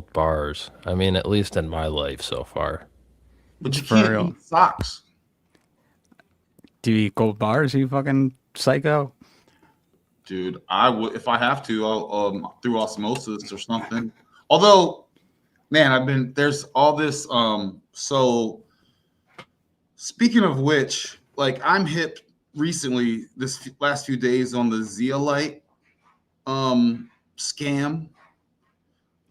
gold bars. I mean, at least in my life so far. But you For can't real. eat socks. Do you eat gold bars, you fucking psycho? Dude, I would if I have to, I'll through osmosis or something. Although, man, there's all this so speaking of which, like I'm hip recently last few days on the zeolite scam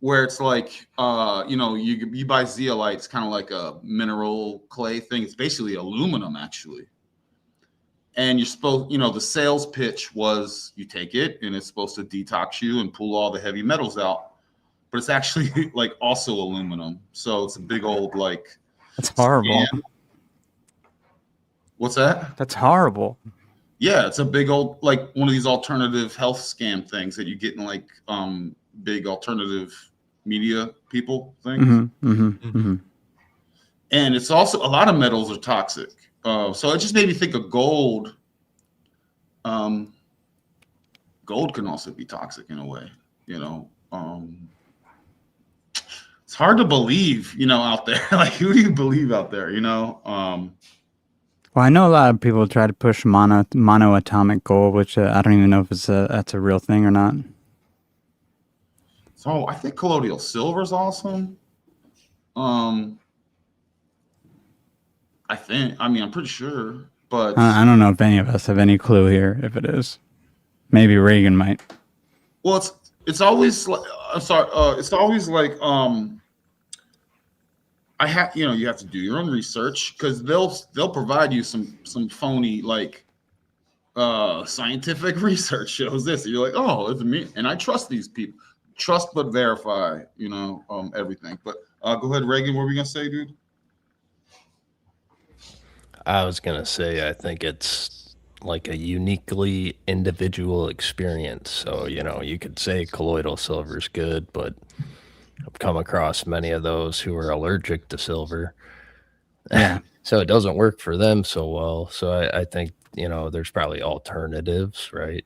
where it's like you buy zeolite, it's kind of like a mineral clay thing. It's basically aluminum actually. And you're supposed, the sales pitch was you take it and it's supposed to detox you and pull all the heavy metals out. But it's actually like also aluminum. So it's a big old like That's horrible. scam. What's that? That's horrible. Yeah, it's a big old like one of these alternative health scam things that you get in like big alternative media people things. And it's also a lot of metals are toxic. So it just made me think of gold. Gold can also be toxic in a way, it's hard to believe, out there. Like, who do you believe out there, Well, I know a lot of people try to push monoatomic gold, which I don't even know if that's a real thing or not. So I think colloidal silver is awesome. I'm pretty sure, but I don't know if any of us have any clue here if it is. Maybe Regan might. Well, it's always like it's always like you have to do your own research because they'll provide you some phony like scientific research shows this. And you're like, oh, it's me, and I trust these people. Trust but verify, everything. But go ahead, Reagan. What were we gonna say, dude? I was going to say, I think it's like a uniquely individual experience. So, you could say colloidal silver is good, but I've come across many of those who are allergic to silver. Yeah. So it doesn't work for them so well. So I think, there's probably alternatives, right,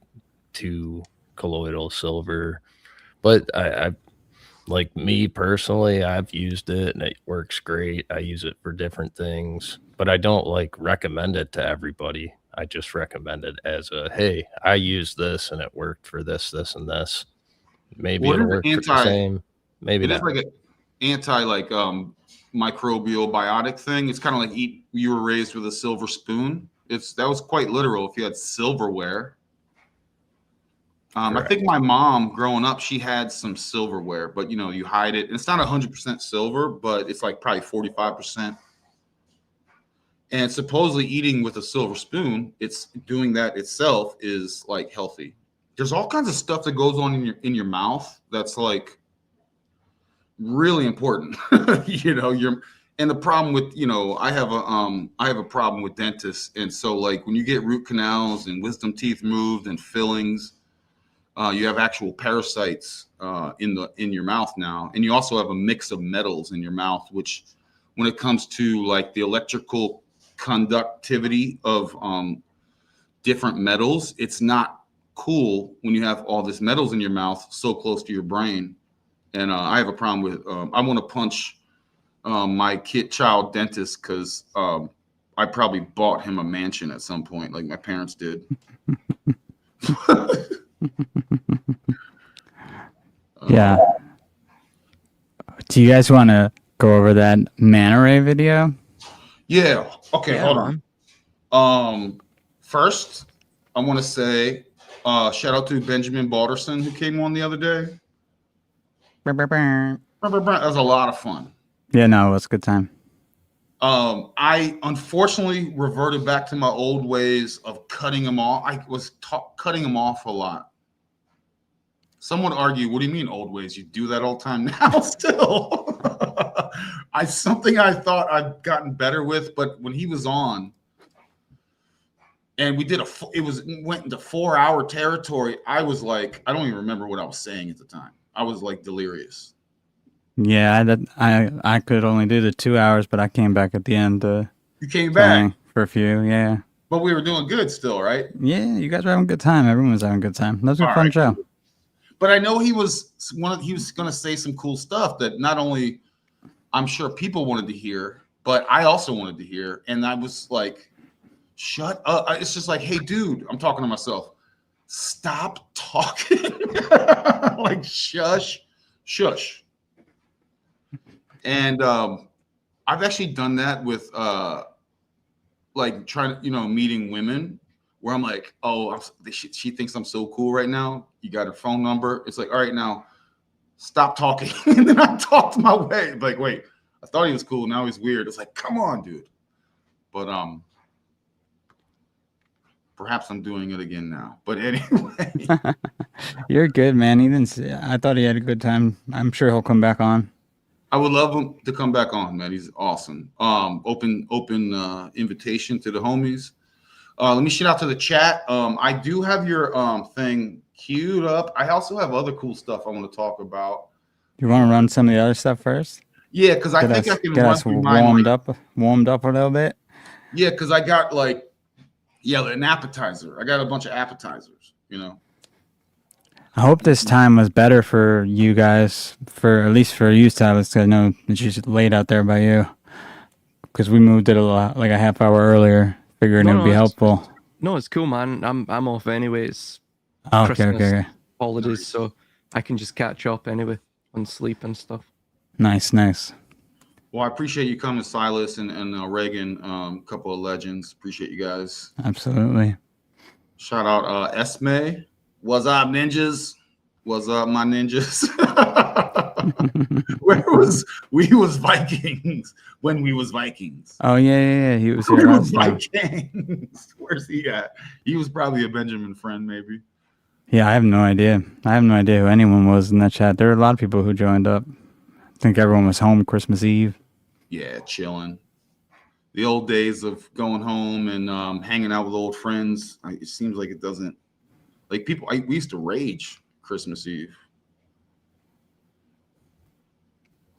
to colloidal silver. But I like me personally, I've used it and it works great. I use it for different things, but I don't like recommend it to everybody. I just recommend it as hey, I use this and it worked for this, this, and this. Maybe it'll work for the same. Maybe not. It is like an anti microbial biotic thing. It's kind of like you were raised with a silver spoon. That was quite literal. If you had silverware. I think my mom growing up, she had some silverware, but you hide it. And it's not 100% silver, but it's like probably 45%. And supposedly eating with a silver spoon, it's doing that itself is like healthy. There's all kinds of stuff that goes on in your mouth that's like really important. And the problem with, I have a problem with dentists. And so like when you get root canals and wisdom teeth moved and fillings, you have actual parasites in your mouth now, and you also have a mix of metals in your mouth, which, when it comes to like the electrical conductivity of different metals, it's not cool when you have all this metals in your mouth so close to your brain. And I have a problem with. I want to punch my child dentist because I probably bought him a mansion at some point, like my parents did. Yeah. Do you guys want to go over that manta ray video? Yeah. Okay. Yeah, hold on. First, I want to say shout out to Benjamin Balderson who came on the other day. That was a lot of fun. Yeah, no, it was a good time. I unfortunately reverted back to my old ways of cutting them off. I was cutting them off a lot. Some would argue, what do you mean old ways? You do that all the time now still. Something I thought I'd gotten better with, but when he was on and we did went into 4-hour territory, I was like, I don't even remember what I was saying at the time. I was like delirious. Yeah, I could only do the 2 hours, but I came back at the end. You came back for a few, yeah. But we were doing good still, right? Yeah, you guys were having a good time. Everyone was having a good time. That was a fun show. But I know he was going to say some cool stuff that not only I'm sure people wanted to hear, but I also wanted to hear. And I was like, shut up. It's just like, hey, dude, I'm talking to myself. Stop talking. Like, shush. And I've actually done that with like trying to, meeting women where I'm like, oh, she thinks I'm so cool right now. You got her phone number. It's like, all right, now stop talking. And then I talked my way. Like, wait, I thought he was cool. Now he's weird. It's like, come on, dude. But perhaps I'm doing it again now. But anyway. You're good, man. I thought he had a good time. I'm sure he'll come back on. I would love him to come back on, man. He's awesome. Open invitation to the homies. Let me shout out to the chat. I do have your thing queued up. I also have other cool stuff I want to talk about. You want to run some of the other stuff first? Yeah, because I think I can get run us through mine. Warmed up a little bit. Yeah, because I got an appetizer. I got a bunch of appetizers, I hope this time was better for you guys, at least for you, Silas, because I know it's just late out there by you. Because we moved it like a half hour earlier, figuring it would be helpful. No, it's cool, man. I'm off anyway. It's okay. holidays, so I can just catch up anyway on sleep and stuff. Nice. Well, I appreciate you coming, Silas and Regan, a couple of legends. Appreciate you guys. Absolutely. Shout out Esme. What's up, ninjas? What's up, my ninjas? We was Vikings when we was Vikings. Oh yeah. He was here last time. Vikings. Where's he at? He was probably a Benjamin friend, maybe. Yeah, I have no idea. Who anyone was in that chat. There were a lot of people who joined up. I think everyone was home Christmas Eve. Yeah, chilling. The old days of going home and hanging out with old friends. It seems like it doesn't. Like we used to rage Christmas Eve.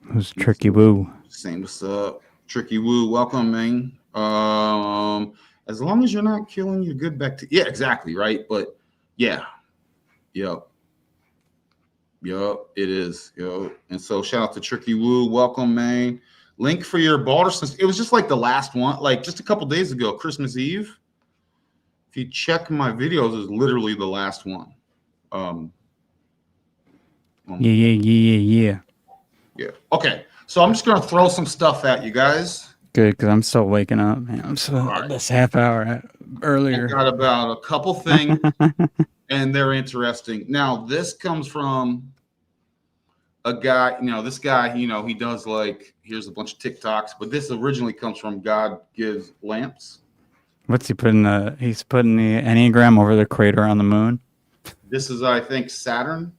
Who's Tricky Woo? Saying what's up, Tricky Woo. Welcome, man. As long as you're not killing your good bacteria. Yeah, exactly, right. But yeah, yep, it is. And so shout out to Tricky Woo. Welcome, man. Link for your Balderston. It was just like the last one, like just a couple days ago, Christmas Eve. If you check my videos, it's literally the last one. Yeah. Yeah. Okay. So I'm just gonna throw some stuff at you guys. Good, because I'm still waking up. Man, I'm still this half hour earlier. I got about a couple things, and they're interesting. Now, this comes from a guy. This guy. He does here's a bunch of TikToks, but this originally comes from God Gives Lamps. What's he putting? He's putting the Enneagram over the crater on the moon. This is, I think, Saturn.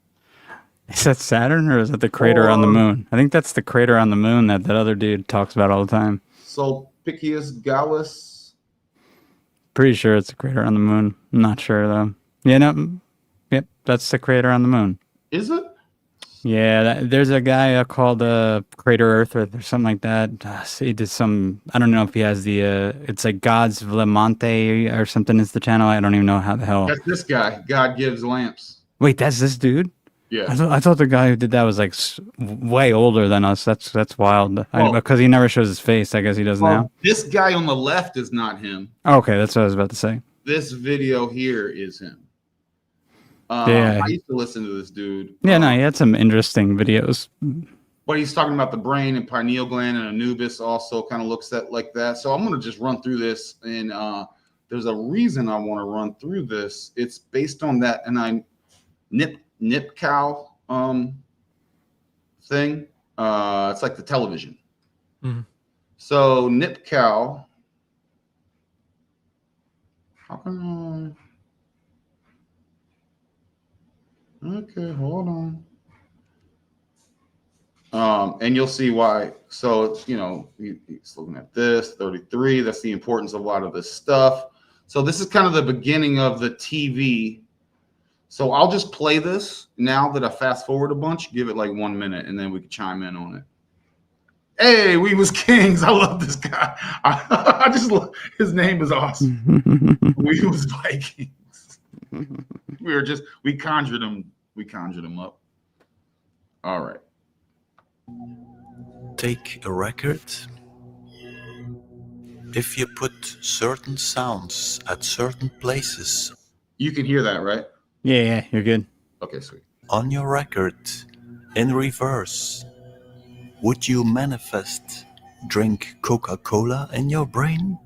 Is that Saturn or is it the crater on the moon? I think that's the crater on the moon that other dude talks about all the time. Sulpicius Gallus. Pretty sure it's the crater on the moon. I'm not sure though. Yeah, no. Yep, that's the crater on the moon. Is it? Yeah, there's a guy called Crater Earth or something like that. He did some. I don't know if he has the. It's like God's Vlemonte or something is the channel. I don't even know how the hell. That's this guy. God Gives Lamps. Wait, that's this dude? Yeah. I thought the guy who did that was way older than us. That's wild. Because he never shows his face. I guess he does now. This guy on the left is not him. Okay, that's what I was about to say. This video here is him. Yeah. I used to listen to this dude. Yeah, no, he had some interesting videos. But he's talking about the brain and pineal gland, and Anubis also kind of looks at like that. So I'm going to just run through this, and there's a reason I want to run through this. It's based on that, and Nip Cow thing. It's like the television. Mm-hmm. So Nip Cow. How can Okay, hold on. And you'll see why. So it's, he's looking at this 33. That's the importance of a lot of this stuff. So this is kind of the beginning of the TV. So I'll just play this now that I fast forward a bunch, give it like 1 minute, and then we can chime in on it. Hey, we was kings. I love this guy. I just love, his name is awesome. We was Vikings. We conjured him We conjured them up. All right. Take a record. If you put certain sounds at certain places You can hear that, right? Yeah, you're good. Okay, sweet. on your record in reverse, would you manifest drink Coca-Cola in your brain?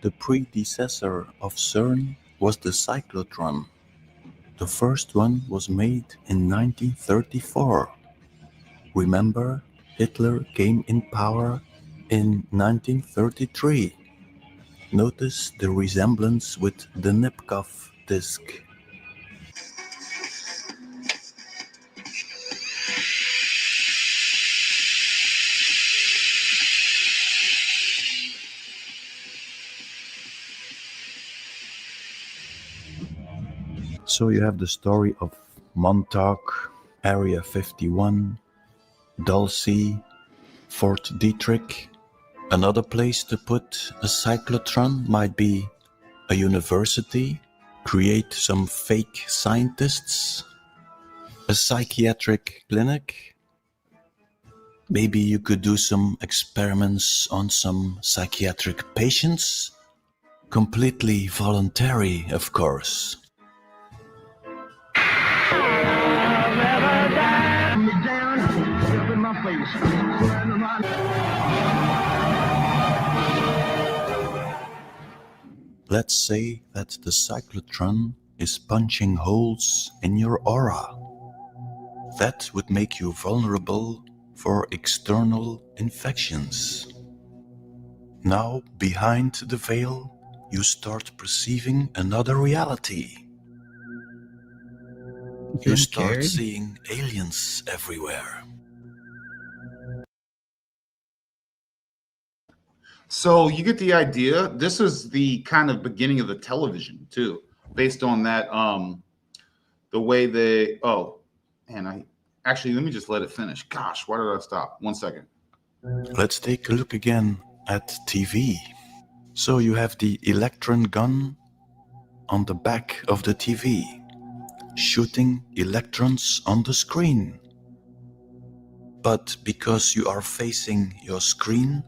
The predecessor of CERN was the cyclotron. The first one was made in 1934. Remember, Hitler came in power in 1933. Notice the resemblance with the Nipkow disk. So you have the story of Montauk, Area 51, Dulce, Fort Detrick. Another place to put a cyclotron might be a university, create some fake scientists, a psychiatric clinic. Maybe you could do some experiments on some psychiatric patients. Completely voluntary, of course. Let's say that the cyclotron is punching holes in your aura. That would make you vulnerable for external infections. Now, behind the veil, you start perceiving another reality. You start seeing aliens everywhere. So you get the idea. This is the kind of beginning of the television too, based on that. The way they. Oh, and I actually let me just let it finish. Gosh, why did I stop? 1 second. Let's take a look again at TV. So you have the electron gun on the back of the TV, shooting electrons on the screen. But because you are facing your screen,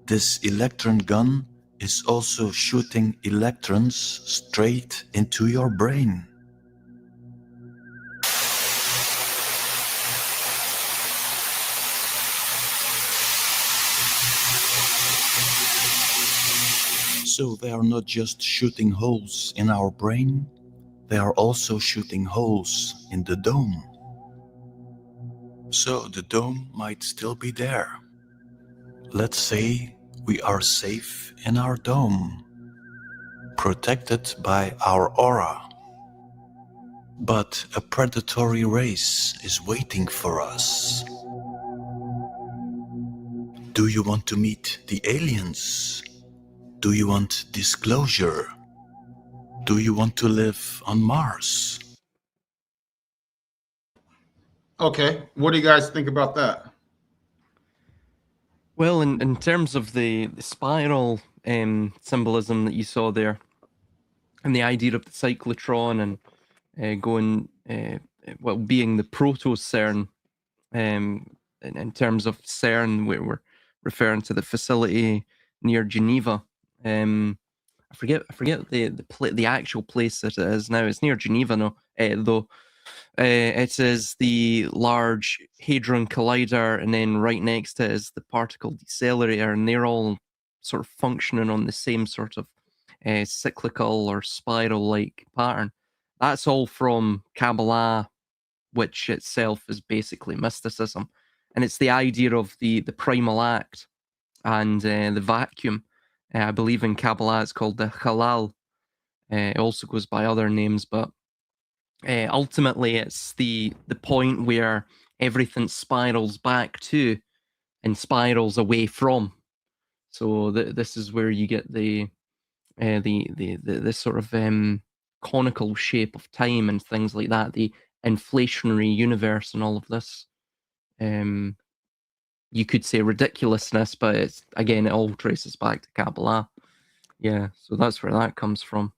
this electron gun is also shooting electrons straight into your brain. So they are not just shooting holes in our brain, they are also shooting holes in the dome. So the dome might still be there. Let's say we are safe in our dome, protected by our aura. But a predatory race is waiting for us. Do you want to meet the aliens? Do you want disclosure? Do you want to live on Mars? Okay, what do you guys think about that? Well, in terms of the spiral symbolism that you saw there, and the idea of the cyclotron and going, well, being the proto-CERN, in terms of CERN, we're referring to the facility near Geneva. I forget the actual place that it is now. It's near Geneva, no, though. It is the Large Hadron Collider, and then right next to it is the Particle Decelerator, and they're all sort of functioning on the same sort of cyclical or spiral-like pattern. That's all from Kabbalah, which itself is basically mysticism, and it's the idea of the primal act and the vacuum. I believe in Kabbalah it's called the Halal. It also goes by other names, but ultimately it's the point where everything spirals back to and spirals away from. So this is where you get the sort of conical shape of time and things like that, the inflationary universe and all of this. you could say ridiculousness, but it's, again, it all traces back to Kabbalah. Yeah, so that's where that comes from.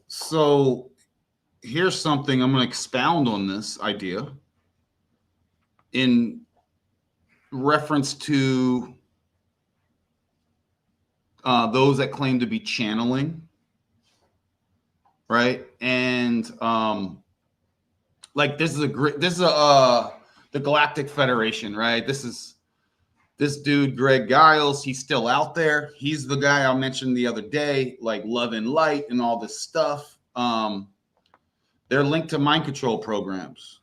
So here's something, I'm going to expound on this idea in reference to those that claim to be channeling, right? And like this is the Galactic Federation, right? This dude, Greg Giles, he's still out there. He's the guy I mentioned the other day, like Love and Light and all this stuff. They're linked to mind control programs.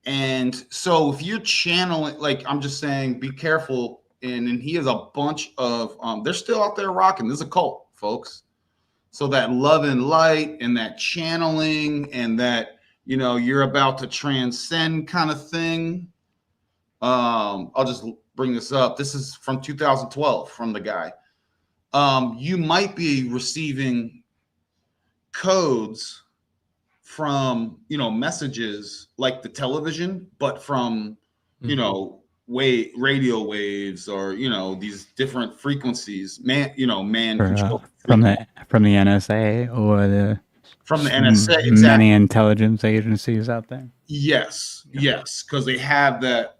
And so if you're channeling, like I'm just saying, be careful. And he has a bunch of, they're still out there rocking. This is a cult, folks. So that love and light and that channeling and that, you know, you're about to transcend kind of thing. I'll just bring this up. This is from 2012 from the guy. You might be receiving codes from, you know, messages like the television, but from, you know, radio waves or, you know, these different frequencies, control from the NSA or from the NSA, exactly. Many intelligence agencies out there. Yes, because they have that,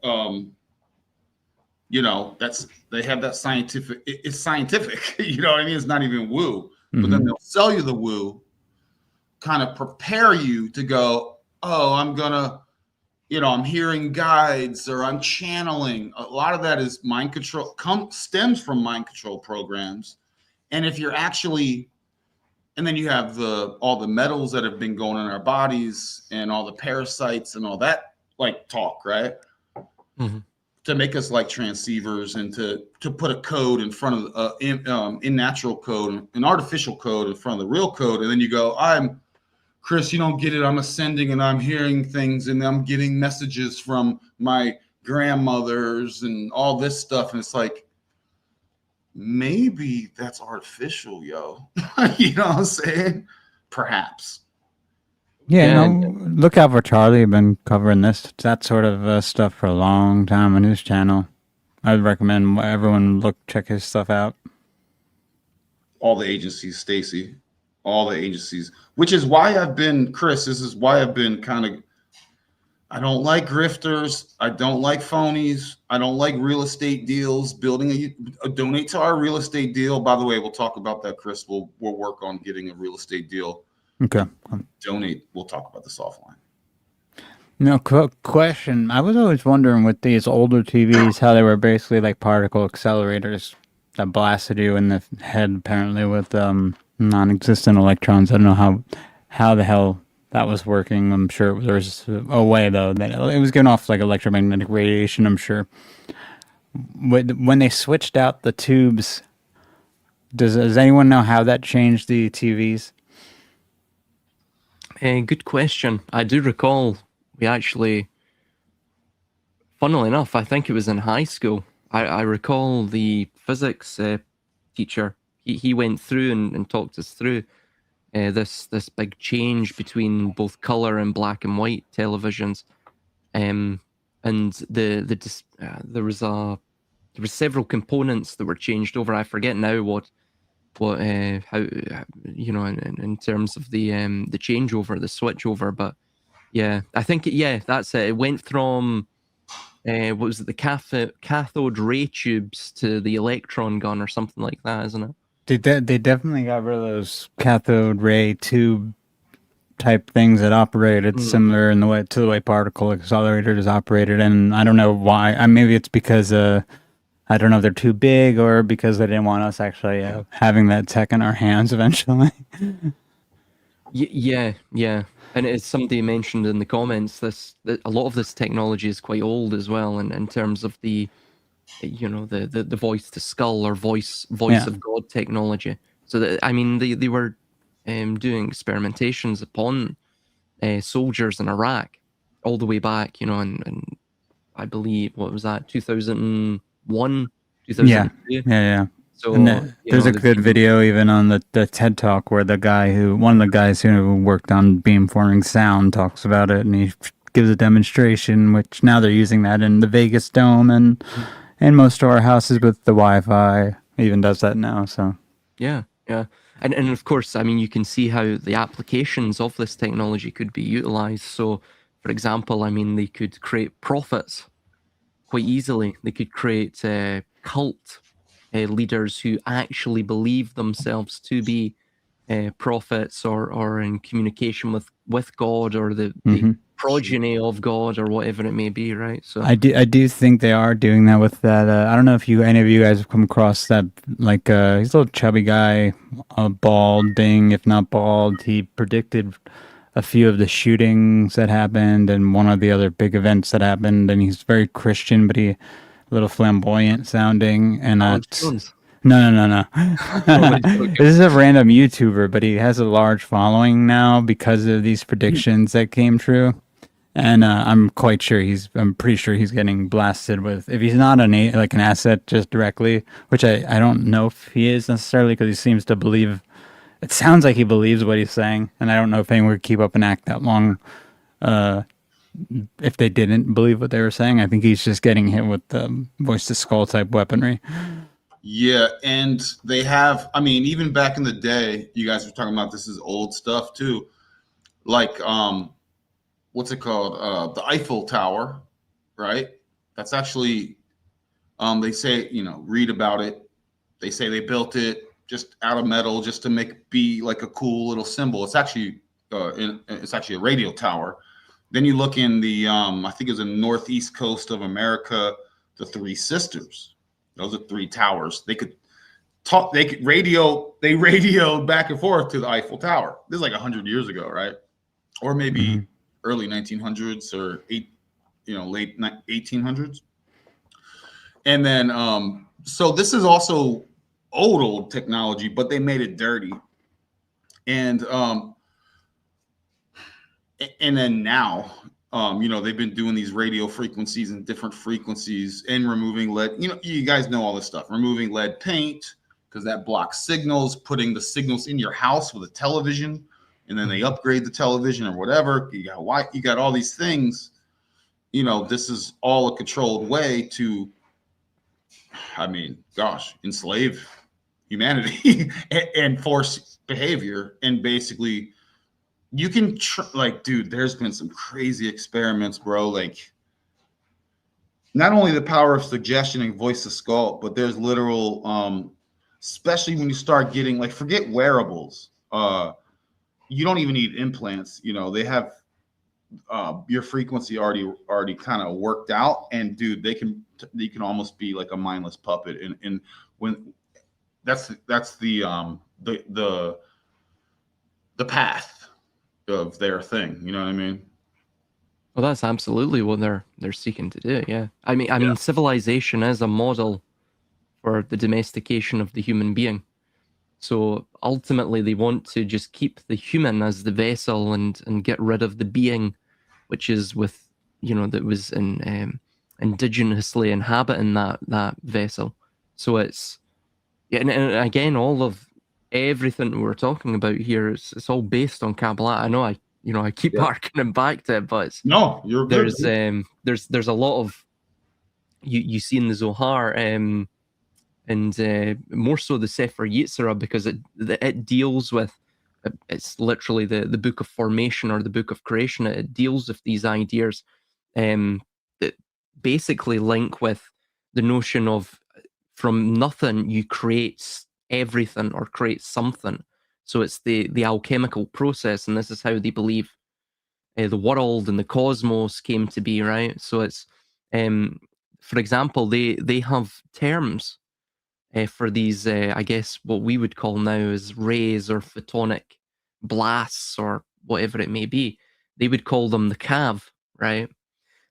you know, they have that scientific. It's scientific, you know what I mean? It's not even woo, but then they'll sell you the woo, kind of prepare you to go, oh, I'm gonna, you know, I'm hearing guides or I'm channeling. A lot of that is mind control, stems from mind control programs. And if you're actually, and then you have all the metals that have been going in our bodies and all the parasites and all that like talk, right? To make us like transceivers and to put a code in front of in natural code, an artificial code in front of the real code. And then you go, I'm Chris, you don't get it. I'm ascending and I'm hearing things and I'm getting messages from my grandmothers and all this stuff. And it's like, maybe that's artificial, yo. You know what I'm saying? Perhaps. Yeah, no, look out for Charlie. I've been covering that sort of stuff for a long time on his channel. I'd recommend everyone check his stuff out. All the agencies, Stacy. All the agencies, which is why I've been, Chris, this is why I've been kind of, I don't like grifters. I don't like phonies. I don't like real estate deals, building a donate to our real estate deal. By the way, we'll talk about that, Chris. We'll work on getting a real estate deal. Okay. Donate. We'll talk about this offline. No, question. I was always wondering with these older TVs, how they were basically like particle accelerators that blasted you in the head, apparently with, non-existent electrons. I don't know how the hell that was working. I'm sure there was a way though that it was giving off like electromagnetic radiation. I'm sure. When they switched out the tubes, does anyone know how that changed the TVs? Good question. I do recall we actually, funnily enough, I think it was in high school. I recall the physics teacher. He went through and talked us through this big change between both color and black and white televisions, and there was several components that were changed over. I forget now what how you know in terms of the changeover, the switchover, but yeah, I think that's it. It went from what was it, the cathode ray tubes to the electron gun or something like that, isn't it? They definitely got rid of those cathode ray tube type things that operated similar in the way to the way particle accelerators operated, and I don't know why. Maybe it's because I don't know if they're too big or because they didn't want us actually having that tech in our hands eventually. Yeah, and it's somebody mentioned in the comments that a lot of this technology is quite old as well, and in terms of the the voice to skull or voice of God technology. So that, I mean, they were doing experimentations upon soldiers in Iraq all the way back, and I believe, what was that, 2001, 2002? Yeah. So there's a good video even on the TED Talk where one of the guys who worked on beamforming sound talks about it, and he gives a demonstration, which now they're using that in the Vegas Dome and most of our houses with the Wi-Fi even does that now. So Yeah, yeah. And of course, I mean, you can see how the applications of this technology could be utilized. So, for example, I mean, they could create prophets quite easily. They could create cult leaders who actually believe themselves to be prophets or in communication with God or the progeny of God or whatever it may be, right? So I do think they are doing that with that. I don't know if any of you guys have come across that. Like he's a little chubby guy, balding, if not bald. He predicted a few of the shootings that happened and one of the other big events that happened. And he's very Christian, but a little flamboyant sounding. And Alex Jones. no. Okay. This is a random YouTuber, but he has a large following now because of these predictions that came true. And I'm pretty sure he's getting blasted with, if he's not an asset just directly, which I don't know if he is necessarily, because he seems to believe, it sounds like he believes what he's saying. And I don't know if anyone would keep up an act that long if they didn't believe what they were saying. I think he's just getting hit with the voice to skull type weaponry. Yeah, and they have, I mean, even back in the day, you guys were talking about this is old stuff too. Like what's it called? The Eiffel Tower, right? That's actually they say, read about it. They say they built it just out of metal just to be like a cool little symbol. It's actually a radio tower. Then you look in the I think it was in the northeast coast of America, the Three Sisters. Those are three towers. They could talk, they radioed back and forth to the Eiffel Tower. This is like 100 years ago, right? Or maybe early 1900s or late 1800s. And then so this is also old technology, but they made it dirty. And then now they've been doing these radio frequencies and different frequencies and removing lead. You guys know all this stuff. Removing lead paint because that blocks signals, putting the signals in your house with a television, and then they upgrade the television or whatever. You got all these things. This is all a controlled way to, enslave humanity and force behavior. And basically, you can dude, there's been some crazy experiments, bro. Like, not only the power of suggestion and voice to skull, but there's literal, especially when you start getting, like, forget wearables. You don't even need implants. They have your frequency already kind of worked out, and dude, you can almost be like a mindless puppet. And when that's the path of their thing, you know what I mean? Well, that's absolutely what they're seeking to do. Yeah, I mean, civilization is a model for the domestication of the human being. So ultimately, they want to just keep the human as the vessel and get rid of the being, which is that was indigenously inhabiting that vessel. So it's and again, all of everything we're talking about here, it's all based on Kabbalah. I know I keep harkening back to it, but No, you're good. There's a lot of you see in the Zohar and more so the Sefer Yetzirah, because it deals with, it's literally the book of formation or the book of creation. It deals with these ideas that basically link with the notion of from nothing you create everything or create something. So it's the alchemical process, and this is how they believe the world and the cosmos came to be, right? So it's for example, they have terms for these, I guess what we would call now is rays or photonic blasts or whatever it may be. They would call them the cav, right?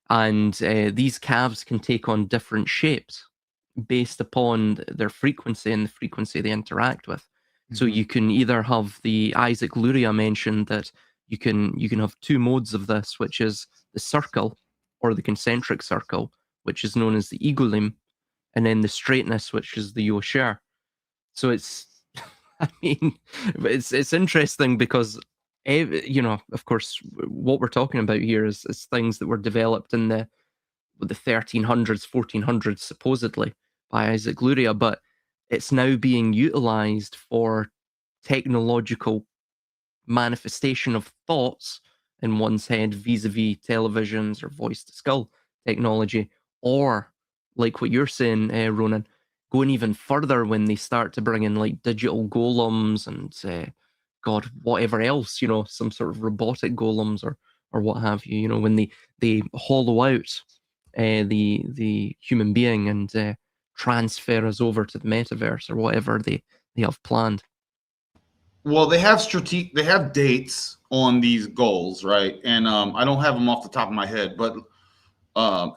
And these calves can take on different shapes based upon their frequency and the frequency they interact with. So you can either have the Isaac Luria mentioned that you can have two modes of this, which is the circle or the concentric circle, which is known as the Igulim, and then the straightness, which is the Yosher. So it's, I mean, it's interesting because You know, of course, what we're talking about here is things that were developed in the 1300s, 1400s, supposedly by Isaac Luria, but it's now being utilized for technological manifestation of thoughts in one's head vis-a-vis televisions or voice to skull technology, or like what you're saying, Ronan, going even further when they start to bring in like digital golems and God, whatever else, you know, some sort of robotic golems or what have you, you know, when they hollow out the human being and transfer us over to the metaverse or whatever they have planned. Well, they have dates on these goals, right? And I don't have them off the top of my head, but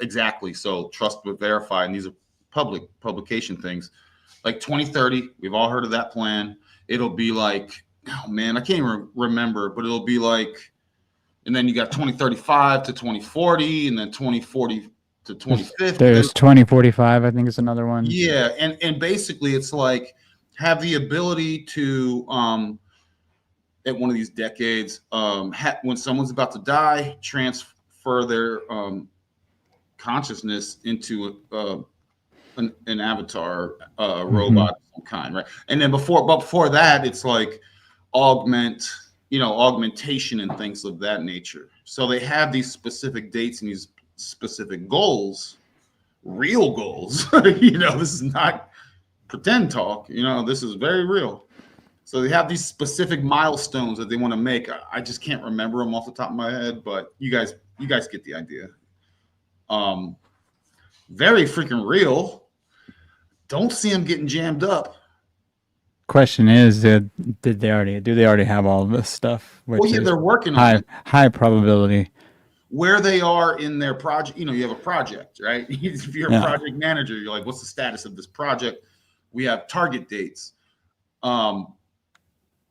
exactly. So trust but verify, and these are publication things. Like 2030, we've all heard of that plan. It'll be like, oh man, I can't even remember, but it'll be like, and then you got 2035 to 2040, and then 2040 to 2050. There's 2045, I think is another one. Yeah, and basically it's like have the ability to at one of these decades when someone's about to die, transfer their consciousness into an avatar robot of some kind, right? And then before that, it's like augmentation and things of that nature. So they have these specific dates and these specific goals, real goals. This is not pretend talk. This is very real. So they have these specific milestones that they want to make. I just can't remember them off the top of my head, but you guys get the idea. Very freaking real. Don't see them getting jammed up. Question is, do they already have all of this stuff? Well, yeah, they're working on it. High probability. Where they are in their project, you have a project, right? If you're a project manager, you're like, what's the status of this project? We have target dates.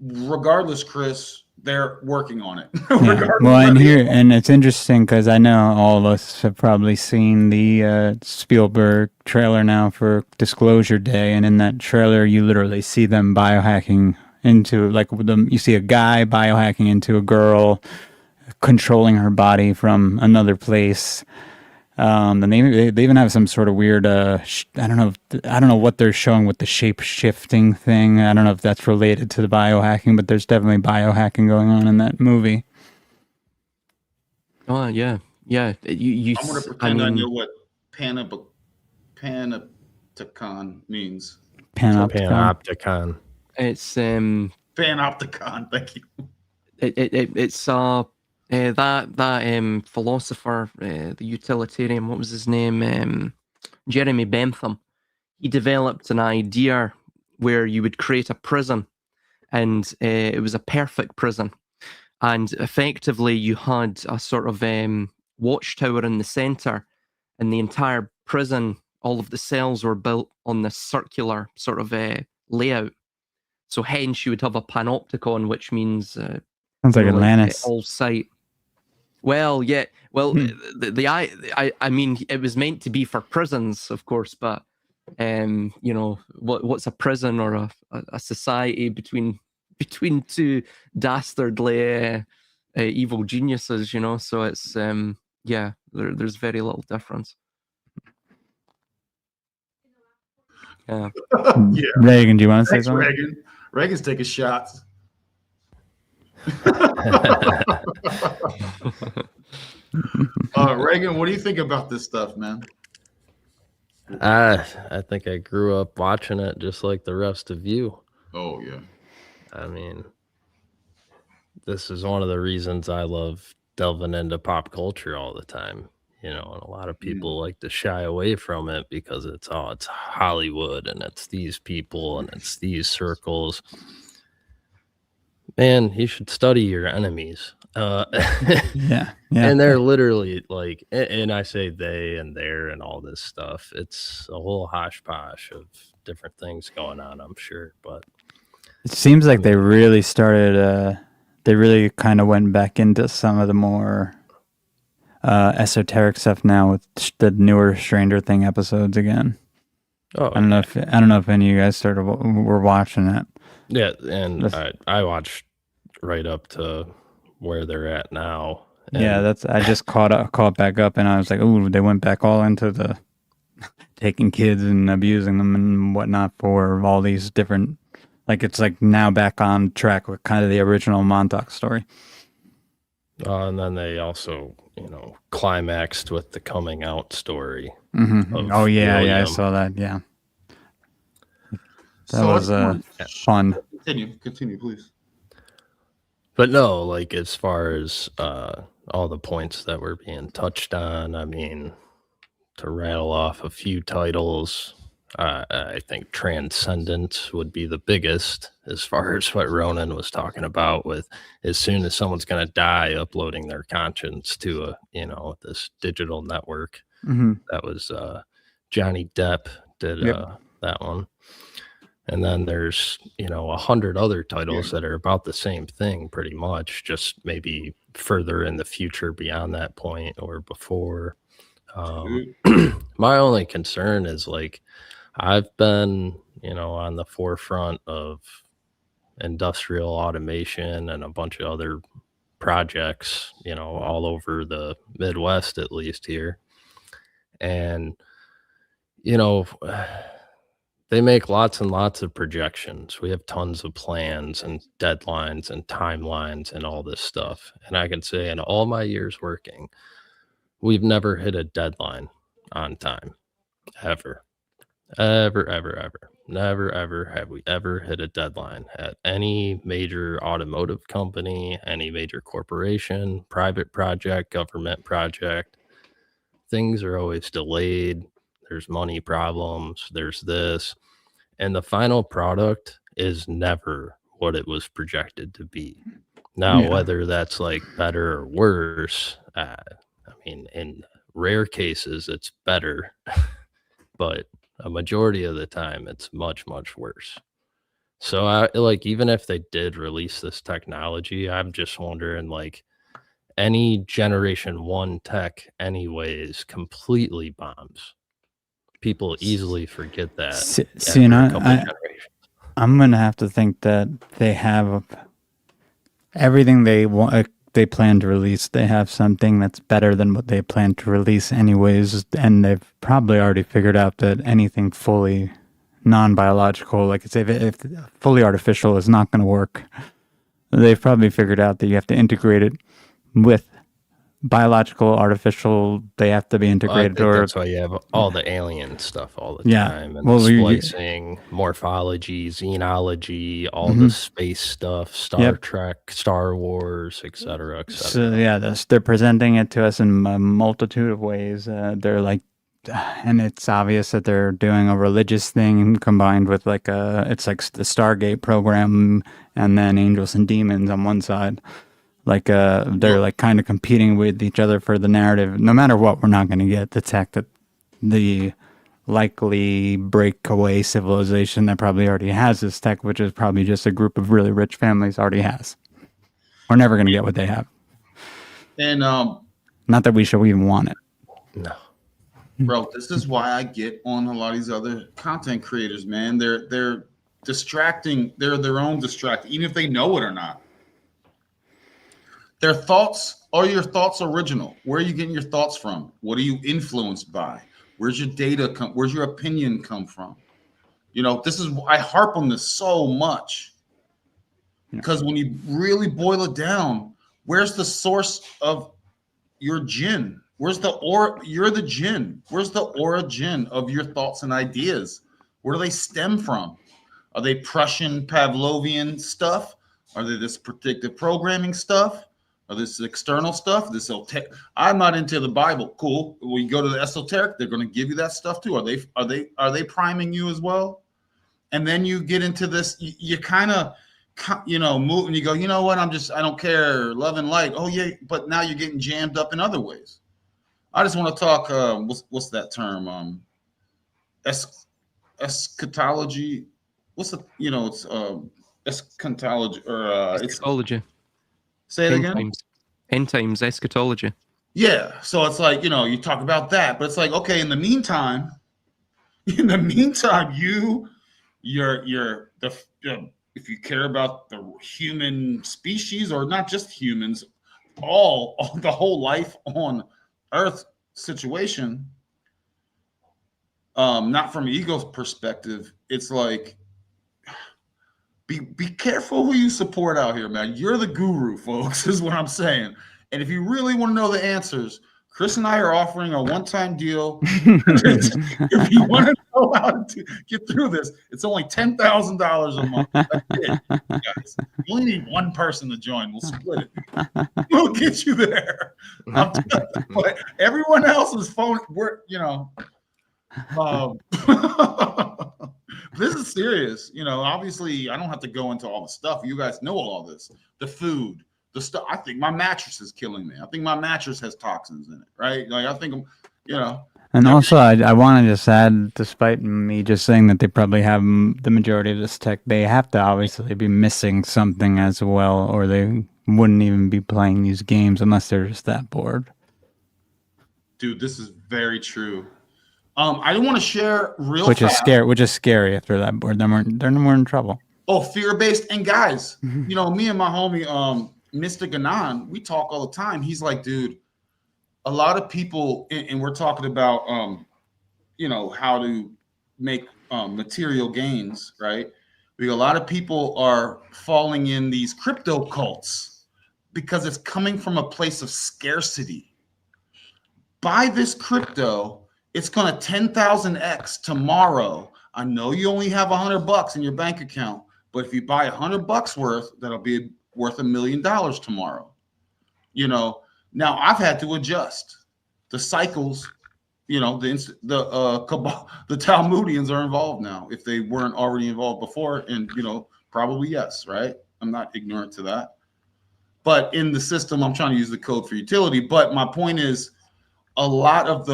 Regardless, Chris, they're working on it. Well, and it's interesting because I know all of us have probably seen the Spielberg trailer now for Disclosure Day, and in that trailer, you literally see them biohacking into you see a guy biohacking into a girl, controlling her body from another place. And they even have some sort of weird I don't know what they're showing with the shape shifting thing. I don't know if that's related to the biohacking, but there's definitely biohacking going on in that movie. Oh yeah. I'm gonna pretend I know what panopticon means. Panopticon. It's panopticon. Thank you. It's that philosopher, the utilitarian, what was his name? Jeremy Bentham. He developed an idea where you would create a prison, and it was a perfect prison. And effectively, you had a sort of watchtower in the center, and the entire prison, all of the cells were built on this circular sort of layout. So hence, you would have a panopticon, which means sounds like Atlantis. All sight. Well, yeah. Well, I mean, it was meant to be for prisons, of course, but what's a prison or a society between two dastardly evil geniuses, So it's there's very little difference. Yeah. Yeah. Regan, do you want to say something? Regan's taking shots. Regan, what do you think about this stuff, man? I think I grew up watching it just like the rest of you. Oh yeah. I mean, this is one of the reasons I love delving into pop culture all the time. And a lot of people like to shy away from it because it's Hollywood and it's these people and it's these circles. Man, you should study your enemies. Yeah. And they're literally like, and I say they and their and all this stuff. It's a whole hodgepodge of different things going on, I'm sure. But it seems like they really started, they really kind of went back into some of the more esoteric stuff now with the newer Stranger Thing episodes again. I don't know if any of you guys were watching it. Yeah, and I watched right up to where they're at now. Yeah, And I just caught back up, and I was like, ooh, they went back all into the taking kids and abusing them and whatnot for all these different, like it's like now back on track with kind of the original Montauk story. and then they also, climaxed with the coming out story. Mm-hmm. Of Oh yeah, I William. saw that. Yeah, that So I was just wanna- fun. Continue, please. But no, like as far as all the points that were being touched on, I mean, to rattle off a few titles, I think Transcendence would be the biggest as far as what Ronin was talking about with as soon as someone's going to die, uploading their conscience to this digital network. Mm-hmm. That was Johnny Depp did that one. And then there's 100 other titles that are about the same thing pretty much, just maybe further in the future beyond that point or before. My only concern is like I've been on the forefront of industrial automation and a bunch of other projects all over the Midwest, at least here. And they make lots and lots of projections. We have tons of plans and deadlines and timelines and all this stuff. And I can say in all my years working, we've never hit a deadline on time, ever. Ever, ever, ever. Never, ever have we ever hit a deadline at any major automotive company, any major corporation, private project, government project. Things are always delayed. There's money problems. There's this. And the final product is never what it was projected to be. Now, whether that's like better or worse, I mean, in rare cases, it's better, but a majority of the time, it's much, much worse. So, even if they did release this technology, I'm just wondering, like, any generation 1 tech, anyways, completely bombs. People easily forget that. See, I'm gonna have to think that they have everything they want. They plan to release. They have something that's better than what they plan to release, anyways. And they've probably already figured out that anything fully non-biological, like if fully artificial, is not going to work. They've probably figured out that you have to integrate it with biological, artificial. They have to be integrated. Or that's why you have all the alien stuff all the Yeah. time, and Well, splicing, morphology, xenology, all the space stuff, Star Trek, Star Wars, etc., etc. So yeah, they're presenting it to us in a multitude of ways. They're like, and it's obvious that they're doing a religious thing combined with it's like the Stargate program, and then angels and demons on one side. Like they're like kind of competing with each other for the narrative. No matter what, we're not going to get the tech that the likely breakaway civilization that probably already has this tech, which is probably just a group of really rich families, already has. We're never going to get what they have. And not that we should even want it. No. Bro, this is why I get on a lot of these other content creators, man. They're distracting. They're their own distract, even if they know it or not. Their thoughts, are your thoughts original? Where are you getting your thoughts from? What are you influenced by? Where's your data come? Where's your opinion come from? This is, I harp on this so much because when you really boil it down, where's the source of your jinn? Where's the aura? You're the jinn. Where's the origin of your thoughts and ideas? Where do they stem from? Are they Prussian Pavlovian stuff? Are they this predictive programming stuff? Or this external stuff? I'm not into the Bible. Cool. When you go to the esoteric, they're going to give you that stuff too. Are they priming you as well? And then you get into this. You kind of, move and you go. You know what? I don't care. Love and light. Oh yeah, but now you're getting jammed up in other ways. I just want to talk. What's that term? Eschatology. What's the? It's eschatology or eschatology. Say it again. End times, eschatology. Yeah. So it's like, you talk about that, but it's like, okay, in the meantime, if you care about the human species, or not just humans, all the whole life on Earth situation, not from an ego perspective, it's like be careful who you support out here, man. You're the guru, folks, is what I'm saying. And if you really want to know the answers, Chris and I are offering a one-time deal. If you want to know how to get through this, it's only $10,000 a month. That's it, guys. You only need one person to join. We'll split it. We'll get you there. But everyone else is phone. This is serious. Obviously, I don't have to go into all the stuff. You guys know all this. The food. The stuff. I think my mattress is killing me. I think my mattress has toxins in it, right? Like I think And also, I want to just add, despite me just saying that they probably have the majority of this tech, they have to obviously be missing something as well, or they wouldn't even be playing these games unless they're just that bored. Dude, this is very true. I don't want to share which is scary if they're that bored. They're more in trouble. Oh, fear-based. And guys, me and my homie Mr. Ganon, we talk all the time. He's like, dude, a lot of people, and we're talking about how to make material gains, right? A lot of people are falling in these crypto cults because it's coming from a place of scarcity. Buy this crypto, it's going to 10,000x tomorrow. I know you only have $100 in your bank account, but if you buy $100 worth, that'll be worth $1 million tomorrow. Now I've had to adjust the cycles. The Talmudians are involved now if they weren't already involved before, and probably yes, right? I'm not ignorant to that. But in the system, I'm trying to use the code for utility. But my point is, a lot of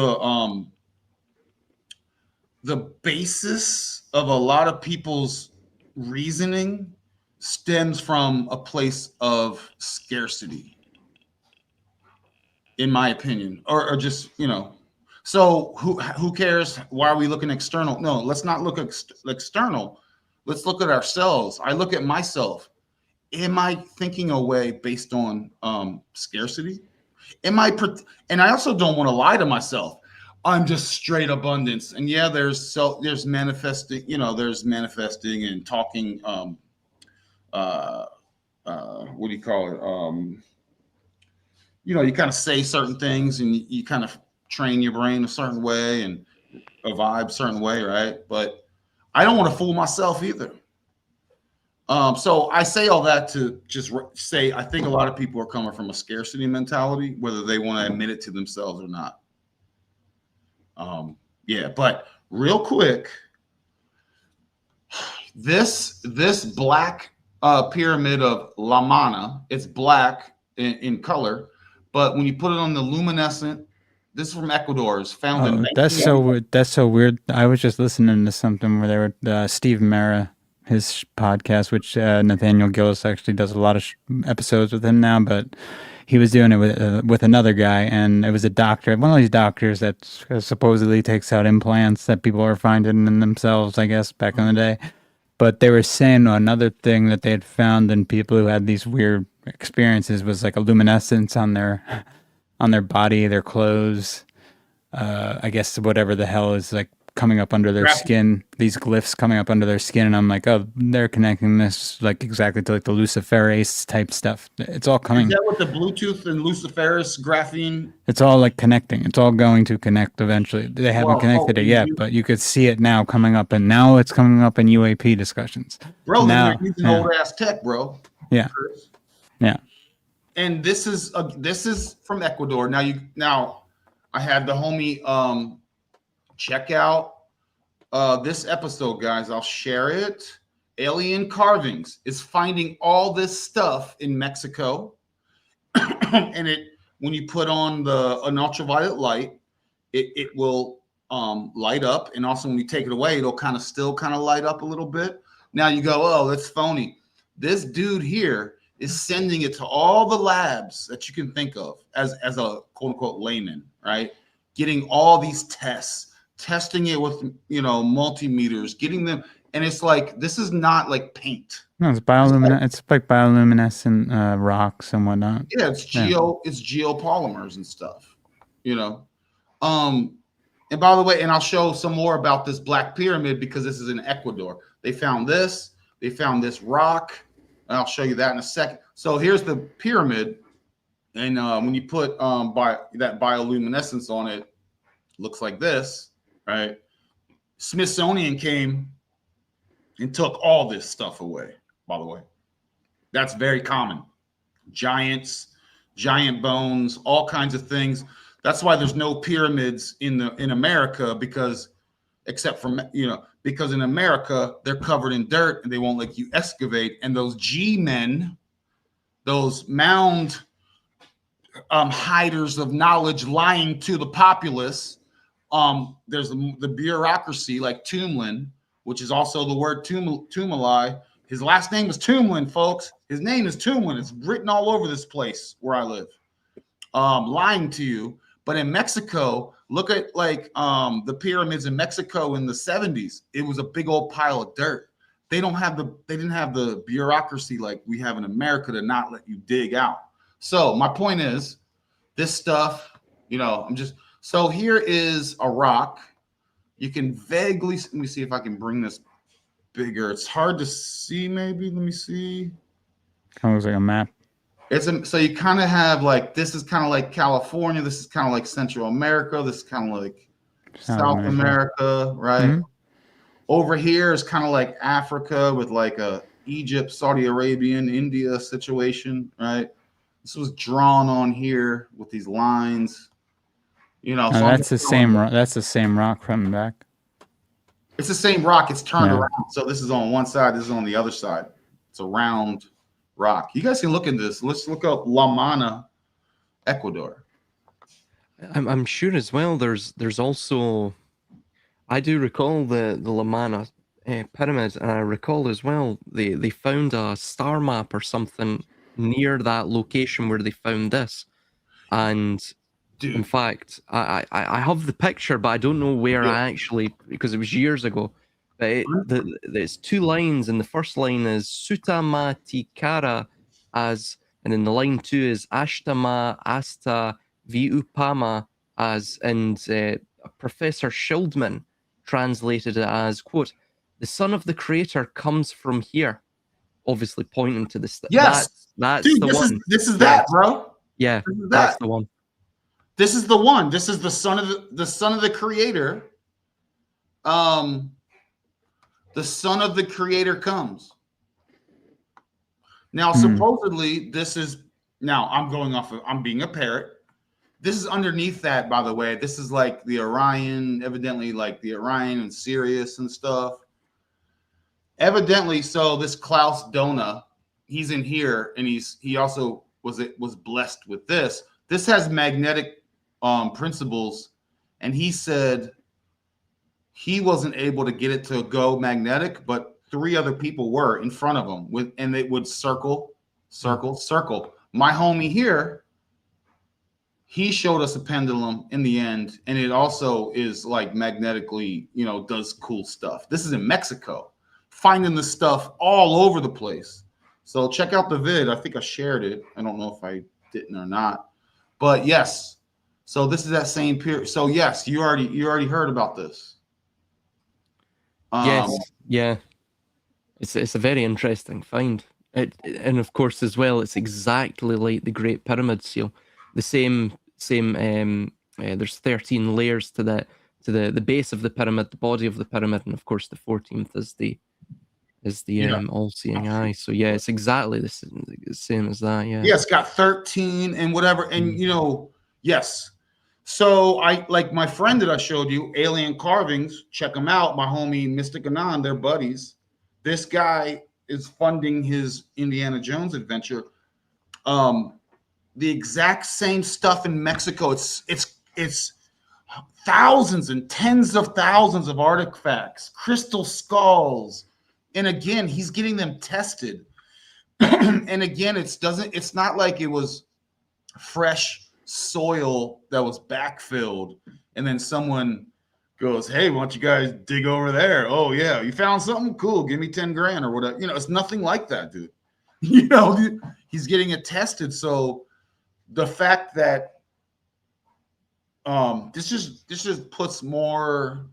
the basis of a lot of people's reasoning stems from a place of scarcity, in my opinion, or just so who cares? Why are we looking external? No, let's not look external. Let's look at ourselves. I look at myself. Am I thinking away based on scarcity? And I also don't want to lie to myself. I'm just straight abundance. And yeah, there's manifesting, there's manifesting and talking, what do you call it? You kind of say certain things and you kind of train your brain a certain way and a vibe a certain way, right? But I don't want to fool myself either. So I say all that to just say, I think a lot of people are coming from a scarcity mentality, whether they want to admit it to themselves or not. But real quick, this black pyramid of La Mana, it's black in color, but when you put it on the luminescent, this is from Ecuador, is found in. That's so weird. I was just listening to something where they were Steve Mara, his podcast, which Nathaniel Gillis actually does a lot of episodes with him now, but he was doing it with another guy, and it was a doctor, one of these doctors that supposedly takes out implants that people are finding in themselves, I guess, back in the day. But they were saying another thing that they had found in people who had these weird experiences was like a luminescence on their body, their clothes, I guess whatever the hell is like coming up under their skin, these glyphs coming up under their skin, and I'm like, oh, they're connecting this like exactly to like the luciferase type stuff. It's all coming. Is that what the Bluetooth and luciferase graphene? It's all like connecting. It's all going to connect eventually. They haven't connected it yet, but you could see it now coming up, and now it's coming up in UAP discussions. Bro, now, they're using old ass tech, bro. Yeah. Yeah. And this is from Ecuador. Now I had the homie check out this episode, guys. I'll share it. Alien Carvings is finding all this stuff in Mexico. And when you put on an ultraviolet light, it will light up. And also when you take it away, it'll still light up a little bit. Now you go, oh, that's phony. This dude here is sending it to all the labs that you can think of as a quote unquote layman, right? Getting all these tests, testing it with multimeters, getting them, And it's like, this is not like paint. No, it's bioluminescent. It's like bioluminescent rocks and whatnot. Yeah, it's geopolymers and stuff, you know. And by the way, and I'll show some more about this Black Pyramid because this is in Ecuador. They found this rock, and I'll show you that in a second. So here's the pyramid, and when you put that bioluminescence on it, looks like this, right? Smithsonian came and took all this stuff away, by the way. That's very common. Giants, giant bones, all kinds of things. That's why there's no pyramids in America, because except for, because in America they're covered in dirt and they won't let you excavate. And those G-men, those mound hiders of knowledge, lying to the populace. There's the bureaucracy like Toomlin, which is also the word Tumalai. His last name is Toomlin, folks. His name is Toomlin. It's written all over this place where I live. Lying to you. But in Mexico, look at like the pyramids in Mexico in the 70s. It was a big old pile of dirt. They didn't have the bureaucracy like we have in America to not let you dig out. So my point is, this stuff, so here is a rock. You can vaguely, let me see if I can bring this bigger. It's hard to see, maybe. Let me see. Kind of looks like a map. So you kind of have like, this is kind of like California. This is kind of like Central America. This is kind of like South America, right? Mm-hmm. Over here is kind of like Africa with like a Egypt, Saudi Arabian, India situation, right? This was drawn on here with these lines, So that's the same. That's the same rock from back. It's the same rock. It's turned around. So this is on one side. This is on the other side. It's a round rock. You guys can look into this. Let's look up La Mana, Ecuador. I'm sure as well. There's also, I do recall the La Mana pyramids, and I recall as well they found a star map or something near that location where they found this, and dude, in fact, I have the picture, but I don't know where I actually, because it was years ago. But there's two lines, and the first line is Sutama Tikara as, and then the line 2 is Ashtama Asta Viupama as, and Professor Schildman translated it as, quote, "The son of the creator comes from here," obviously pointing to the yes, that's dude, the one. This is that, bro. Yeah, that's the one. This is the one. This is the son of the creator. The son of the creator comes. Now, supposedly, this is, now I'm being a parrot. This is underneath that, by the way. This is like the Orion, evidently like the Orion and Sirius and stuff. Evidently, so this Klaus Dona, he's in here, and he also was blessed with this. This has magnetic principles, and he said he wasn't able to get it to go magnetic, but 3 other people were in front of him and it would circle. My homie here, he showed us a pendulum in the end, and it also is like magnetically, does cool stuff. This is in Mexico, finding this stuff all over the place. So check out the vid. I think I shared it. I don't know if I didn't or not, but yes. So this is that same period. So yes, you already heard about this. Yes, yeah, it's a very interesting find. And of course as well, it's exactly like the Great Pyramid seal. The same. There's 13 layers to the base of the pyramid, the body of the pyramid, and of course the 14th is the all-seeing eye. So yeah, it's exactly the same as that. Yeah. Yeah, it's got 13 and whatever, and yes. So I, like my friend that I showed you, Alien Carvings, check them out. My homie Mystic Anand, they're buddies. This guy is funding his Indiana Jones adventure. The exact same stuff in Mexico. It's thousands and tens of thousands of artifacts, crystal skulls. And again, he's getting them tested. And again, it's not like it was fresh soil that was backfilled and then someone goes, hey, why don't you guys dig over there? Oh yeah, you found something cool. Give me 10 grand or whatever. It's nothing like that, dude. He's getting it tested. So the fact that this just puts more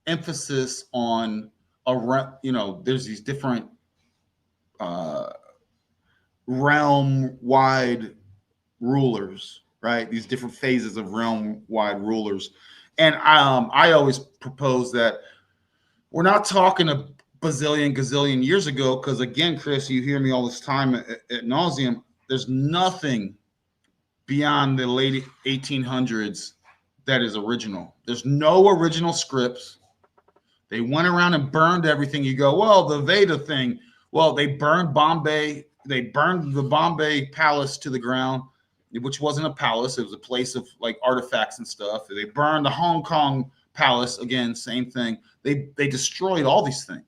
emphasis on there's these different realm-wide rulers, right? These different phases of realm-wide rulers. And I always propose that we're not talking a bazillion, gazillion years ago, because again, Chris, you hear me all this time at nauseum. There's nothing beyond the late 1800s that is original. There's no original scripts. They went around and burned everything. You go, well, the Veda thing. Well, they burned Bombay. They burned the Bombay palace to the ground, which wasn't a palace. It was a place of like artifacts and stuff. They burned the Hong Kong palace. Again, same thing. They destroyed all these things.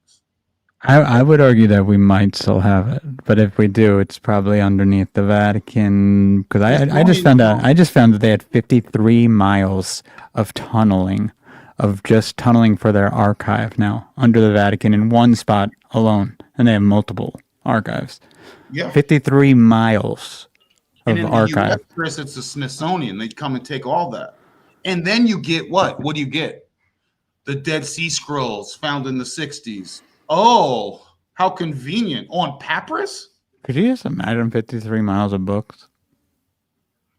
I would argue that we might still have it, but if we do, it's probably underneath the Vatican. Because I just found that they had 53 miles of tunneling, of just tunneling for their archive now under the Vatican in one spot alone, and they have multiple archives. Yeah, 53 miles of archive. US, Chris, it's the Smithsonian. They come and take all that, and then you get what? What do you get? The Dead Sea Scrolls found in the 60s. Oh, how convenient. On papyrus? Could you just imagine 53 miles of books?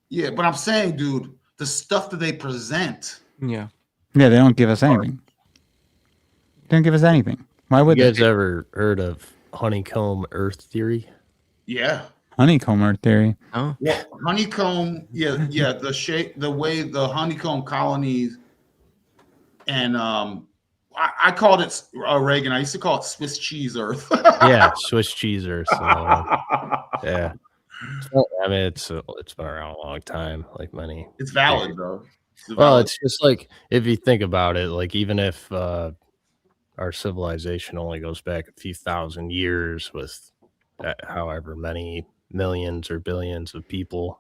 Yeah, but I'm saying, dude, the stuff that they present. Yeah. Yeah, they don't give us anything. They don't give us anything. Why would You they? guys ever heard of honeycomb Earth theory? Yeah. Honeycomb Earth theory. Oh. Well, honeycomb, yeah, the shape, the way the honeycomb colonies, and I called it Reagan. I used to call it Swiss cheese Earth. Yeah, Swiss cheese Earth. Yeah, I mean it's been around a long time, like many. It's valid though. Well, it's just like if you think about it, like even if our civilization only goes back a few thousand years, with however many millions or billions of people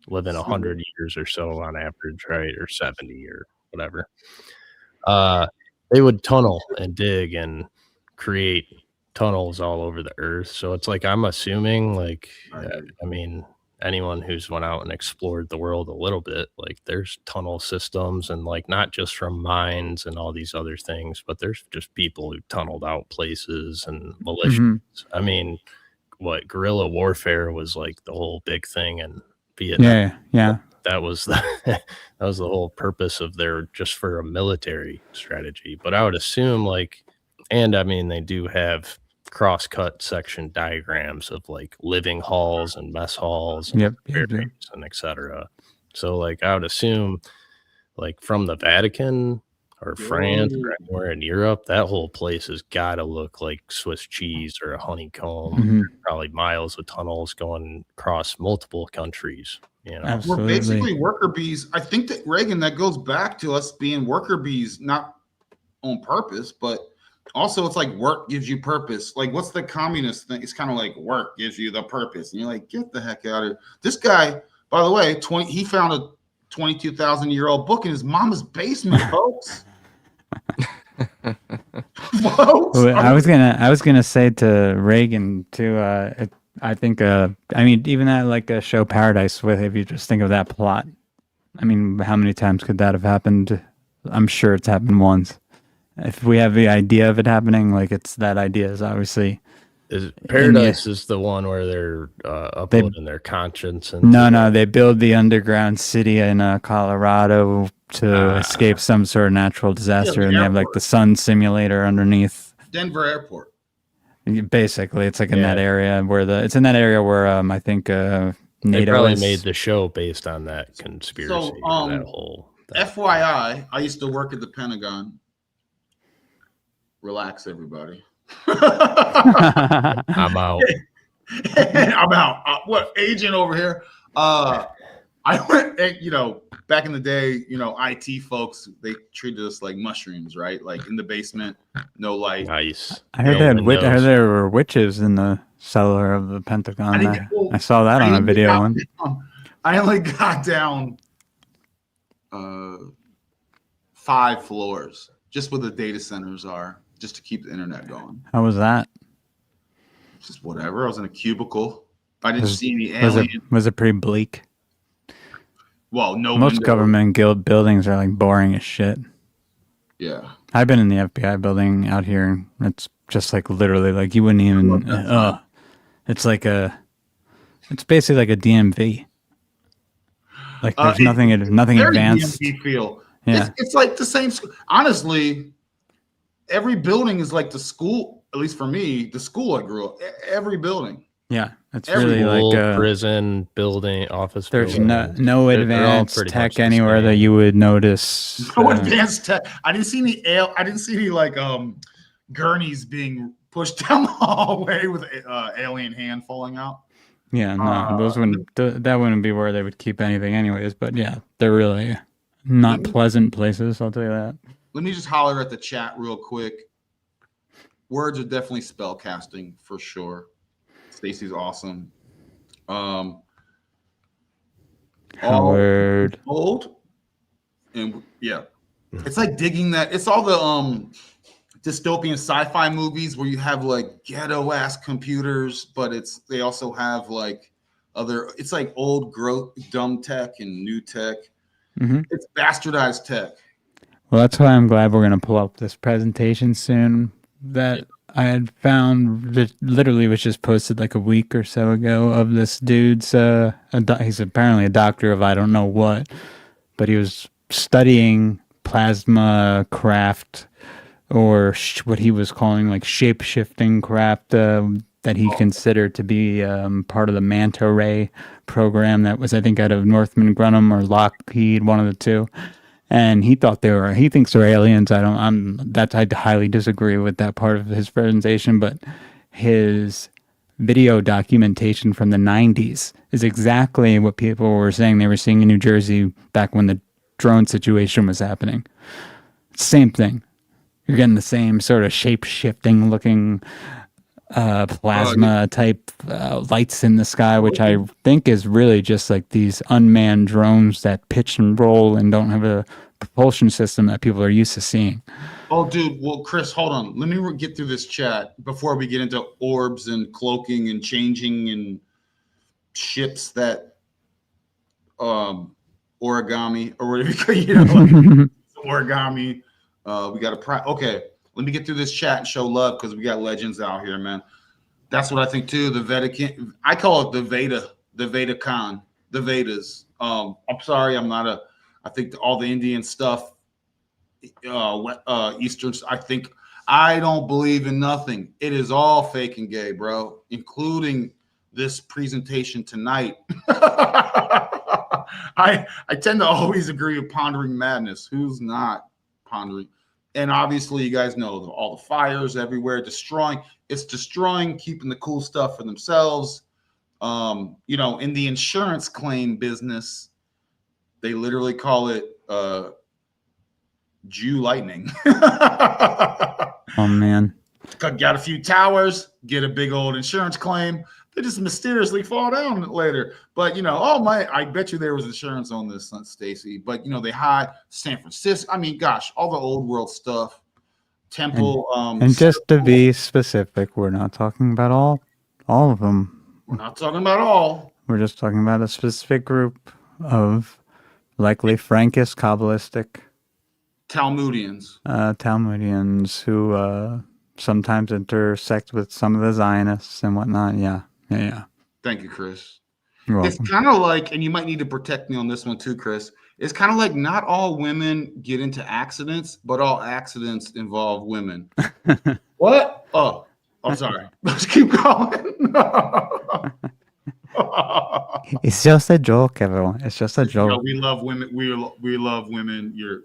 living 100 years or so on average, right, or 70 or whatever. They would tunnel and dig and create tunnels all over the earth. So it's like, I'm assuming like, I mean, anyone who's went out and explored the world a little bit, like there's tunnel systems and like, not just from mines and all these other things, but there's just people who tunneled out places and militias. Mm-hmm. I mean, what guerrilla warfare was like the whole big thing in Vietnam. Yeah. That was the whole purpose of their, just for a military strategy. But I would assume like, and I mean, they do have cross-cut section diagrams of like living halls and mess halls and barracks and etc. So like I would assume like from the Vatican or France or anywhere in Europe, that whole place has got to look like Swiss cheese or a honeycomb. Mm-hmm. Probably miles of tunnels going across multiple countries. You know, Absolutely. We're basically worker bees. I think that Reagan, that goes back to us being worker bees, not on purpose, but also it's like work gives you purpose. Like what's the communist thing? It's kind of like work gives you the purpose. And you're like, get the heck out of here. This guy, by the way, he found a 22,000-year-old book in his mama's basement, folks. Folks. Well, I was gonna say to Reagan too. I think I mean even at like a show Paradise with, if you just think of that plot, I mean how many times could that have happened? I'm sure it's happened once. If we have the idea of it happening, like it's that idea is obviously. Paradise is the one where they're uploading their conscience and no, they build the underground city in Colorado to escape some sort of natural disaster, and they have like the sun simulator underneath Denver Airport. Basically, it's like in that area where it's in that area where I think NATO they probably made the show based on that conspiracy. So, that whole thing. FYI, I used to work at the Pentagon. Relax, everybody. I'm out. I'm out. What agent over here? I went, back in the day, IT folks, they treated us like mushrooms, right? Like in the basement, no light. Nice. I heard there were witches in the cellar of the Pentagon. I saw that on a video once. I only got down 5 floors, just where the data centers are, just to keep the internet going. How was that? Just whatever. I was in a cubicle. I didn't Was, see any was it alien. was it pretty bleak? Well, no Most window. government buildings are like boring as shit. Yeah. I've been in the FBI building out here, and it's just like literally like you wouldn't love even. that It's like it's basically like a DMV. Like there's nothing Very advanced. DMV feel. Yeah. It's like the same. Honestly, every building is like the school. At least for me, the school I grew up. Every building. Yeah, it's Every really School, like prison, building, office. there's buildings. no They're all advanced pretty tech much the anywhere that same. you would notice. No advanced tech. I didn't see any like gurneys being pushed down the hallway with alien hand falling out. Yeah, no, those wouldn't. That wouldn't be where they would keep anything, anyways. But yeah, they're really not pleasant places. I'll tell you that. Let me just holler at the chat real quick. Words are definitely spell casting for sure. Stacy's awesome. Howard. Old, and yeah, it's like digging that. It's all the dystopian sci-fi movies where you have like ghetto ass computers, but they also have like it's like old growth dumb tech and new tech. Mm-hmm. It's bastardized tech. Well, that's why I'm glad we're gonna pull up this presentation soon that I had found that literally was just posted like a week or so ago of this dude's. He's apparently a doctor of I don't know what, but he was studying plasma craft or what he was calling like shape-shifting craft that he considered to be part of the manta ray program that was I think out of Northrop Grumman or Lockheed, one of the two. And he thinks they're aliens. I highly disagree with that part of his presentation, but his video documentation from the 90s is exactly what people were saying they were seeing in New Jersey back when the drone situation was happening. Same thing. You're getting the same sort of shape-shifting looking plasma type lights in the sky, which I think is really just like these unmanned drones that pitch and roll and don't have a propulsion system that people are used to seeing. Oh, dude. Well, Chris, hold on. Let me get through this chat before we get into orbs and cloaking and changing and ships that origami or whatever, origami. We got to okay. Let me get through this chat and show love because we got legends out here, man. That's what I think too. The Vatican, I call it the Veda, the Vatican, the Vedas. I'm sorry, I'm not I think all the Indian stuff, Eastern. I don't believe in nothing. It is all fake and gay, bro, including this presentation tonight. I tend to always agree with pondering madness. Who's not pondering? And obviously, you guys know all the fires everywhere, destroying. It's destroying, keeping the cool stuff for themselves. In the insurance claim business, they literally call it Jew lightning. Oh man! Got a few towers, get a big old insurance claim. They just mysteriously fall down later. But I bet you there was insurance on this, Stacy. But they hide San Francisco. I mean, gosh, all the old world stuff. Temple. And just to be specific, we're not talking about all of them. We're not talking about all. We're just talking about a specific group of likely Frankist Kabbalistic Talmudians. Talmudians who sometimes intersect with some of the Zionists and whatnot. Yeah. Thank you, Chris. You're welcome. It's kind of like, and you might need to protect me on this one too, Chris. It's kind of like not all women get into accidents, but all accidents involve women. What? Oh, I'm sorry. Let's keep going. It's just a joke, everyone. It's just a joke. We love women. We love women. You're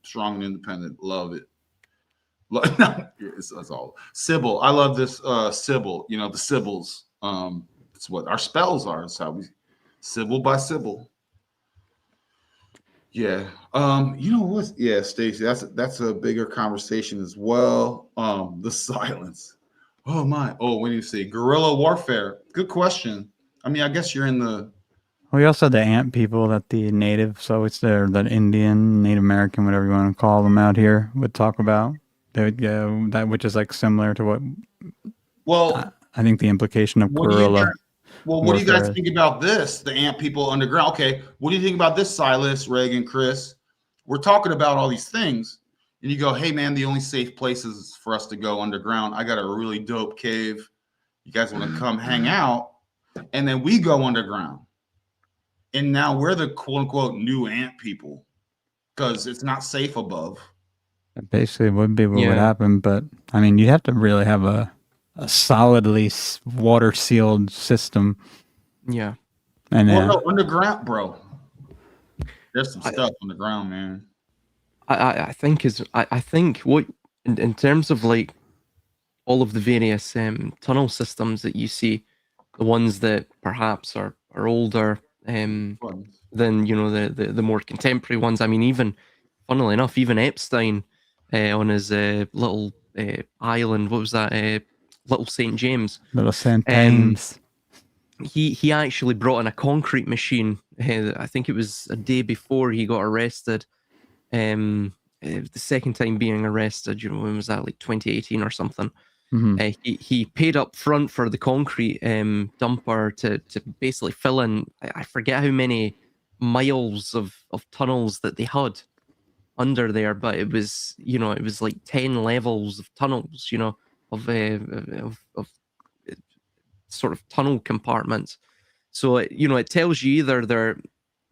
strong and independent. Love it. That's all. Sybil. I love this Sybil. The Sybils. It's what our spells are. It's how we Sybil by Sybil. Yeah. What? Yeah, Stacey. That's a bigger conversation as well. The silence. Oh my. Oh, when you say guerrilla warfare. Good question. I mean, I guess you're in the Well, you also had the ant people that the native, so it's that Indian, Native American, whatever you want to call them out here, would talk about. They would go that, which is like similar to what Well, I think the implication of what do you guerrilla what do you guys warfare is. think about this? The ant people underground. Okay, what do you think about this, Silas, Regan, Chris? We're talking about all these things, and you go, "Hey, man, the only safe places for us to go underground. I got a really dope cave. You guys want to come hang out?" And then we go underground, and now we're the quote unquote new ant people because it's not safe above. That basically would be what would Yeah. happen, but I mean, you'd have to really have a solidly water sealed system, Yeah. and Well, no, underground, bro. There's some I- stuff underground, man. I think I think what in terms of like all of the various tunnel systems that you see, the ones that perhaps are older Fun. than the more contemporary ones. I mean, even funnily enough, even Epstein on his little island, what was that? Little St. James. little Santames. He actually brought in a concrete machine. I think it was a day before he got arrested. The second time being arrested, when was that? Like 2018 or something. Mhm. He paid up front for the concrete dumper to basically fill in. I forget how many miles of tunnels that they had under there, but it was it was like 10 levels of tunnels, of sort of tunnel compartments. So it tells you either they're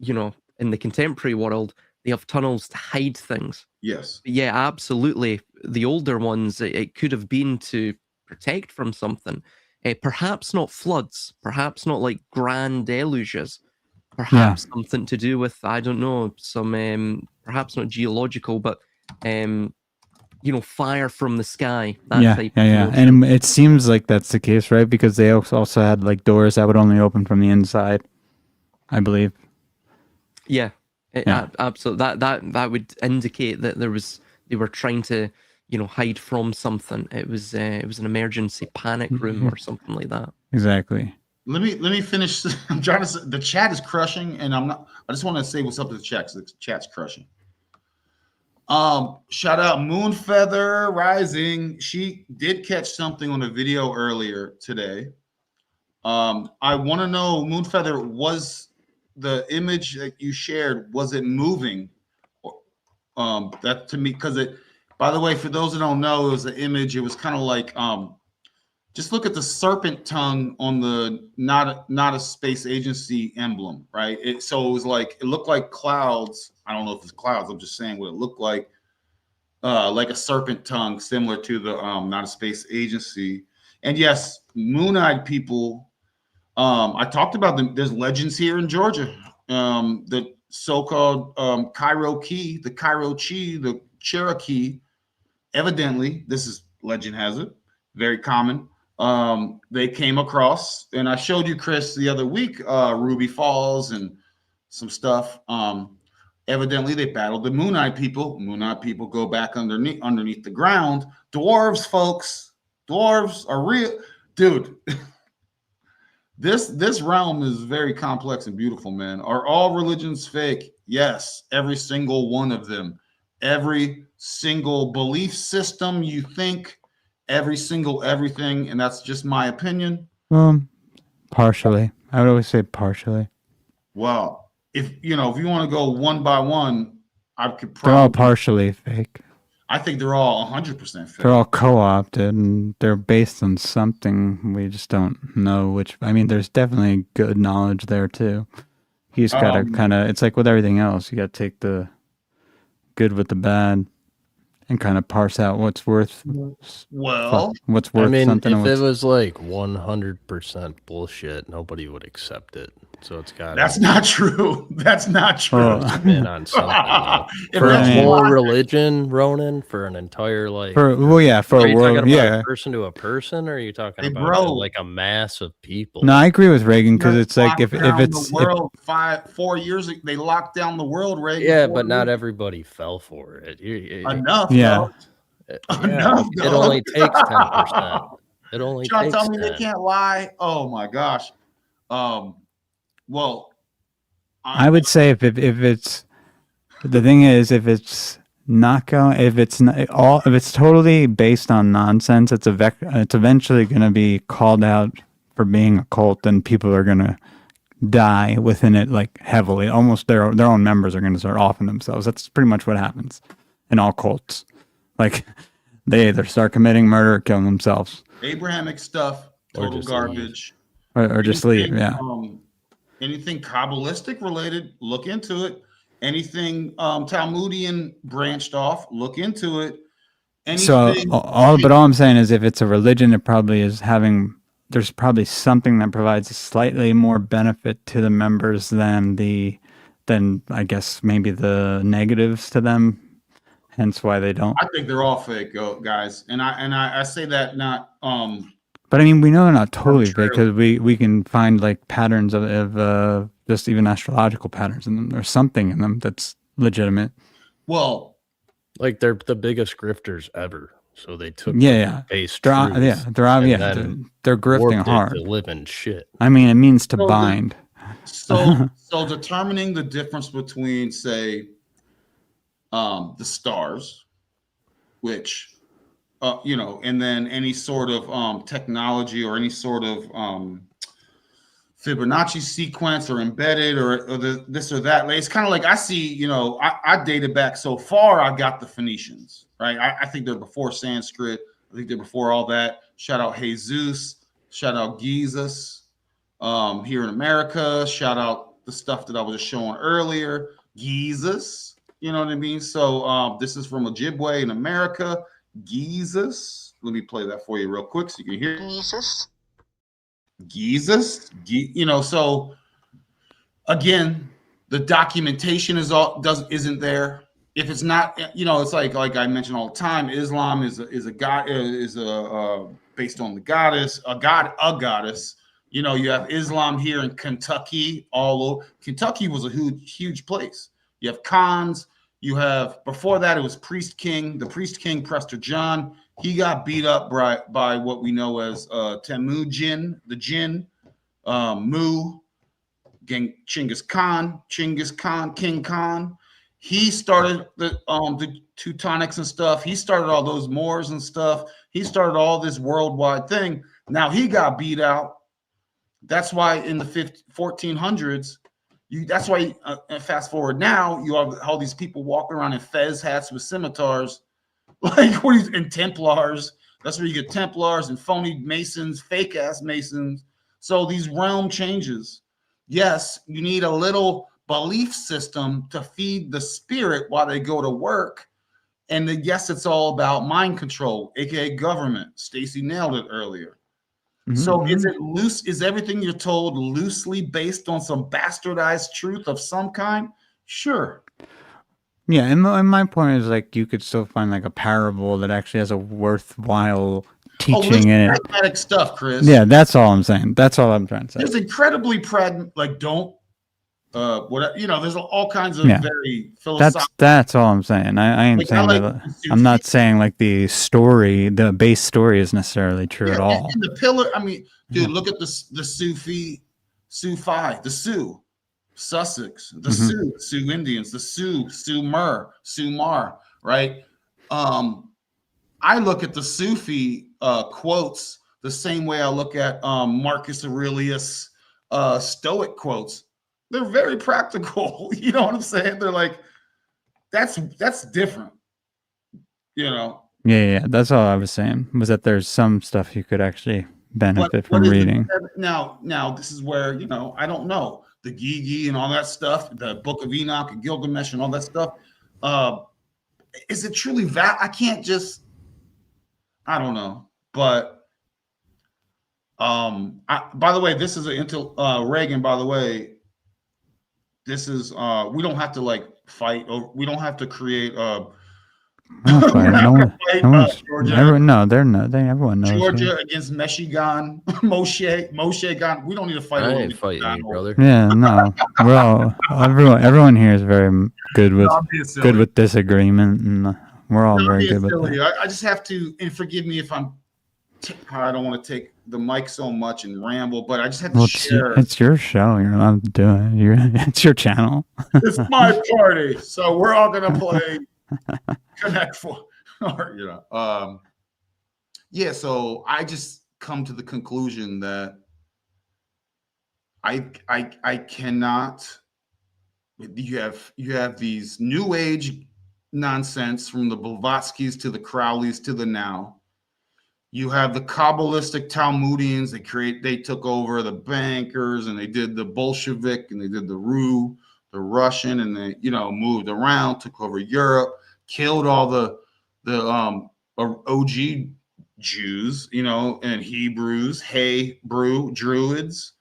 in the contemporary world they have tunnels to hide things. Yes. Yeah, absolutely. The older ones, it could have been to protect from something. Perhaps not floods, perhaps not like grand deluges, perhaps something to do with, I don't know, some, perhaps not geological, but, fire from the sky. That type of yeah. notion. And it seems like that's the case, right? Because they also had like doors that would only open from the inside, I believe. Yeah, Yeah. absolutely. That would indicate that they were trying to hide from something. It was an emergency panic room or something like that. Exactly. Let me finish. I'm trying to. The chat is crushing, and I'm not. I just want to say what's up to the chat. 'Cause the chat's crushing. Shout out Moonfeather Rising. She did catch something on a video earlier today. I want to know, Moonfeather, was the image that you shared, was it moving? That to me, because it. By the way, for those that don't know, it was an image. It was kind of like just look at the serpent tongue on the not a space agency emblem, right? So it was like, it looked like clouds. I don't know if it's clouds. I'm just saying what it looked like a serpent tongue, similar to the not a space agency. And yes, moon-eyed people. I talked about them. There's legends here in Georgia. The so-called Cairo Key, the Cairo Chi, the Cherokee. Evidently, this is legend has it, very common. They came across, and I showed you, Chris, the other week, Ruby Falls and some stuff. Evidently, they battled the Moon-Eye people. Moon-Eye people go back underneath the ground. Dwarves, folks, dwarves are real, dude. This realm is very complex and beautiful, man. Are all religions fake? Yes, every single one of them. Every single belief system you think, every single everything, and that's just my opinion. Partially. I would always say partially. Well, if you want to go one by one, I could They're all probably. partially fake. I think they're all 100% fake. They're all co-opted, and they're based on something we just don't know which. I mean, there's definitely good knowledge there too. You just gotta kind of. It's like with everything else. You gotta take the good with the bad, and kind of parse out what's worth. Well, what's worth I mean, something. if and it what's, was like 100% bullshit, nobody would accept it. So it's got that's not true. That's not true. Oh. been on something. If For that's a whole why- religion, Ronan, for an entire for are you a talking world, about yeah. person to a person, or are you talking Hey, about bro. like a mass of people? No, I agree with Reagan because it's like if Locked down it's the world 4 years ago, they locked down the world, Reagan. Yeah, 4 but not years everybody fell for it. enough. Yeah. though. Yeah, Enough, it though. only takes 10%. It only John, takes tell me 10. they can't lie. Oh my gosh. Well, I would say if it's the thing is, if it's not going, if it's not, all, if it's totally based on nonsense, it's it's eventually going to be called out for being a cult, and people are going to die within it, like heavily. Almost their own members are going to start offing themselves. That's pretty much what happens in all cults. Like they either start committing murder or killing themselves, Abrahamic stuff, Or total just garbage. or just leave. Yeah. Anything Kabbalistic related, look into it. Anything Talmudian branched off, look into it. So Anything, all I'm saying is, if it's a religion, it probably is having. There's probably something that provides slightly more benefit to the members than I guess maybe the negatives to them. Hence why they don't. I think they're all fake, guys, and I say that not. But I mean, we know they're not totally fake, arbitrarily. because we can find like patterns of just even astrological patterns in them. There's something in them that's legitimate. Well, Like they're the biggest grifters ever. So they took base They're truths they're grifting warped it hard. to live in shit. I mean, it means to So bind. so determining the difference between, say, the stars, which and then any sort of technology or any sort of Fibonacci sequence or embedded or this or that. It's kind of like, I see, I dated back so far. I got the Phoenicians, right? I think they're before Sanskrit. I think they're before all that. Shout out Jesus. Shout out Jesus here in America. Shout out the stuff that I was just showing earlier. Jesus, you know what I mean? So this is from Ojibwe in America. Jesus. Let me play that for you real quick so you can hear. Jesus. So again, the documentation isn't there. If it's not, it's like I mentioned all the time, Islam is a god, based on the goddess, a goddess. You have Islam here in Kentucky, all over. Kentucky was a huge place. You have Khans. You have, before that, it was Priest King. The Priest King, Prester John, he got beat up by what we know as Temujin, the Jinn, Mu, Chinggis Khan, King Khan. He started the Teutonics and stuff. He started all those Moors and stuff. He started all this worldwide thing. Now he got beat out. That's why in the 1400s, that's why fast forward now, you have all these people walking around in fez hats with scimitars, and Templars. That's where you get Templars and phony Masons, fake ass Masons. So these realm changes. Yes, you need a little belief system to feed the spirit while they go to work. And then, yes, it's all about mind control, aka government. Stacy nailed it earlier. Mm-hmm. So is it loose? Is everything you're told loosely based on some bastardized truth of some kind? Sure. Yeah, and my point is, like, you could still find like a parable that actually has a worthwhile teaching in it. Pragmatic stuff, Chris. Yeah, that's all I'm saying. That's all I'm trying to say. There's incredibly there's all kinds of very philosophical. That's all I'm saying. I am saying that I'm not saying like the base story is necessarily true at all. And the pillar, dude, look at the Sufi, the Sioux, Sussex, the Sioux Indians, the Sioux Mar, right? I look at the Sufi quotes the same way I look at Marcus Aurelius Stoic quotes. They're very practical. You know what I'm saying? They're like, that's different. Yeah. That's all I was saying, was that there's some stuff you could actually benefit from reading. Now, this is where, I don't know. The Gigi and all that stuff, the Book of Enoch and Gilgamesh and all that stuff. Is it truly I can't just, I don't know. But by the way, this is Regan, by the way. This is we don't have to fight, or we don't have to create Georgia. Everyone knows Georgia against Michigan, Moshe Gan. We don't need to fight. I ain't fighting you, brother. Yeah, no. Everyone here is very good with disagreement, and we're all very good with that. I just have to, and forgive me if I'm I don't want to take the mic so much and ramble, but I just had to Well, share. it's your show. You're allowed to do it. It's your channel. It's my party, so we're all gonna play Connect Four. Or, yeah. So I just come to the conclusion that I cannot. You have these new age nonsense from the Blavatskys to the Crowleys to the now. You have the Kabbalistic Talmudians. They took over the bankers, and they did the Bolshevik, and they did the Russian, and they moved around, took over Europe, killed all the OG Jews, and Hebrews, Druids,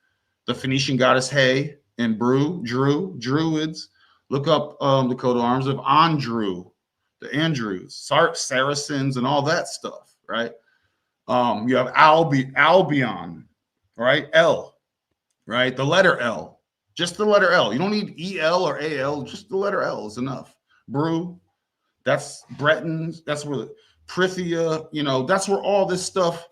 the Phoenician goddess Hay, and Druids. Look up the coat of arms of Andrew, the Andrews, Saracens, and all that stuff, right? You have Albion, right? L, right? The letter L, just the letter L. You don't need EL or AL, just the letter L is enough. Brew, that's Bretons, that's where the Prithia, that's where all this stuff,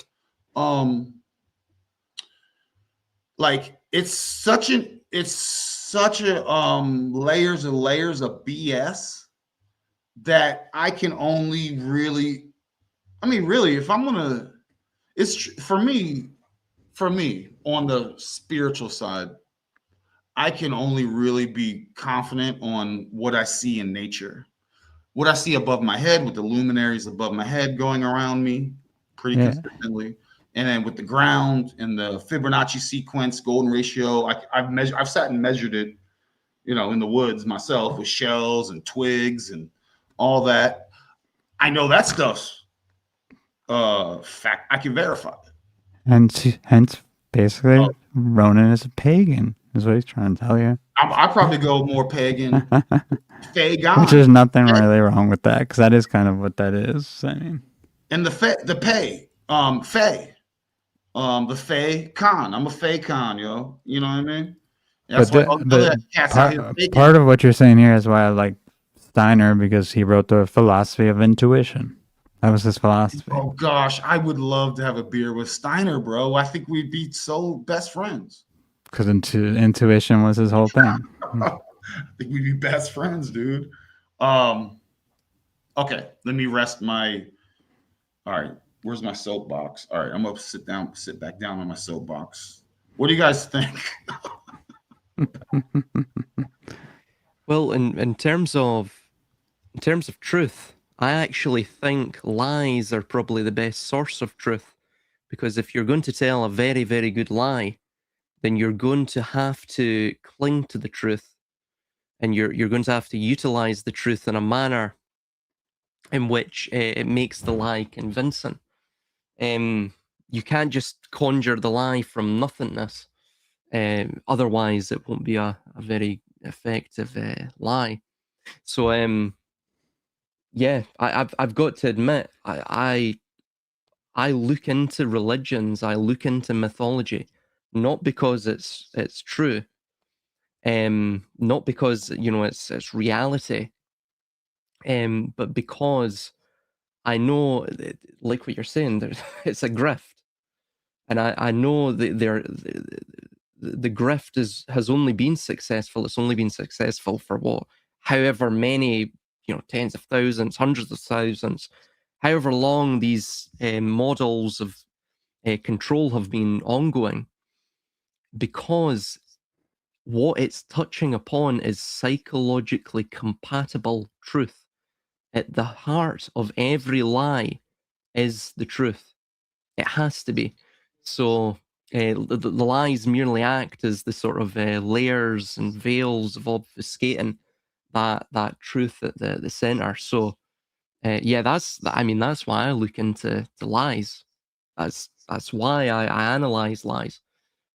like it's such a layers and layers of BS that I can only really, if I'm gonna, it's for me on the spiritual side, I can only really be confident on what I see in nature, what I see above my head, with the luminaries above my head going around me pretty consistently. And then with the ground and the Fibonacci sequence, golden ratio, I've sat and measured it, in the woods myself with shells and twigs and all that. I know that stuff's fact. I can verify it. And hence, basically, Ronin is a pagan, is what he's trying to tell you. I probably go more pagan. Fagan. Which there's nothing really wrong with that, because that is kind of what that is. I mean, and the Fae, the Fae Con. I'm a Fae Con, yo. You know what I mean? That's but part of what you're saying here is why I like Steiner, because he wrote the philosophy of intuition. That was his philosophy. Oh gosh, I would love to have a beer with Steiner, bro. I think we'd be so best friends. Because intuition was his whole thing. I think we'd be best friends, dude. Okay, let me rest my. All right, where's my soapbox? All right, I'm gonna sit back down on my soapbox. What do you guys think? Well, in terms of truth, I actually think lies are probably the best source of truth, because if you're going to tell a very, very good lie, then you're going to have to cling to the truth, and you're going to have to utilize the truth in a manner in which it makes the lie convincing. You can't just conjure the lie from nothingness. Otherwise, it won't be a very effective lie. So, yeah, I've got to admit, I look into religions, I look into mythology, not because it's true, not because it's reality, but because I know, like what you're saying, it's a grift, and I know that the grift has only been successful. It's only been successful for however many, tens of thousands, hundreds of thousands, however long these models of control have been ongoing, because what it's touching upon is psychologically compatible truth. At the heart of every lie is the truth. It has to be. So the lies merely act as the sort of layers and veils of obfuscating that truth at the center. So yeah, that's why I look into lies. That's why I analyze lies,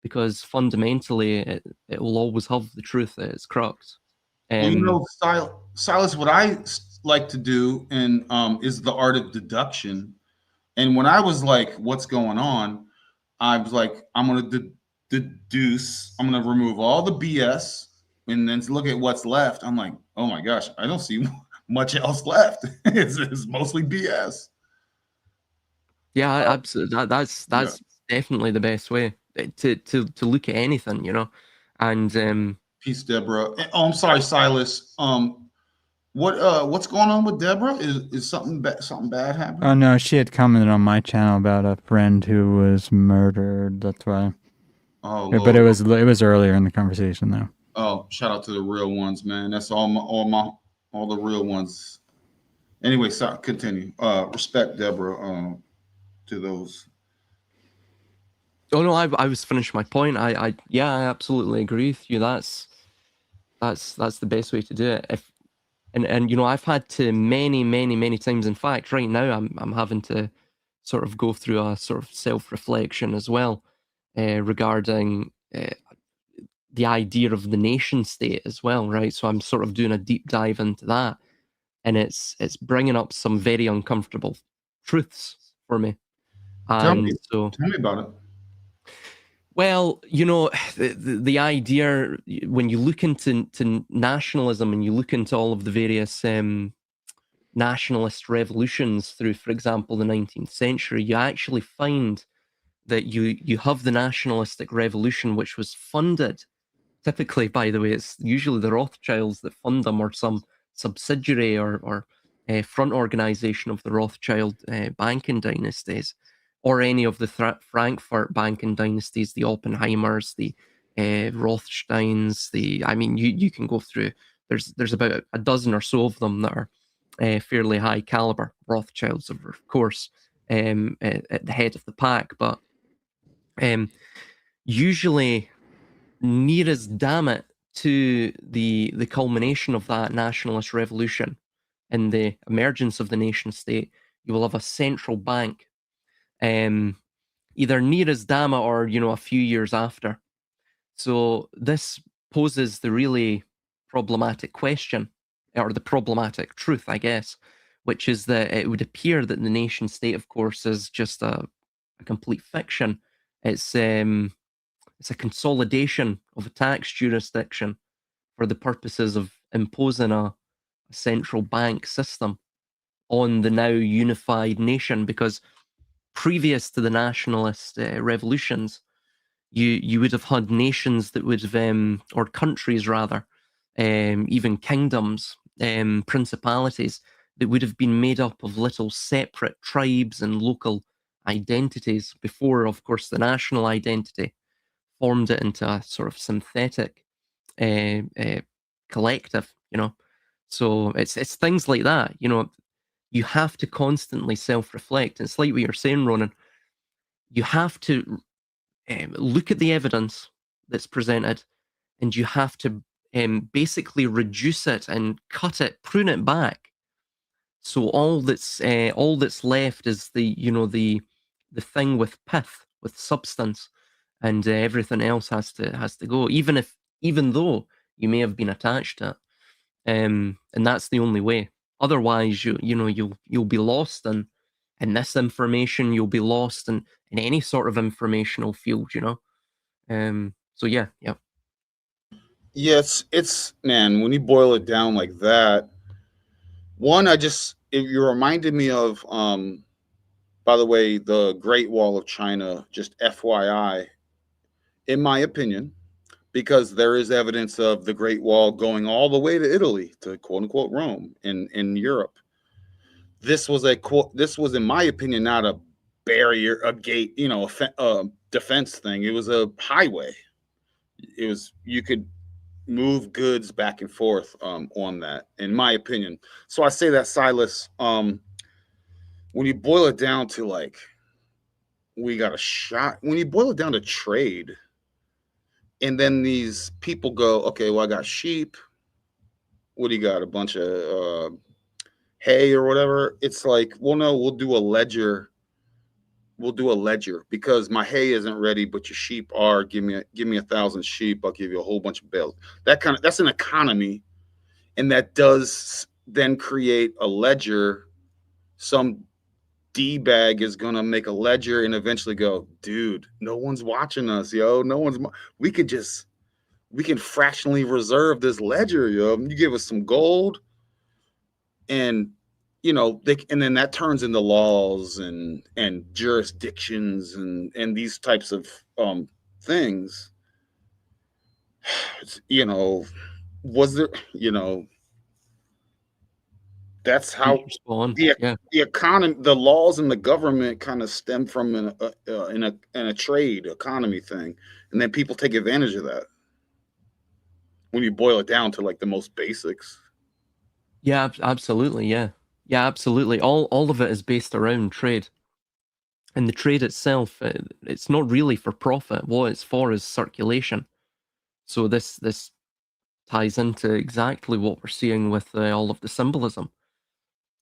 because fundamentally it will always have the truth at its crux. Well, Silas, what I like to do and is the art of deduction. And when I was like, what's going on? I was like, I'm going to deduce. I'm going to remove all the BS and then look at what's left. I'm like, oh my gosh, I don't see much else left. It's mostly BS. Yeah, absolutely. That's definitely the best way to look at anything, you know. And Peace, Deborah. Oh, I'm sorry, Silas. What's going on with Deborah? Is something bad happening? Oh no, she had commented on my channel about a friend who was murdered. That's why. Oh, But it Lord. was earlier in the conversation though. Oh, shout out to the real ones, man. That's all the real ones. Anyway, sorry, continue. Respect Deborah. To those. oh no, I was finishing my point. I absolutely agree with you. That's the best way to do it. And you know, I've had to many times. In fact, right now I'm having to sort of go through a sort of self-reflection as well, regarding the idea of the nation state as well, right? So I'm sort of doing a deep dive into that, and it's bringing up some very uncomfortable truths for me. Tell me So, about it. well, you know, the idea, when you look into nationalism and you look into all of the various nationalist revolutions through, for example, the 19th century, you actually find that you have the nationalistic revolution, which was funded. Typically, by the way, it's usually the Rothschilds that fund them, or some subsidiary or front organization of the Rothschild banking dynasties, or any of the Frankfurt banking dynasties, the Oppenheimers, the Rothsteins. I mean, you can go through. There's about a dozen or so of them that are fairly high caliber. Rothschilds, of course, at the head of the pack, but usually near as damn it to the culmination of that nationalist revolution and the emergence of the nation state, you will have a central bank, either near as damn it or, you know, a few years after. So this poses the really problematic question, or the problematic truth, I guess, which is that it would appear that the nation state, of course, is just a complete fiction. It's a consolidation of a tax jurisdiction for the purposes of imposing a central bank system on the now unified nation. Because previous to the nationalist revolutions, you would have had nations that would have, or countries rather, even kingdoms, principalities that would have been made up of little separate tribes and local identities before, of course, the national identity formed it into a sort of synthetic collective, you know. So it's things like that, you know. You have to constantly self-reflect. It's like what you're saying, Ronan. You have to look at the evidence that's presented, and you have to basically reduce it and cut it, prune it back. So all that's left is the, you know, the thing with pith, with substance, and everything else has to go. Even though you may have been attached to it, and that's the only way. Otherwise, you know you'll be lost in this information. You'll be lost in any sort of informational field. You know. So yeah. Yes, it's man, when you boil it down like that, you reminded me of by the way, the Great Wall of China, just FYI, in my opinion, because there is evidence of the Great Wall going all the way to Italy, to quote unquote Rome in Europe. This was in my opinion not a barrier, a gate, you know, a defense thing. It was a highway. You could move goods back and forth on that, in my opinion. So I say that, Silas, when you boil it down to like, we got a shot, when you boil it down to trade, and then these people go, okay, well, I got sheep. What do you got? A bunch of hay or whatever. It's like, well, no, we'll do a ledger. We'll do a ledger because my hay isn't ready, but your sheep are. Give me 1,000 sheep. I'll give you a whole bunch of bales. That's an economy, and that does then create a ledger. Some D-bag is gonna make a ledger and eventually go, dude, no one's watching us, yo. We can fractionally reserve this ledger, yo. You give us some gold, and and then that turns into laws and jurisdictions and these types of things. Was there, that's how You're spot on. the Yeah. the economy, the laws and the government kind of stem from in a trade economy thing, and then people take advantage of that when you boil it down to like the most basics. Yeah, absolutely. Yeah. Yeah, absolutely. All of it is based around trade. And the trade itself, it's not really for profit. What it's for is circulation. So this ties into exactly what we're seeing with all of the symbolism.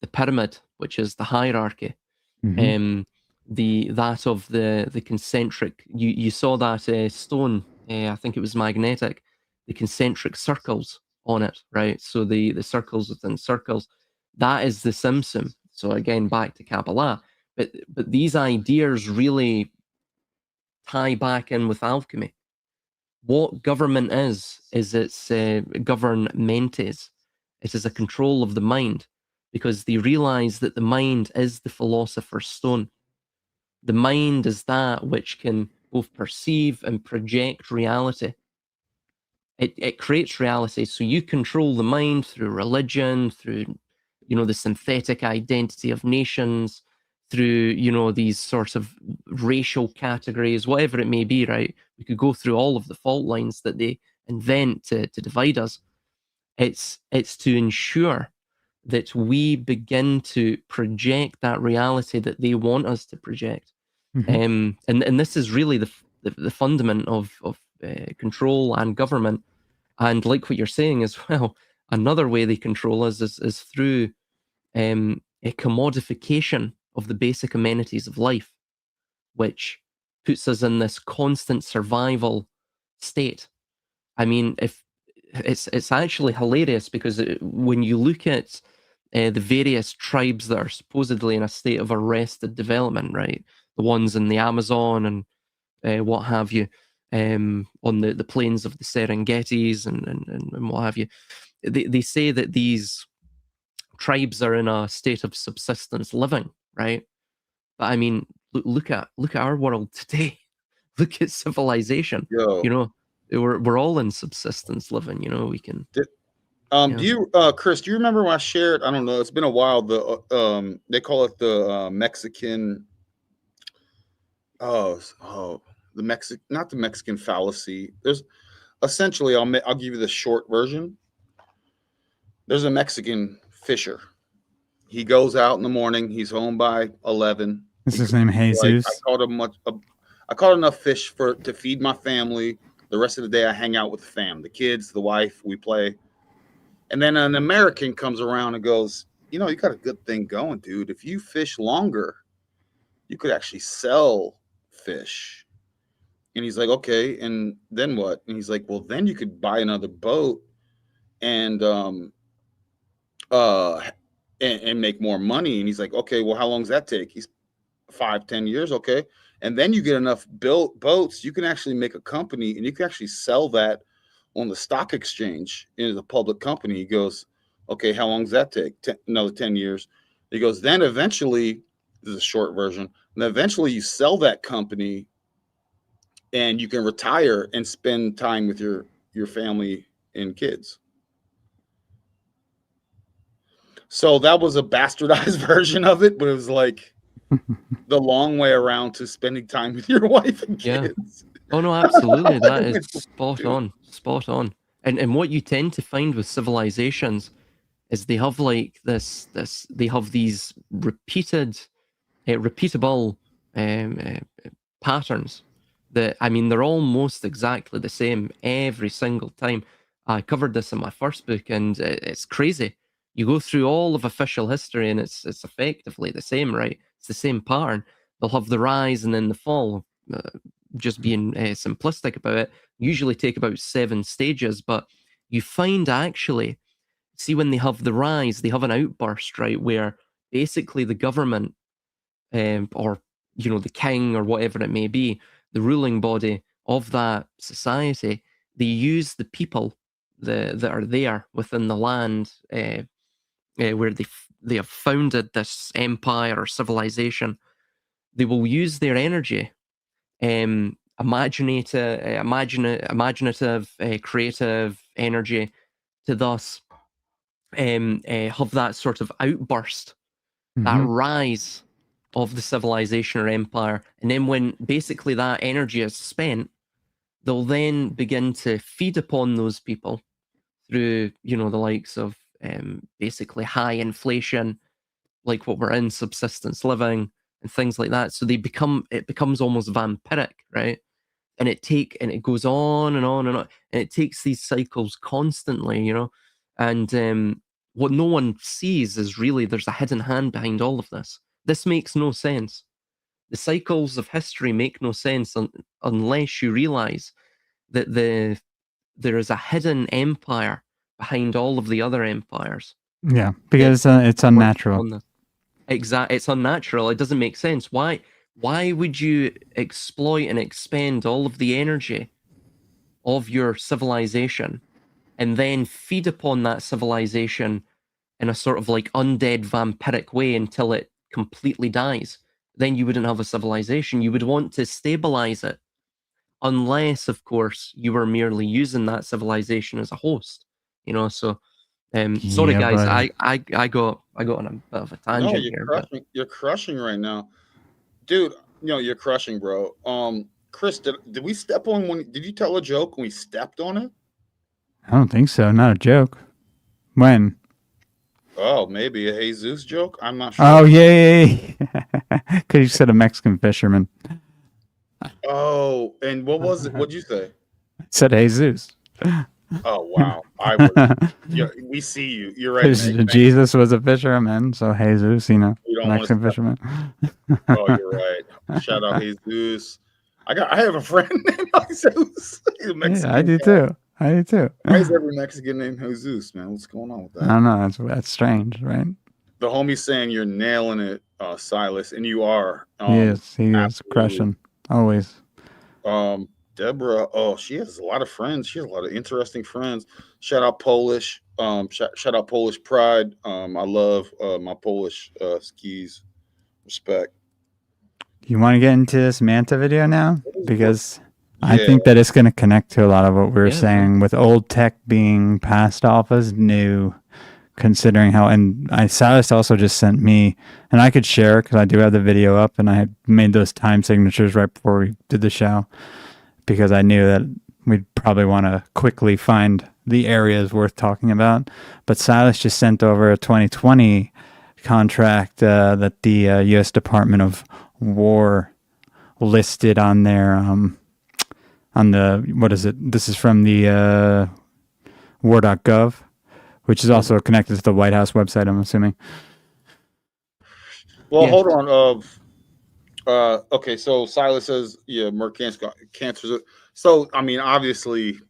The pyramid, which is the hierarchy, that of the concentric. You saw that stone. I think it was magnetic. The concentric circles on it, right? So the circles within circles. That is the Simsum. So again, back to Kabbalah. But these ideas really tie back in with alchemy. What government is its governmentes. It is a control of the mind, because they realize that the mind is the philosopher's stone. The mind is that which can both perceive and project reality. It creates reality. So you control the mind through religion, through the synthetic identity of nations, through these sorts of racial categories, whatever it may be, right? We could go through all of the fault lines that they invent to divide us. It's to ensure that we begin to project that reality that they want us to project. And this is really the fundament of control and government. And like what you're saying as well, another way they control us is through a commodification of the basic amenities of life, which puts us in this constant survival state. I mean, if it's actually hilarious, because when you look at the various tribes that are supposedly in a state of arrested development, right? The ones in the Amazon and what have you, on the plains of the Serengetis and what have you. They say that these tribes are in a state of subsistence living, right? But I mean, look at our world today. Look at civilization. Yo, We're all in subsistence living. We can. do you, Chris? Do you remember when I shared? I don't know. It's been a while. They call it the Mexican. The Mexican, not the Mexican fallacy. There's essentially, I'll give you the short version. There's a Mexican fisher. He goes out in the morning. He's home by 11. Is his name Jesus? I caught enough fish to feed my family. The rest of the day, I hang out with the fam, the kids, the wife. We play. And then an American comes around and goes, you got a good thing going, dude. If you fish longer, you could actually sell fish. And he's like, okay, and then what? And he's like, well, then you could buy another boat and make more money. And he's like, okay, well, how long does that take? He's 5-10 years, okay. And then you get enough built boats, you can actually make a company and you can actually sell that on the stock exchange in a public company. He goes, okay, how long does that take? Another 10 years. He goes, then eventually, this is a short version, and then eventually you sell that company and you can retire and spend time with your family and kids. So that was a bastardized version of it, but it was like the long way around to spending time with your wife and kids. Oh no, absolutely. That is spot on. Spot on. And what you tend to find with civilizations is they have like they have these repeatable patterns that, I mean, they're almost exactly the same every single time. I covered this in my first book, and it's crazy. You go through all of official history, and it's effectively the same, right? It's the same pattern. They'll have the rise and then the fall. Just being simplistic about it, usually take about 7 stages, but you find actually, see, when they have the rise, they have an outburst, right, where basically the government or the king or whatever it may be, the ruling body of that society, they use the people that are there within the land where they have founded this empire or civilization, they will use their energy, imaginative, creative energy, to thus have that sort of outburst, that Mhm. rise of the civilization or empire. And then when basically that energy is spent, they'll then begin to feed upon those people through, the likes of basically high inflation, like what we're in, subsistence living, and things like that. So it becomes almost vampiric, right? And it goes on and on and on, and it takes these cycles constantly, And what no one sees is really there's a hidden hand behind all of this. This makes no sense. The cycles of history make no sense unless you realize that there is a hidden empire behind all of the other empires. Yeah, because it's unnatural. It's unnatural. It doesn't make sense. Why would you exploit and expend all of the energy of your civilization and then feed upon that civilization in a sort of like undead vampiric way until it completely dies? Then you wouldn't have a civilization. You would want to stabilize it, unless, of course, you were merely using that civilization as a host. So sorry Yeah, guys, buddy. I got on a bit of a No, tangent you're here, crushing. You're crushing right now, dude. You're crushing, bro. Chris, did we step on one? Did you tell a joke when we stepped on it? I don't think so. Not a joke. When? Oh, maybe a Jesus joke. I'm not sure. Oh, yeah. Because you said a Mexican fisherman. Oh, and what was it? What'd you say? I said Jesus. Oh, wow. I was. Yeah, we see you. You're right. Because Meg. Thank Jesus was a fisherman, so Jesus, you. You don't want Mexican to. fisherman. Oh, you're right. Shout out Jesus. I have a friend named Jesus. He's a Mexican. Yeah, I do too. Why is every Mexican named Jesus, man? What's going on with I that? don't know. That's strange, right? The homie's saying you're nailing it, Silas, and you are. He is absolutely. crushing. Always. Deborah, oh, she has a lot of friends. She has a lot of interesting friends. Shout out Polish. Shout out Polish Pride. I love my Polish skis. Respect. You want to get into this Manta video now? Because I Yeah. think that it's going to connect to a lot of what we were Yeah, saying with old tech being passed off as new, considering how, and Silas also just sent me, and I could share because I do have the video up, and I had made those time signatures right before we did the show, because I knew that we'd probably want to quickly find the areas worth talking about. But Silas just sent over a 2020 contract that the U.S. Department of War listed on their on the, what is it? This is from the war.gov, which is also connected to the White House website, I'm assuming. Well, Yeah. hold on. Okay, so Silas says, yeah, Merck cancer. So, I mean, obviously,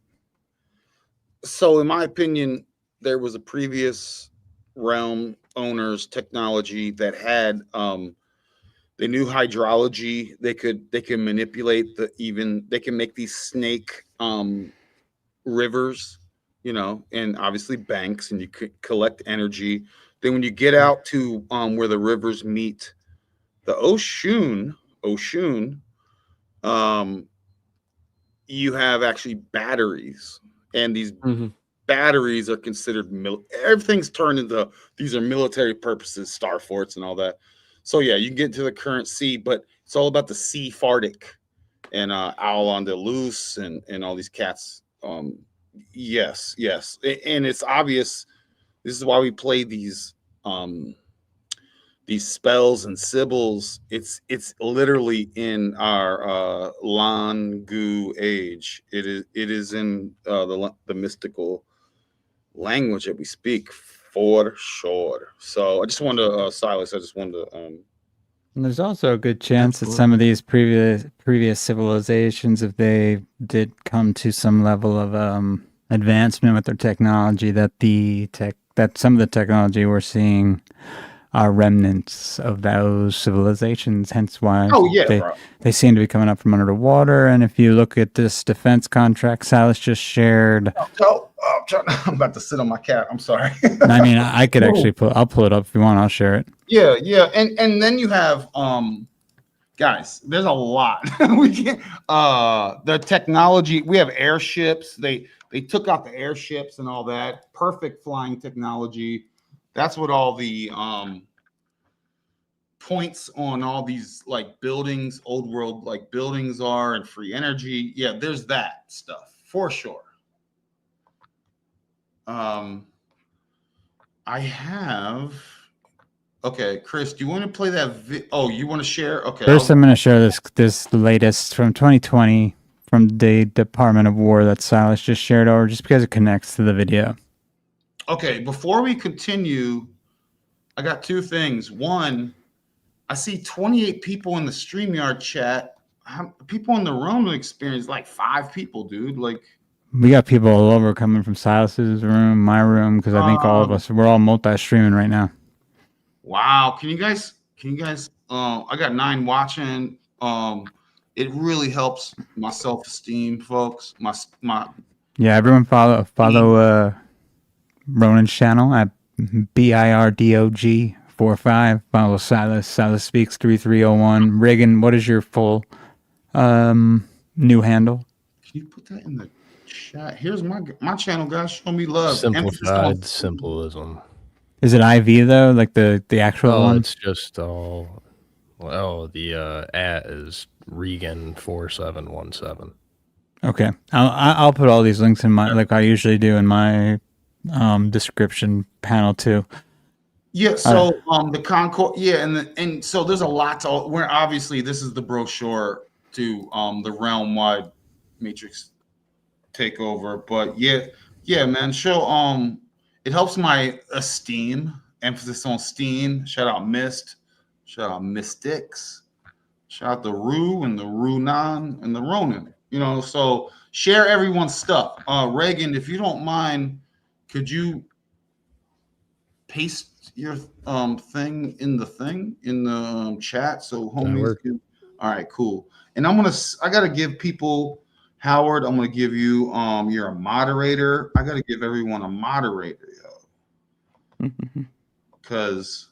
so in my opinion, there was a previous realm owner's technology that had they knew hydrology. They can manipulate they can make these snake rivers, and obviously banks, and you could collect energy. Then when you get out to where the rivers meet the ocean, you have actually batteries, and these Mhm. batteries are considered everything's turned into, these are military purposes, star forts and all that. So yeah, you can get to the current sea, but it's all about the sea fartic and owl on the loose and all these cats. Yes, and it's obvious. This is why we play these spells and symbols. It's literally in our Langu age. It is in the mystical language that we speak, for sure. So I just wanted to Silas, I just wanted to And there's also a good chance that Absolutely. some of these previous civilizations, if they did come to some level of advancement with their technology, that some of the technology we're seeing are remnants of those civilizations. Hence why Oh yeah, bro. they seem to be coming up from under the water. And if you look at this defense contract Silas just shared, I'm about to sit on my cat. I'm sorry. I mean, I could actually I'll pull it up if you want. I'll share it. Yeah, and then you have guys, there's a lot. We can't the technology, we have airships. They took out the airships and all that. Perfect flying technology. That's what all the points on all these like buildings, old world like buildings are, and free energy. Yeah, there's that stuff for sure. I have. Okay, Chris, do you want to play that? Oh, you want to share? Okay. First, I'm going to share this latest from 2020 from the Department of War that Silas just shared over, just because it connects to the video. Okay, before we continue, I got two things. One, I see 28 people in the StreamYard chat. People in the Ronin Experience, like 5 people, dude. Like, we got people all over coming from Silas's room, my room, because I think all of us, we're all multi-streaming right now. Wow. Can you guys, I got 9 watching. It really helps my self-esteem, folks. Yeah, everyone follow Ronin's channel at BIRDOG45. Follow Silas Speaks 3301. Regan, what is your full new handle? Can you put that in the chat? Here's my channel, guys. Show me love. Simplified Symbolism. Is it IV though, like the actual one? It's just all. Oh, the at is Regan 4717. Okay, I'll put all these links in my, like I usually do, in my description panel too. Yeah. So the Concord. Yeah, and so there's a lot to. Where obviously this is the brochure to the realm wide matrix takeover, but yeah, man. Show it helps my esteem. Emphasis on steam. Shout out Mist. Shout out Mystics. Shout out the Rue and the Runan and the Ronin. You know, so share everyone's stuff. Reagan, if you don't mind, could you paste your thing in the chat so homies can. All right, cool. And I gotta give people, Howard, I'm gonna give you you're a moderator. I gotta give everyone a moderator, yo. Because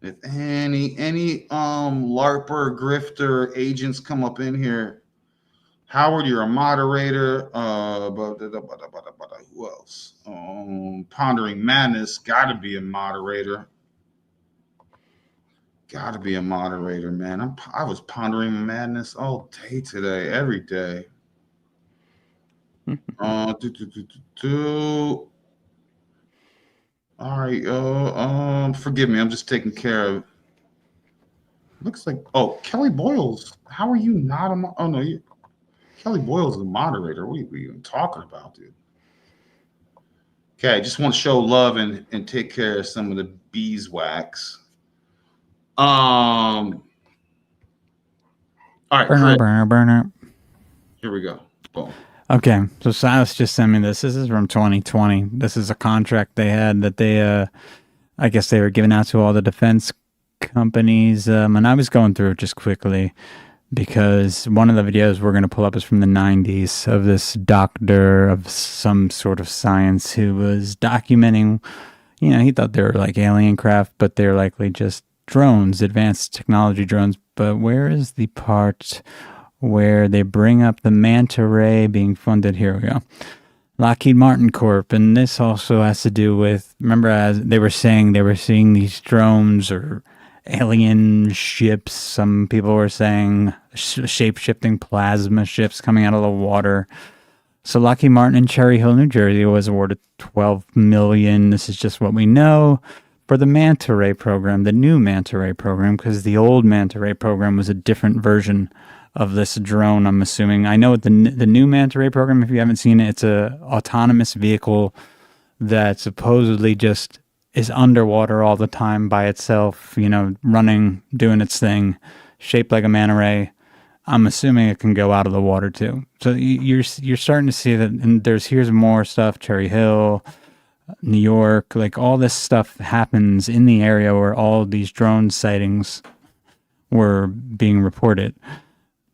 if any LARPer, grifter, agents come up in here, Howard, you're a moderator. Who else? Pondering Madness, gotta be a moderator. Gotta be a moderator, man. I was pondering madness all day today, every day. All right, forgive me, I'm just taking care of. Looks like Kelly Boyles. How are you not a oh no, Kelly Boyles is a moderator. What are you even talking about, dude? Okay, I just want to show love and take care of some of the beeswax. All right, burner. Here we go. Boom. Okay, so Silas just sent me this. This is from 2020. This is a contract they had that they, I guess they were giving out to all the defense companies. And I was going through it just quickly because one of the videos we're going to pull up is from the 90s of this doctor of some sort of science who was documenting, you know, he thought they were like alien craft, but they're likely just drones, advanced technology drones. But where is the part where they bring up the manta ray being funded? Here we go. Lockheed Martin Corp. And this also has to do with, remember, as they were saying, they were seeing these drones or alien ships. Some people were saying shape-shifting plasma ships coming out of the water. So Lockheed Martin in Cherry Hill, New Jersey was awarded $12 million. This is just what we know for the manta ray program, the new manta ray program, because the old manta ray program was a different version of this drone, I'm assuming. I know the new manta ray program, if you haven't seen it, it's a autonomous vehicle that supposedly just is underwater all the time by itself, you know, running, doing its thing, shaped like a manta ray. I'm assuming it can go out of the water too. So you're starting to see that, and here's more stuff. Cherry Hill, New York, like all this stuff happens in the area where all these drone sightings were being reported.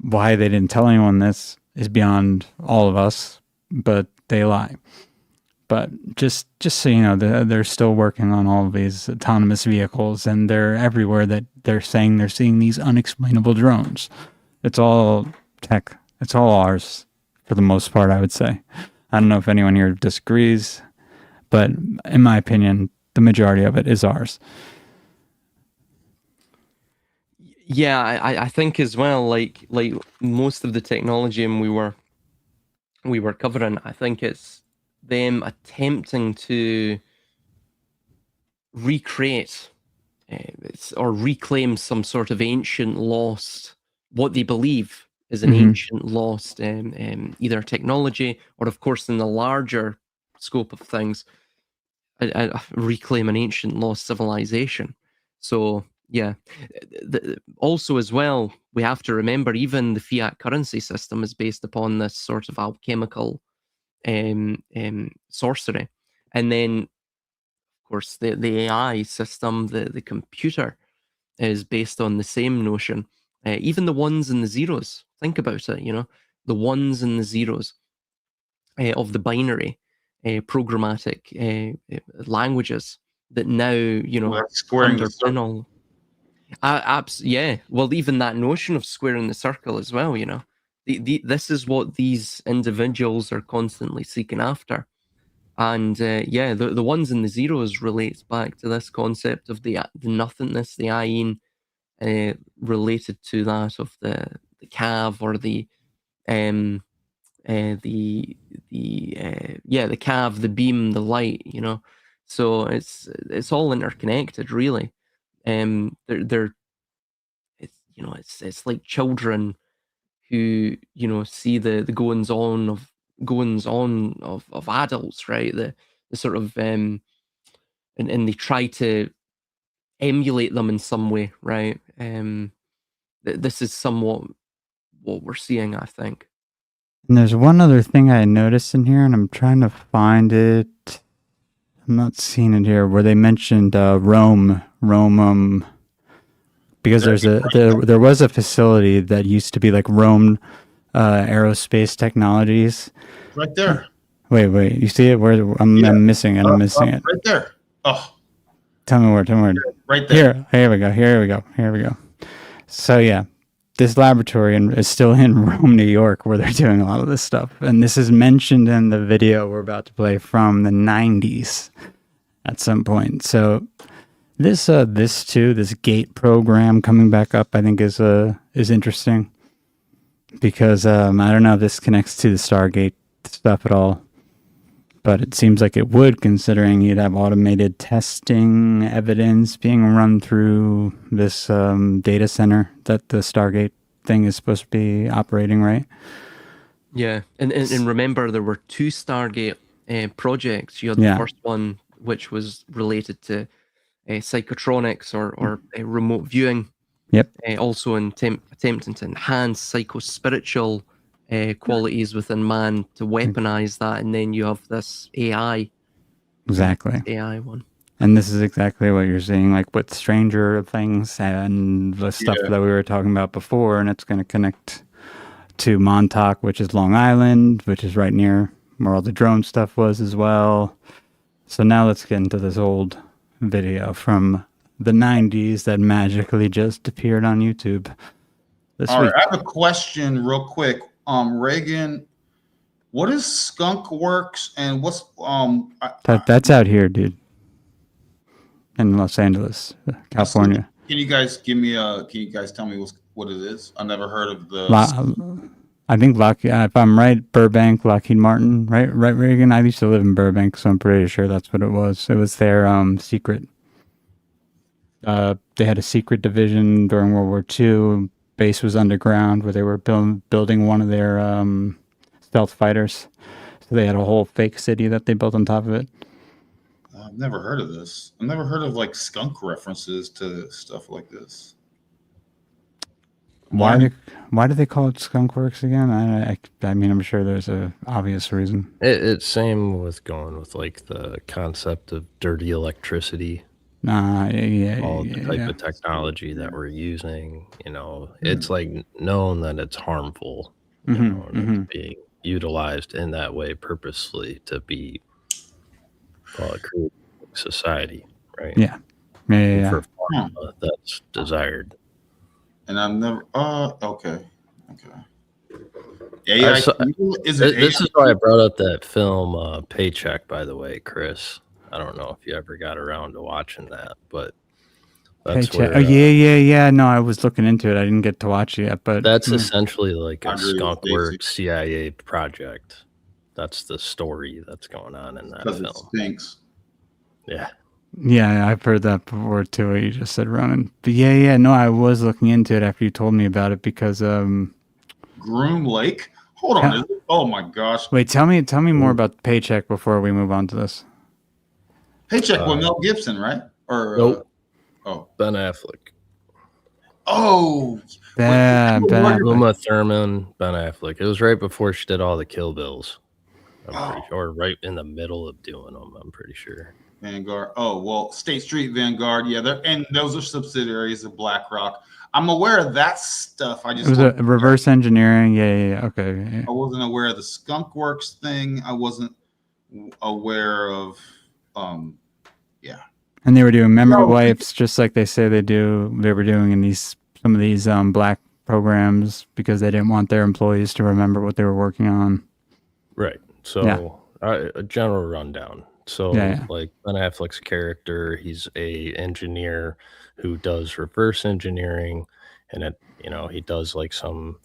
Why they didn't tell anyone this is beyond all of us, but they lie. But just so you know, they're still working on all of these autonomous vehicles, and they're everywhere that they're saying they're seeing these unexplainable drones. It's all tech. It's all ours for the most part, I would say. I don't know if anyone here disagrees, but in my opinion, the majority of it is ours. Yeah, I think as well, like most of the technology and we were covering, I think it's them attempting to recreate or reclaim some sort of ancient lost, what they believe is an ancient lost either technology or, of course, in the larger scope of things, reclaim an ancient lost civilization. So yeah, also as well, we have to remember even the fiat currency system is based upon this sort of alchemical sorcery, and then of course the AI system, the computer, is based on the same notion. Even the ones and the zeros. Think about it. The ones and the zeros of the binary programmatic languages that now Well, that's squaring the underpin circle. all. Yeah. Well, even that notion of squaring the circle as well. This is what these individuals are constantly seeking after. And yeah, the ones and the zeros relates back to this concept of the nothingness, the ayin, related to that of the cav or the the cav, the beam, the light. So it's all interconnected, really. They're it's like children who see the goings on of adults, right? The sort of and they try to emulate them in some way, right? This is somewhat what we're seeing, I think. And there's one other thing I noticed in here, and I'm trying to find it. I'm not seeing it here, where they mentioned Rome, because there was a facility that used to be like Rome Aerospace Technologies. Right there. Wait, you see it? Where I'm missing it. I'm missing it. Right there. Oh, Tell me where. right there. Here we go. So yeah, this laboratory is still in Rome, New York, where they're doing a lot of this stuff. And this is mentioned in the video we're about to play from the 90s at some point. So this gate program coming back up, I think is interesting, because I don't know if this connects to the Stargate stuff at all, but it seems like it would, considering you'd have automated testing evidence being run through this data center that the Stargate thing is supposed to be operating, right? Yeah, and remember, there were two Stargate projects. You had the first one, which was related to psychotronics or remote viewing. Yep. Also attempting to enhance psycho-spiritual qualities within man to weaponize that, and then you have this AI. Exactly. AI one. And this is exactly what you're seeing, like with Stranger Things and the stuff that we were talking about before, and it's going to connect to Montauk, which is Long Island, which is right near where all the drone stuff was as well. So now let's get into this old video from the 90s that magically just appeared on YouTube this week. All right, I have a question real quick. Regan, what is Skunk Works and what's that's out here, dude, in Los Angeles, California. Can you guys tell me what it is? I never heard of the I think if I'm right, Burbank, Lockheed Martin, right, Regan? I used to live in Burbank, so I'm pretty sure that's what it was. It was their secret. They had a secret division during World War II. Base was underground, where they were building one of their stealth fighters. So they had a whole fake city that they built on top of it. I've never heard of this. I've never heard of like skunk references to stuff like this. Why do they call it skunkworks again? I mean, I'm sure there's a obvious reason. It's same with going with like the concept of dirty electricity. All the type of technology that we're using, it's like known that it's harmful, and it's being utilized in that way purposely to be create society, right? Yeah. For pharma, that's desired. And I've never. Okay. AI. Is it? This is why I brought up that film Paycheck, by the way, Chris. I don't know if you ever got around to watching that, but that's Paycheck. where, yeah. No, I was looking into it. I didn't get to watch it yet, but that's essentially like I a agree with skunk Stacy. work CIA project. That's the story that's going on in that Because it film. stinks. Yeah. Yeah, I've heard that before too. What you just said, Ronan. But no, I was looking into it after you told me about it because Groom Lake. Hold on. Oh my gosh. Wait, tell me more about Paycheck before we move on to this. Paycheck with Mel Gibson, right? Or Nope. Ben Affleck. Oh, Uma Thurman, Ben Affleck. It was right before she did all the Kill Bills. I'm pretty sure, or right in the middle of doing them. I'm pretty sure. Vanguard. Oh well, State Street, Vanguard. Yeah, and those are subsidiaries of BlackRock. I'm aware of that stuff. It was a reverse engineering. Yeah. Okay. Yeah. I wasn't aware of the Skunk Works thing. I wasn't aware of. Yeah. And they were doing memory wipes, just like they say they do. They were doing in some of these black programs because they didn't want their employees to remember what they were working on. Right. So a general rundown. So like Ben Affleck's character, he's a engineer who does reverse engineering, and he does like some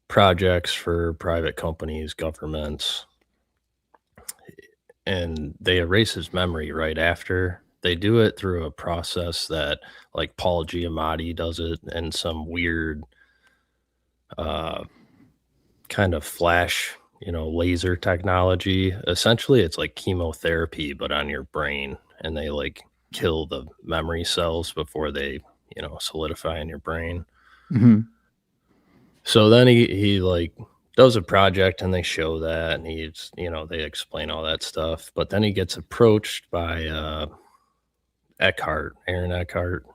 projects for private companies, governments, and they erase his memory right after. They do it through a process that like Paul Giamatti does it, and some weird kind of flash, laser technology. Essentially, it's like chemotherapy, but on your brain, and they like kill the memory cells before they, solidify in your brain. Mm-hmm. So then he like does a project, and they show that, and he's, they explain all that stuff. But then he gets approached by Aaron Eckhart.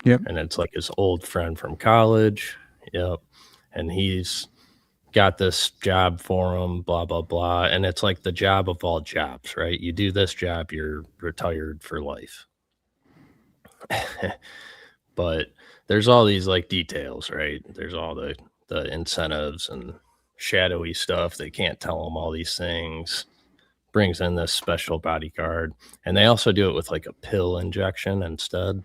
Yep. And it's like his old friend from college. Yep. And he's got this job for him, blah, blah, blah. And it's like the job of all jobs, right? You do this job, you're retired for life. But there's all these like details, right? There's all the incentives and shadowy stuff. They can't tell him all these things. Brings in this special bodyguard. And they also do it with like a pill injection instead.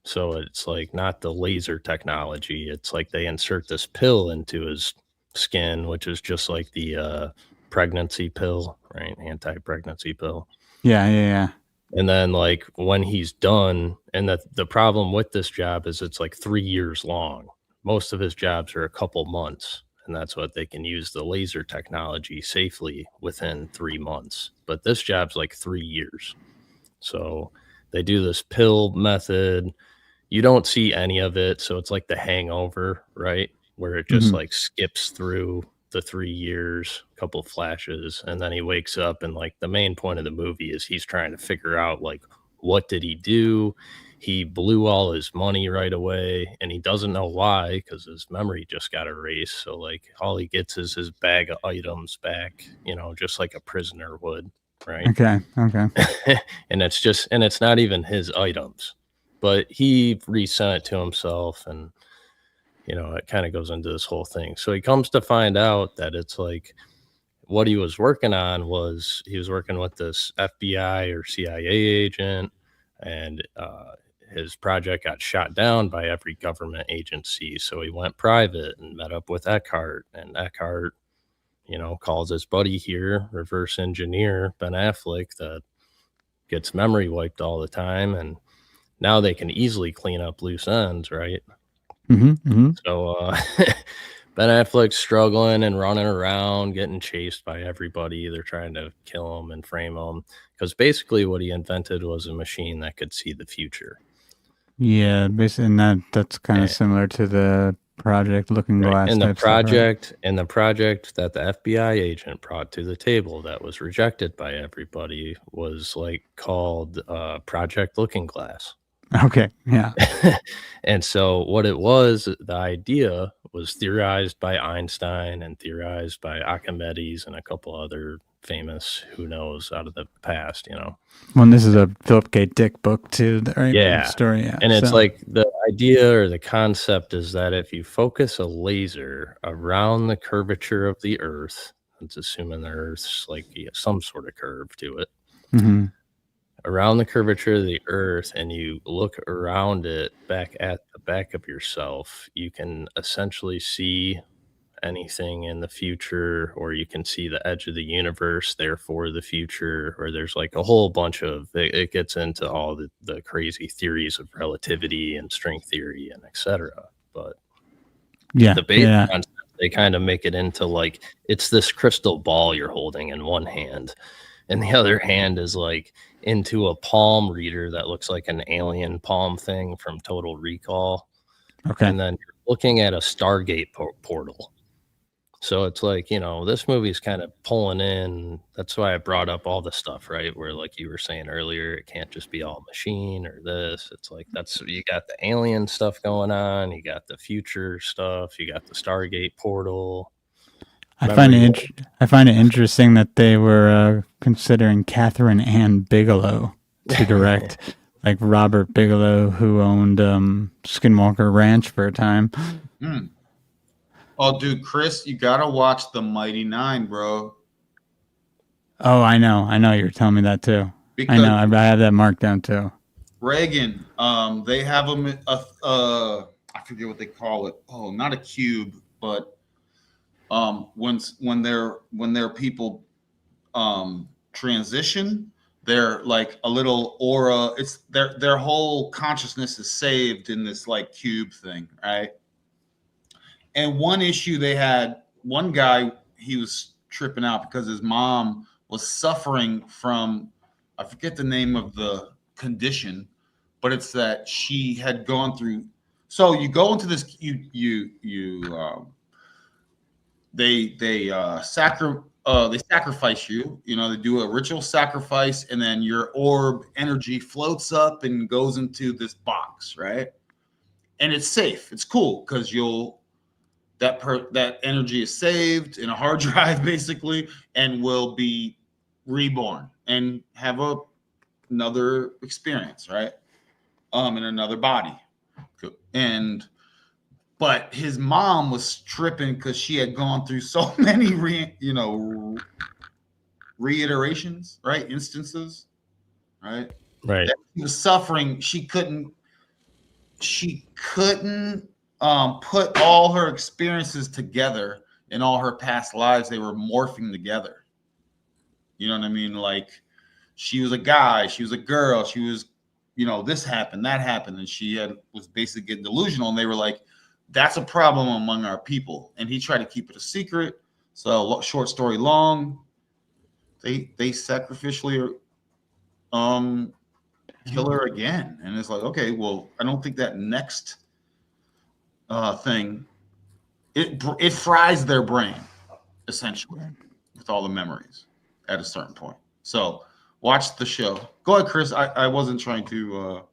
So it's like not the laser technology. It's like they insert this pill into his skin, which is just like the pregnancy pill, right? Anti-pregnancy pill. Yeah. And then like when he's done, and the problem with this job is it's like 3 years long. Most of his jobs are a couple months, and that's what they can use the laser technology safely within 3 months. But this job's like 3 years. So they do this pill method. You don't see any of it. So it's like The Hangover, right? Where it just like skips through the 3 years, a couple flashes, and then he wakes up, and like the main point of the movie is he's trying to figure out like, what did he do? He blew all his money right away, and he doesn't know why, because his memory just got erased. So like all he gets is his bag of items back, just like a prisoner would, right? Okay. And it's not even his items, but he resent it to himself, and it kind of goes into this whole thing. So he comes to find out that it's like what he was working on was he was working with this FBI or CIA agent, and his project got shot down by every government agency. So he went private and met up with Eckhart, and Eckhart, calls his buddy here, reverse engineer Ben Affleck, that gets memory wiped all the time. And now they can easily clean up loose ends, right? So Ben Affleck's struggling and running around, getting chased by everybody. They're trying to kill him and frame him, because basically what he invented was a machine that could see the future. Yeah, basically, and that's kind of similar to the Project Looking Right. Glass And the type stuff, right? project that the FBI agent brought to the table that was rejected by everybody was like called Project Looking Glass. Okay, yeah. And so what it was, the idea was theorized by Einstein and theorized by Archimedes and a couple other famous who knows out of the past, you know. Well, this is a Philip K. Dick book too, right? Yeah. Story, yeah. And it's So- like the idea or the concept is that if you focus a laser around the curvature of the Earth, it's assuming the Earth's like some sort of curve to it, Mhm. around the curvature of the Earth, and you look around it back at the back of yourself, you can essentially see anything in the future, or you can see the edge of the universe, therefore the future, or there's like a whole bunch of it gets into all the crazy theories of relativity and string theory and etc. But yeah, the base yeah. concept, they kind of make it into like it's this crystal ball you're holding in one hand, and the other hand is like into a palm reader that looks like an alien palm thing from Total Recall. Okay. And then you're looking at a Stargate portal. So it's like, you know, this movie's kind of pulling in. That's why I brought up all the stuff, right? Where, like you were saying earlier, it can't just be all machine or this. It's like that's you got the alien stuff going on, you got the future stuff, you got the Stargate portal. I find it interesting that they were considering Catherine Ann Bigelow to direct, like Robert Bigelow, who owned Skinwalker Ranch for a time. Mm. Oh, dude, Chris, you gotta watch The Mighty Nine, bro. Oh, I know. You're telling me that too. Because I know. I have that marked down too. Regan, they have I forget what they call it. Oh, not a cube, but when their people transition, they're like a little aura. It's their whole consciousness is saved in this like cube thing, right? And one issue they had, one guy, he was tripping out because his mom was suffering from, I forget the name of the condition, but it's that she had gone through. So you go into this, they sacrifice you. You know, they do a ritual sacrifice, and then your orb energy floats up and goes into this box, right? And it's safe. It's cool because that energy is saved in a hard drive basically, and will be reborn and have another experience, right? In another body. But his mom was tripping because she had gone through so many reiterations, right? Instances, right? Right. That she was suffering. She couldn't put all her experiences together in all her past lives. They were morphing together. You know what I mean? Like she was a guy, she was a girl, she was, this happened, that happened, and she was basically getting delusional. And they were like, that's a problem among our people. And he tried to keep it a secret. So short story long, they sacrificially kill her again. And it's like, okay, well, I don't think that next thing, it fries their brain essentially with all the memories at a certain point. So watch the show. Go ahead, Chris. I wasn't trying to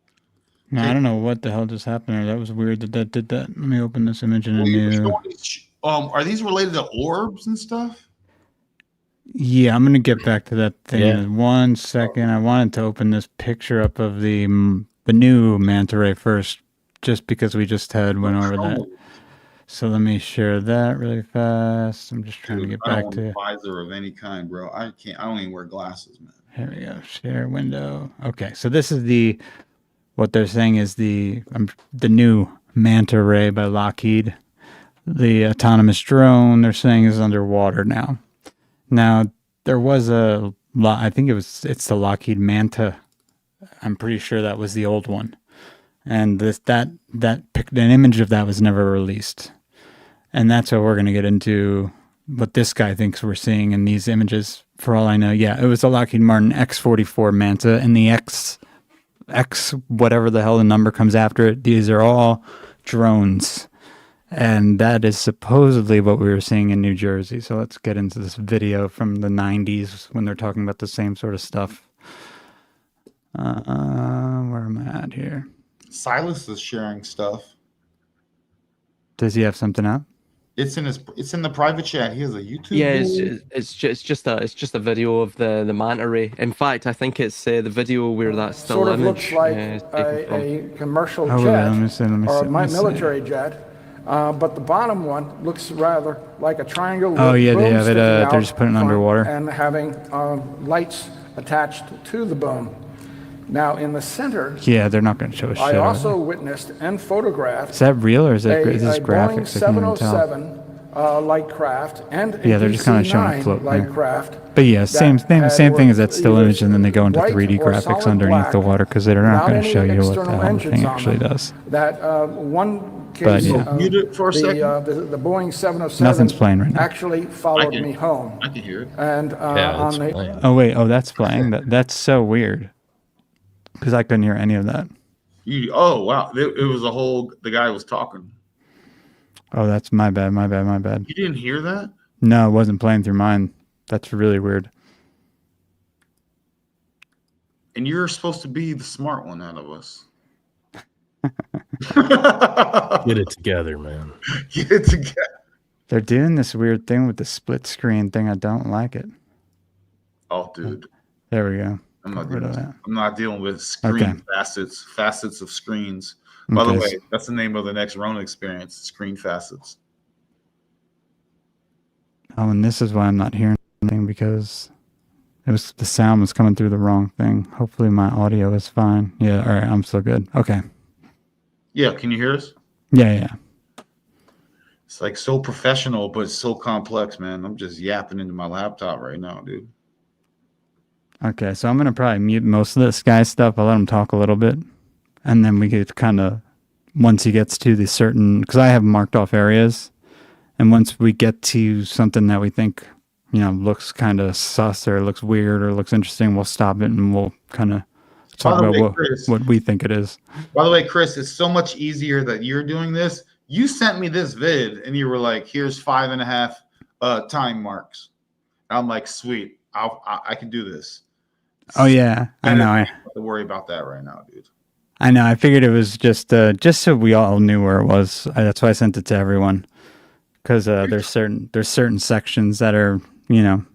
No, I don't know what the hell just happened there. That was weird that did that. Let me open this image in a new. Are these related to orbs and stuff? Yeah, I'm gonna get back to that thing Yeah. in 1 second. I wanted to open this picture up of the new manta ray first, just because we just went over that. So let me share that really fast. I'm just trying to get back to a visor of any kind, bro. I don't even wear glasses, man. Here we go. Share window. Okay, so this is what they're saying is the new manta ray by Lockheed. The autonomous drone they're saying is underwater now. Now there was I think it's the Lockheed Manta. I'm pretty sure that was the old one, and an image of that was never released, and that's what we're gonna get into. What this guy thinks we're seeing in these images. For all I know, yeah, it was the Lockheed Martin X-44 Manta, and the X whatever the hell the number comes after it. These are all drones. And that is supposedly what we were seeing in New Jersey. So let's get into this video from the 90s when they're talking about the same sort of stuff. Where am I at here? Silas is sharing stuff. Does he have something up? It's in the private chat. He has a YouTube. Yeah, video. it's just a video of the manta ray. In fact, I think it's the video where that still sort of image looks like is taken from. a commercial Oh, wait, jet let me see, or a let me see. military jet, but the bottom one looks rather like a triangle. Oh, with yeah, they boom have it, sticking they're out just putting it front underwater. and having lights attached to the boom. Now, in the center, Yeah, they're not going to show us shit. I are also they? witnessed and photographed Is that real or is a this Boeing graphics? I can't even tell. 707 light craft and a Yeah, they're just kind of showing it DC-9 float light there. craft. But yeah, same that had thing as that were still either image, and then they go into white 3D or graphics solid underneath the black water because they're not without going to any show you what the external hell the engines thing on actually them. does. That one But, case, yeah. Mute it for a second. the Boeing 707 Nothing's playing right now. actually followed I can- me home. I can hear it. And Yeah, on it's the playing. Oh wait, that's playing. That's so weird because I couldn't hear any of that. Oh wow! It was a whole. The guy was talking. Oh, that's my bad. You didn't hear that? No, it wasn't playing through mine. That's really weird. And you're supposed to be the smart one out of us. Get it together, man. Get it together. They're doing this weird thing with the split screen thing. I don't like it. Oh, dude. There we go. I'm not Get rid dealing of with, that. I'm not dealing with screen Okay. facets of screens. By the Okay, way, that's the name of the next Ronin Experience, screen facets. Oh, and this is why I'm not hearing anything because the sound was coming through the wrong thing. Hopefully my audio is fine. Yeah, all right, I'm still good. Okay. Yeah, can you hear us? Yeah. It's like so professional, but it's so complex, man. I'm just yapping into my laptop right now, dude. Okay, so I'm gonna probably mute most of this guy's stuff. I'll let him talk a little bit, and then we could kind of, once he gets to the certain, because I have marked off areas, and once we get to something that we think, looks kind of sus or looks weird or looks interesting, we'll stop it and we'll kind of talk By the about way, Chris, what we think it is. By the way, Chris, it's so much easier that you're doing this. You sent me this vid and you were like, here's 5.5 time marks. And I'm like, sweet. I can do this. Oh yeah, I know. don't have to worry about that right now, dude. I know. I figured it was just so we all knew where it was. That's why I sent it to everyone, because there's certain sections that are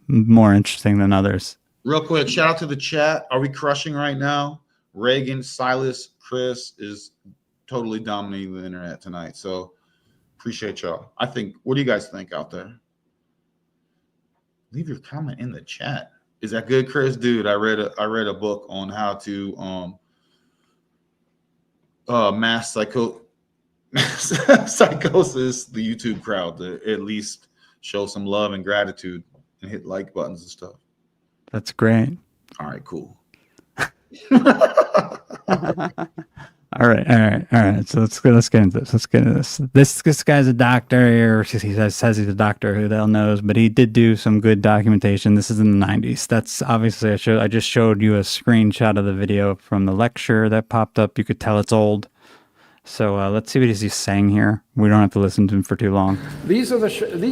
more interesting than others. Real quick, shout out to the chat. Are we crushing right now? Regan, Silas, Chris is totally dominating the internet tonight. So appreciate y'all. What do you guys think out there? Leave your comment in the chat. Is that good, Chris? Dude, I read a book on how to mass psychosis, the YouTube crowd, to at least show some love and gratitude and hit like buttons and stuff. That's great. All right, cool. All right. So let's get into this. This guy's a doctor, or he says he's a doctor. Who the hell knows? But he did do some good documentation. This is in the 90s. That's obviously I just showed you a screenshot of the video from the lecture that popped up. You could tell it's old. So let's see what he's saying here. We don't have to listen to him for too long. These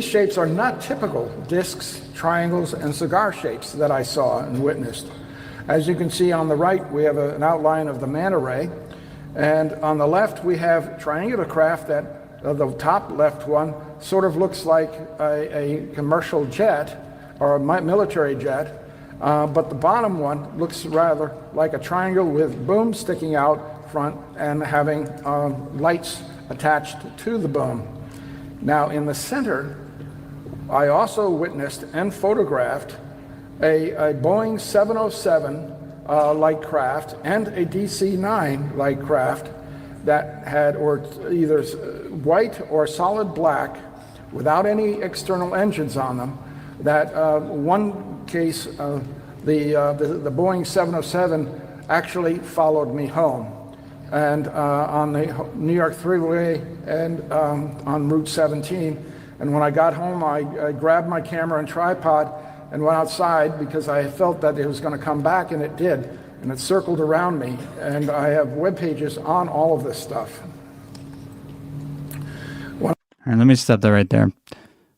shapes are not typical discs, triangles, and cigar shapes that I saw and witnessed. As you can see on the right, we have an outline of the manta ray. And on the left, we have triangular craft that the top left one sort of looks like a commercial jet or a military jet. But the bottom one looks rather like a triangle with boom sticking out front and having lights attached to the boom. Now in the center, I also witnessed and photographed a Boeing 707 light craft and a DC-9 light craft that had either white or solid black without any external engines on them. That one case, the Boeing 707 actually followed me home. And on the New York Thruway and on Route 17. And when I got home, I grabbed my camera and tripod and went outside because I felt that it was going to come back, and it did. And it circled around me. And I have web pages on all of this stuff. All right, let me stop that right there.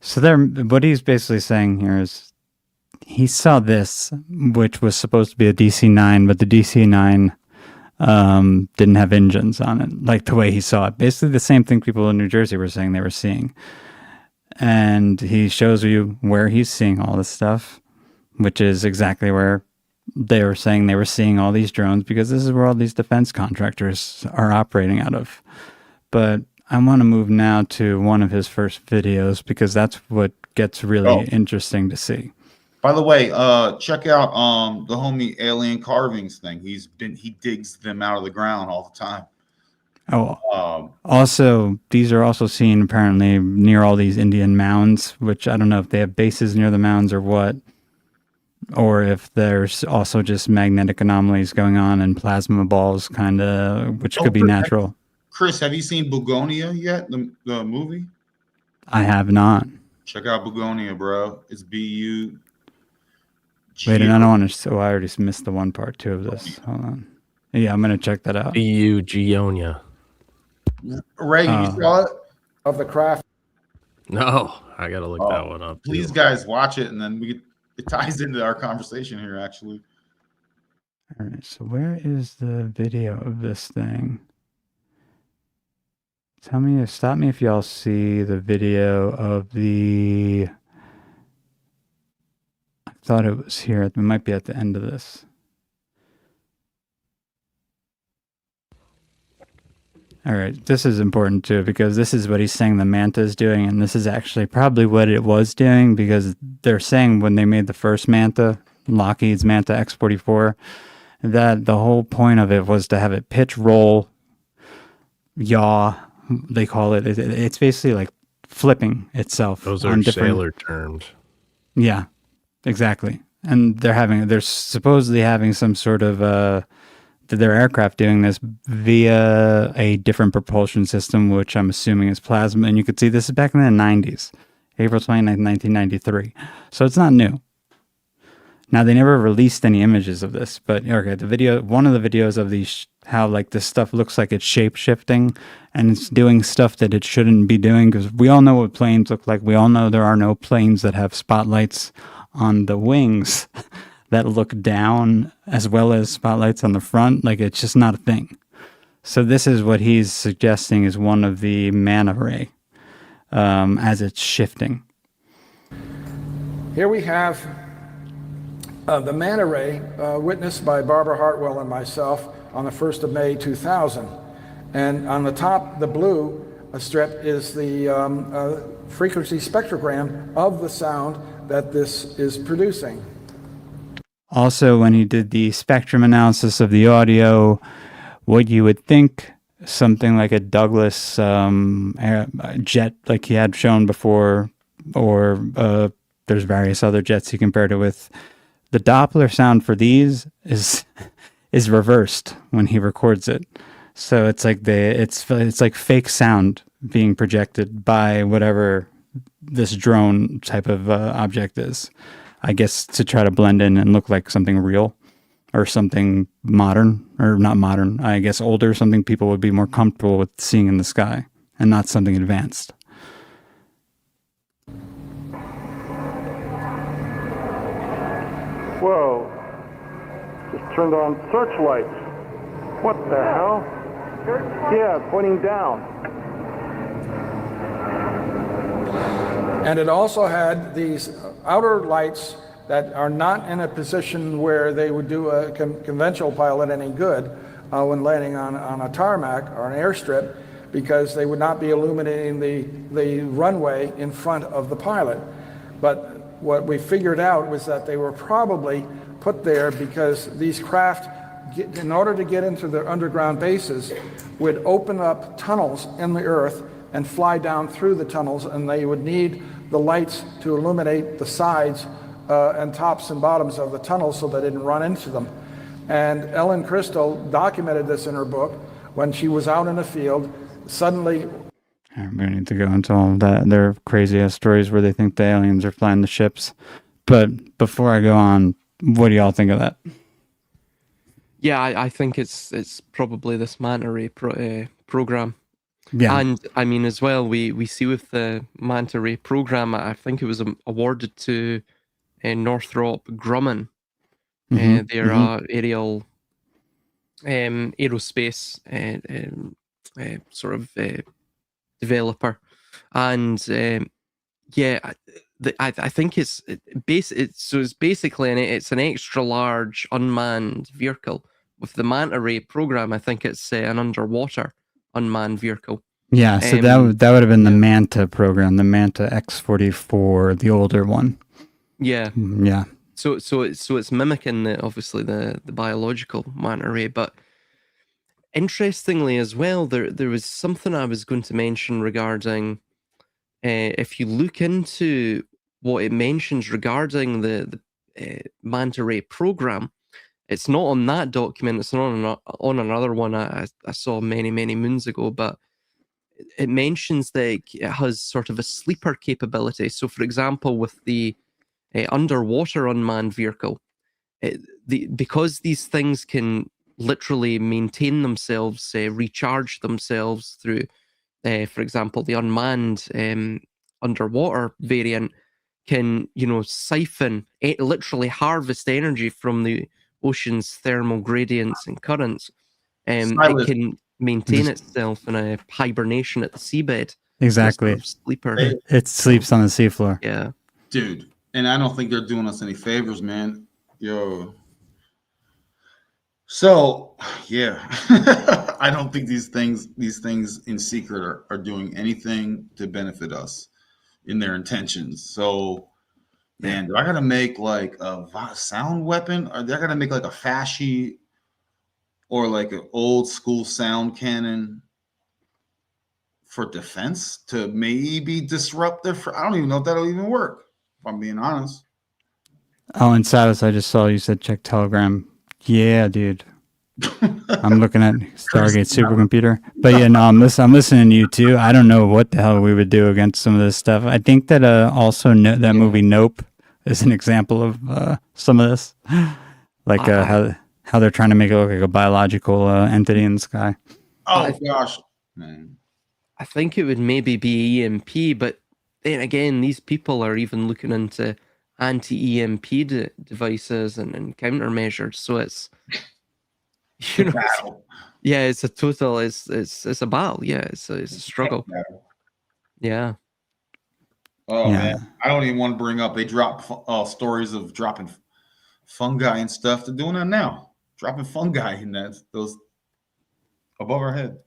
So there, what he's basically saying here is he saw this, which was supposed to be a DC-9, but the DC-9 didn't have engines on it, like the way he saw it. Basically the same thing people in New Jersey were saying they were seeing. And he shows you where he's seeing all this stuff, which is exactly where they were saying they were seeing all these drones, because this is where all these defense contractors are operating out of. But I want to move now to one of his first videos, because that's what gets really interesting to see. By the way, check out the homie Alien Carvings thing. He digs them out of the ground all the time. Oh, also, these are also seen apparently near all these Indian mounds, which I don't know if they have bases near the mounds or what, or if there's also just magnetic anomalies going on and plasma balls, kind of, which could be natural. Chris, have you seen Bugonia yet? The movie? I have not. Check out Bugonia, bro. It's BU. Wait, and I don't want to. So I already missed the one part too of this. Hold on. Yeah, I'm gonna check that out. BU Gionia. Regan, you saw it? Of the craft. No, I gotta look that one up. Please, guys, watch it, and then it ties into our conversation here, actually. All right, so where is the video of this thing? Stop me if y'all see the video of the. I thought it was here. It might be at the end of this. All right, this is important too, because this is what he's saying the Manta is doing, and this is actually probably what it was doing, because they're saying when they made the first Manta, Lockheed's Manta X-44, that the whole point of it was to have it pitch, roll, yaw, they call it. It's basically like flipping itself. Those are sailor terms. Yeah, exactly. And they're supposedly having some sort of their aircraft doing this via a different propulsion system, which I'm assuming is plasma. And you could see this is back in the 90s, April 29th, 1993. So it's not new. Now, they never released any images of this, but okay, one of the videos of these, how like this stuff looks like it's shape shifting and it's doing stuff that it shouldn't be doing, because we all know what planes look like. We all know there are no planes that have spotlights on the wings that look down as well as spotlights on the front. Like, it's just not a thing. So this is what he's suggesting is one of the mana ray as it's shifting. Here we have the manta ray witnessed by Barbara Hartwell and myself on the 1st of May 2000. And on the top, the blue strip is the frequency spectrogram of the sound that this is producing. Also, when he did the spectrum analysis of the audio, what you would think something like a Douglas jet like he had shown before, or there's various other jets he compared it with, the Doppler sound for these is reversed when he records it. So it's like it's like fake sound being projected by whatever this drone type of object is, I guess, to try to blend in and look like something real or something modern, or not modern, I guess older, something people would be more comfortable with seeing in the sky and not something advanced. Whoa. Just turned on searchlights. What the hell? Yeah, pointing down. And it also had these outer lights that are not in a position where they would do a conventional pilot any good when landing on a tarmac or an airstrip, because they would not be illuminating the runway in front of the pilot. But what we figured out was that they were probably put there because these craft, in order to get into their underground bases, would open up tunnels in the earth and fly down through the tunnels, and they would need the lights to illuminate the sides and tops and bottoms of the tunnels so they didn't run into them. And Ellen Crystal documented this in her book when she was out in the field. Suddenly, I'm going to need to go into all of that. There are crazy ass stories where they think the aliens are flying the ships. But before I go on, what do y'all think of that? Yeah, I think it's probably this manta ray program. Yeah. And I mean, as well, we see with the Manta Ray program, I think it was awarded to Northrop Grumman, Mhm, their mhm. aerial aerospace sort of developer, and yeah, I think it's so it's basically it's an extra large unmanned vehicle. With the Manta Ray program, I think it's an underwater unmanned vehicle. Yeah, so that would have been the Yeah. Manta program, the Manta X-44, the older one. Yeah. Yeah. So it's mimicking obviously the biological Manta Ray, but interestingly as well, there was something I was going to mention regarding if you look into what it mentions regarding the Manta Ray program. It's not on that document. It's not on another one I saw many moons ago, but it mentions that it has sort of a sleeper capability. So, for example, with the underwater unmanned vehicle, because these things can literally maintain themselves, recharge themselves through, for example, the unmanned underwater variant can, siphon, literally harvest energy from the ocean's thermal gradients and currents. It Silas, can maintain Just- itself in a hibernation at the seabed. Exactly. Sort of sleeper. It sleeps on the seafloor. Yeah. dude, and I don't think they're doing us any favors, man. Yo. So, yeah, I don't think these things in secret are doing anything to benefit us in their intentions. So, man, do I gotta make like a sound weapon, or do I gotta make like a fasci or like an old school sound cannon for defense to maybe disrupt their? I don't even know if that'll even work. If I'm being honest. Oh, and Silas, I just saw you said check Telegram. Yeah, dude. I'm looking at Stargate supercomputer. But yeah, no, I'm listening to you too. I don't know what the hell we would do against some of this stuff. I think that also that movie Nope is an example of some of this. Like how they're trying to make it look like a biological entity in the sky. Oh gosh, man. I think it would maybe be EMP, but then again, these people are even looking into anti-EMP devices and countermeasures. So it's Battle. yeah, it's a total, it's a battle. Yeah, it's a struggle. Battle. Yeah. Oh Yeah. man, I don't even want to bring up. They drop stories of dropping fungi and stuff. They're doing that now. Dropping fungi in those above our head.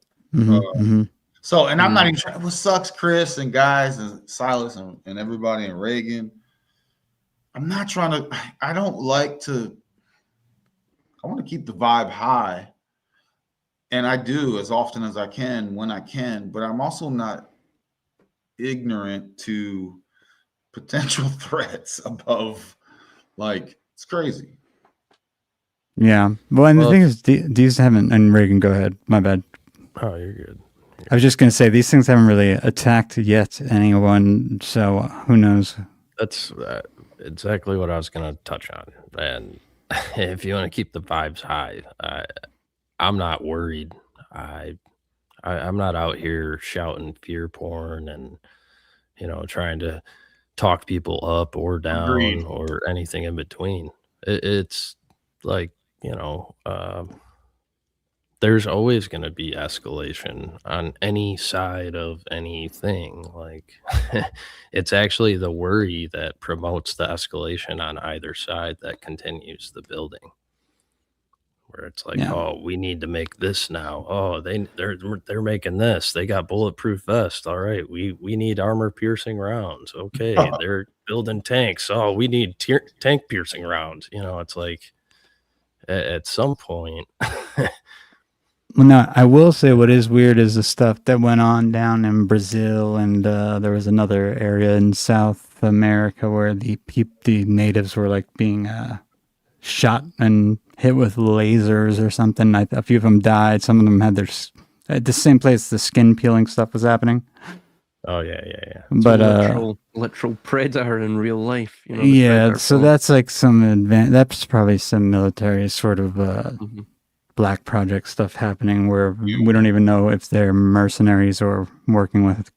So, and I'm not even trying. What sucks, Chris and guys and Silas and everybody and Regan. I'm not trying to. I don't like to. I want to keep the vibe high, and I do as often as I can when I can. But I'm also not ignorant to potential threats above. Like, it's crazy. Yeah. Well, and the thing is, these haven't. And Reagan, go ahead. My bad. Oh, you're good. I was just going to say these things haven't really attacked yet anyone. So who knows? That's exactly what I was going to touch on. And if you want to keep the vibes high, I'm not worried. I'm not out here shouting fear porn and trying to talk people up or down Agreed. or anything in between. It's like there's always going to be escalation on any side of anything. Like it's actually the worry that promotes the escalation on either side that continues the building. Where it's like, oh, we need to make this now. Oh, they're making this. They got bulletproof vests. All right, we need armor piercing rounds. Okay, they're building tanks. Oh, we need tank piercing rounds. It's like at some point. Well, no, I will say what is weird is the stuff that went on down in Brazil, and there was another area in South America where the natives were like being shot and hit with lasers or something. A few of them died. Some of them had at the same place the skin peeling stuff was happening. Oh yeah. But literal predator in real life. Yeah, so that's like some that's probably some military sort of black project stuff happening where we don't even know if they're mercenaries or working with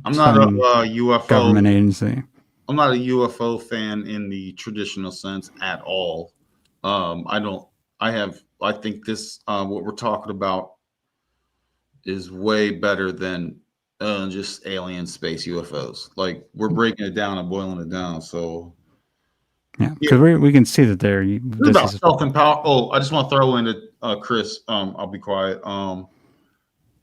I'm not a some UFO government agency. I'm not a UFO fan in the traditional sense at all. I don't. I think this what we're talking about is way better than just alien space UFOs. Like we're breaking it down and boiling it down. So Yeah, because we can see that they're this is this about is self-empower. Oh, I just want to throw into Chris. I'll be quiet.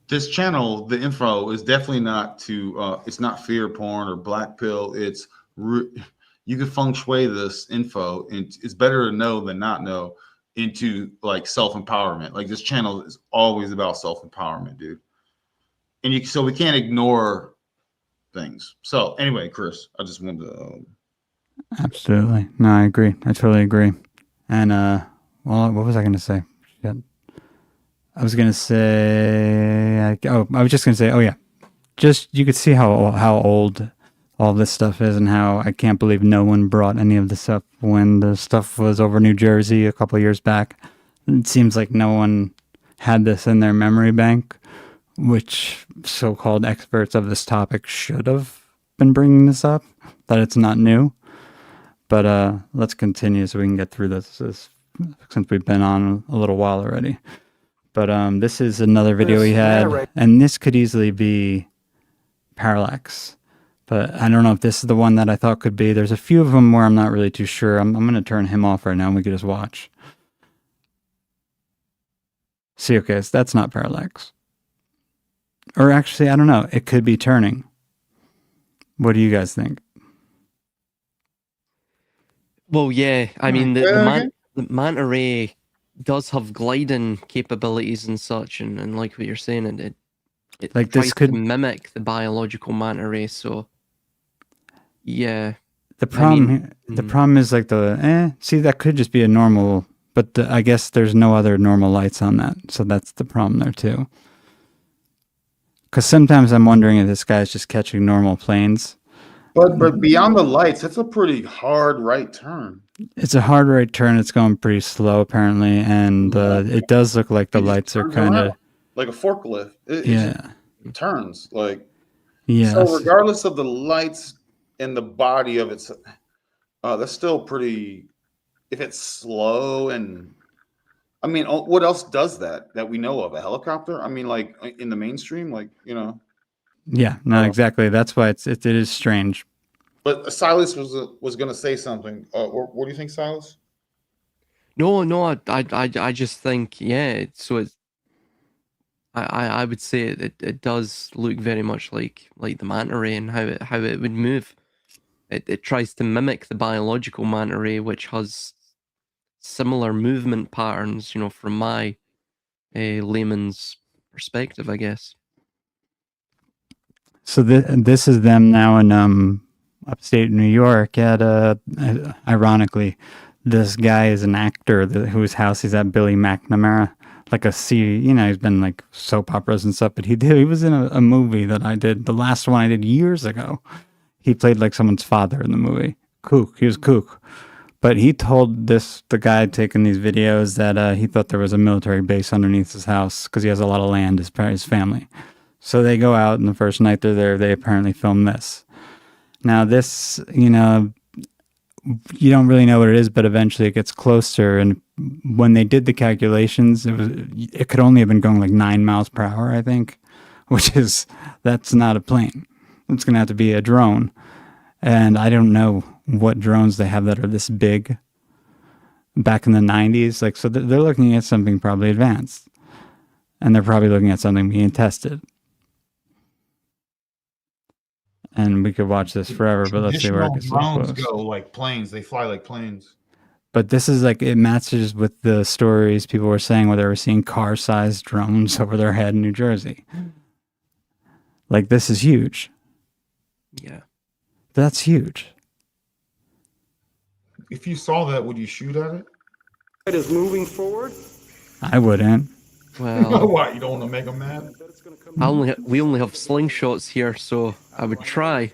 This channel, the info is definitely not to. It's not fear porn or black pill. It's you can feng shui this info, and it's better to know than not know into like self-empowerment. Like this channel is always about self-empowerment, dude. And so we can't ignore things. So anyway, Chris, I just wanted to. absolutely. No, I agree. I totally agree. And well, what was I going to say? Shit. I was going to say. I was just going to say. Oh yeah, just you could see how old all this stuff is, and how I can't believe no one brought any of this up when the stuff was over New Jersey a couple of years back. It seems like no one had this in their memory bank, which so-called experts of this topic should have been bringing this up, that it's not new. But let's continue so we can get through this since we've been on a little while already. But this is another video we had, and this could easily be parallax. But I don't know if this is the one that I thought could be. There's a few of them where I'm not really too sure. I'm going to turn him off right now and we can just watch. See, okay, so that's not parallax. Or actually, I don't know. It could be turning. What do you guys think? Well, yeah. I mean, the manta ray does have gliding capabilities and such, and like what you're saying, it Like tries this could to mimic the biological manta ray. So, yeah. the problem is like see, that could just be a normal, but I guess there's no other normal lights on that, so that's the problem there too. Because sometimes I'm wondering if this guy's just catching normal planes. But beyond the lights, that's a pretty hard right turn. It's a hard right turn. It's going pretty slow apparently, and it does look like the lights are kind of like a forklift. It turns like. Yeah. So regardless of the lights and the body of it, that's still pretty. If it's slow and, I mean, what else does that we know of? A helicopter? I mean, like in the mainstream, like Yeah, no, exactly. That's why it is strange. But Silas was going to say something. What do you think, Silas? No, I just think, yeah. So it's, I would say it does look very much like the manta ray and how it would move. It tries to mimic the biological manta ray, which has similar movement patterns, from my layman's perspective, I guess. So this is them now in upstate New York. Ironically, this guy is an actor whose house he's at, Billy McNamara. Like he's been like soap operas and stuff, but he was in a movie that I did, the last one I did years ago. He played like someone's father in the movie. He was kook. But he told the guy taking these videos that he thought there was a military base underneath his house because he has a lot of land, his family. So they go out, and the first night they're there, they apparently film this. Now this, you don't really know what it is, but eventually it gets closer. And when they did the calculations, it could only have been going like 9 miles per hour, I think, that's not a plane. It's going to have to be a drone. And I don't know what drones they have that are this big back in the 90s. Like, so they're looking at something probably advanced, and they're probably looking at something being tested. And we could watch this forever, but let's see where it gets drones go like planes. They fly like planes. But this is like, it matches with the stories people were saying where they were seeing car-sized drones over their head in New Jersey. Like, this is huge. Yeah. That's huge. If you saw that, would you shoot at it? It is moving forward. I wouldn't. Well, what? You don't want to make them mad? we only have slingshots here, so I would try,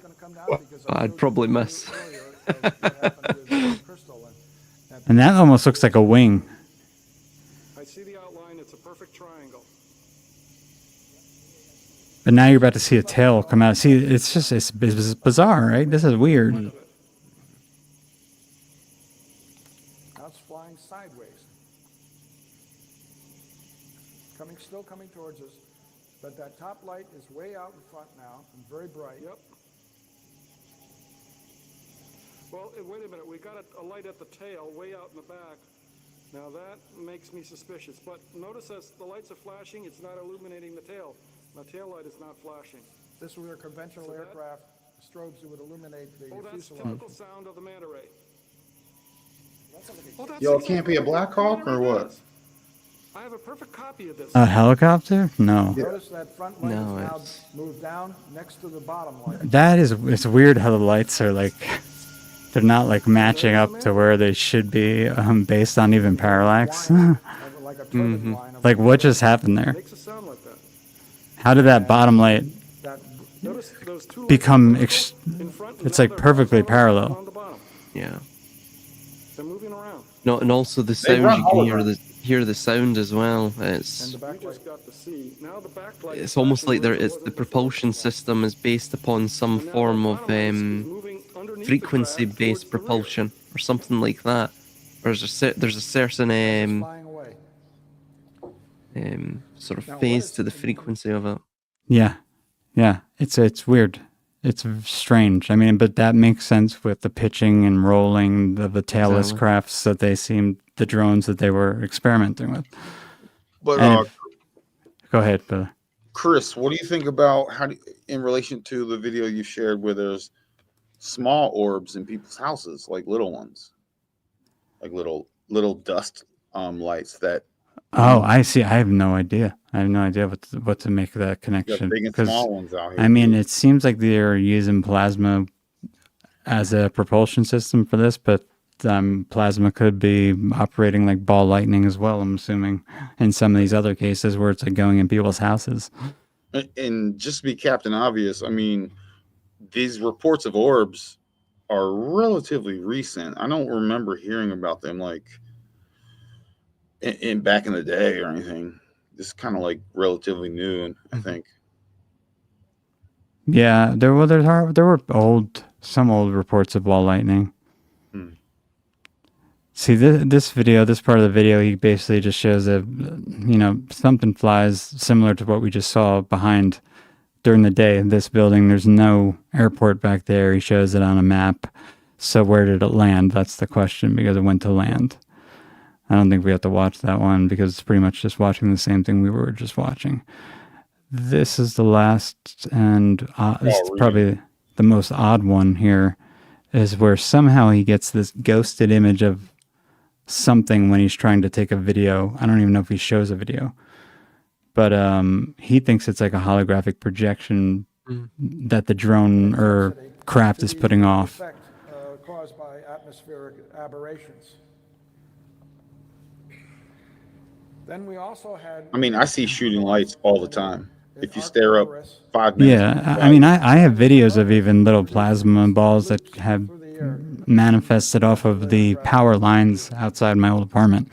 but I'd probably miss. And that almost looks like a wing. I see the outline. But now you're about to see a tail come out. See, it's bizarre, right? This is weird. Now it's flying sideways. Still coming towards us, but that top light is way out in front now and very bright. Yep. Well, wait a minute. We got a light at the tail, way out in the back. Now that makes me suspicious. But notice as the lights are flashing, it's not illuminating the tail. The tail light is not flashing. This was a conventional So that- aircraft strobes that would illuminate the Oh, that's fuselage. typical sound of the manta ray. Oh, that's Yo, it exactly can't be a what Black the Hawk manta or ray what? does. I have a perfect copy of this. A helicopter? No. Notice that front light No, is now it's- moved down next to the bottom light. That is, it's weird how the lights are like, they're not like matching up to where they should be based on even parallax. Line of- like a turbid line of Like what just happened there? Makes a sound like that. How did that bottom light that Notice those two lights become, in front, and it's now like they're perfectly horizontal parallel. on the bottom. Yeah. They're moving around. No, and also the They sound, run you can holograms. hear the sound as well. and It's the We backlight. just got to see. Now the backlight. it's almost like there it's the propulsion system is based upon some And now form the of bottom lights is moving underneath the frequency craft based towards the rear. propulsion or something like that. There's a certain Flying away. sort of Now, what phase is- to the frequency of it. Yeah. Yeah. It's weird. It's strange. I mean, but that makes sense with the pitching and rolling of the tailless Exactly. crafts that they seemed, the drones that they were experimenting with. But And go ahead, Billy. Chris, what do you think about in relation to the video you shared where there's small orbs in people's houses, like little ones, like little dust lights that Oh, I see. I have no idea. I have no idea what to make of that you got connection. big and 'Cause, small ones out here. I mean, it seems like they're using plasma as a propulsion system for this, but plasma could be operating like ball lightning as well, I'm assuming, in some of these other cases where it's like going in people's houses. And just to be Captain Obvious, I mean, these reports of orbs are relatively recent. I don't remember hearing about them like in back in the day or anything. This is kind of like relatively new, I think. Yeah, there were some old reports of ball lightning. Hmm. See, this part of the video, he basically just shows that, something flies similar to what we just saw behind during the day in this building. There's no airport back there. He shows it on a map. So where did it land? That's the question, because it went to land. I don't think we have to watch that one because it's pretty much just watching the same thing we were just watching. This is the last, and this is probably the most odd one here, is where somehow he gets this ghosted image of something when he's trying to take a video. I don't even know if he shows a video, but he thinks it's like a holographic projection that the drone or craft is putting off. Effect caused by atmospheric aberrations. Then we also had. I mean, I see shooting lights all the time. If you stare up 5 minutes. Yeah, I mean, I have videos of even little plasma balls that have manifested off of the power lines outside my old apartment.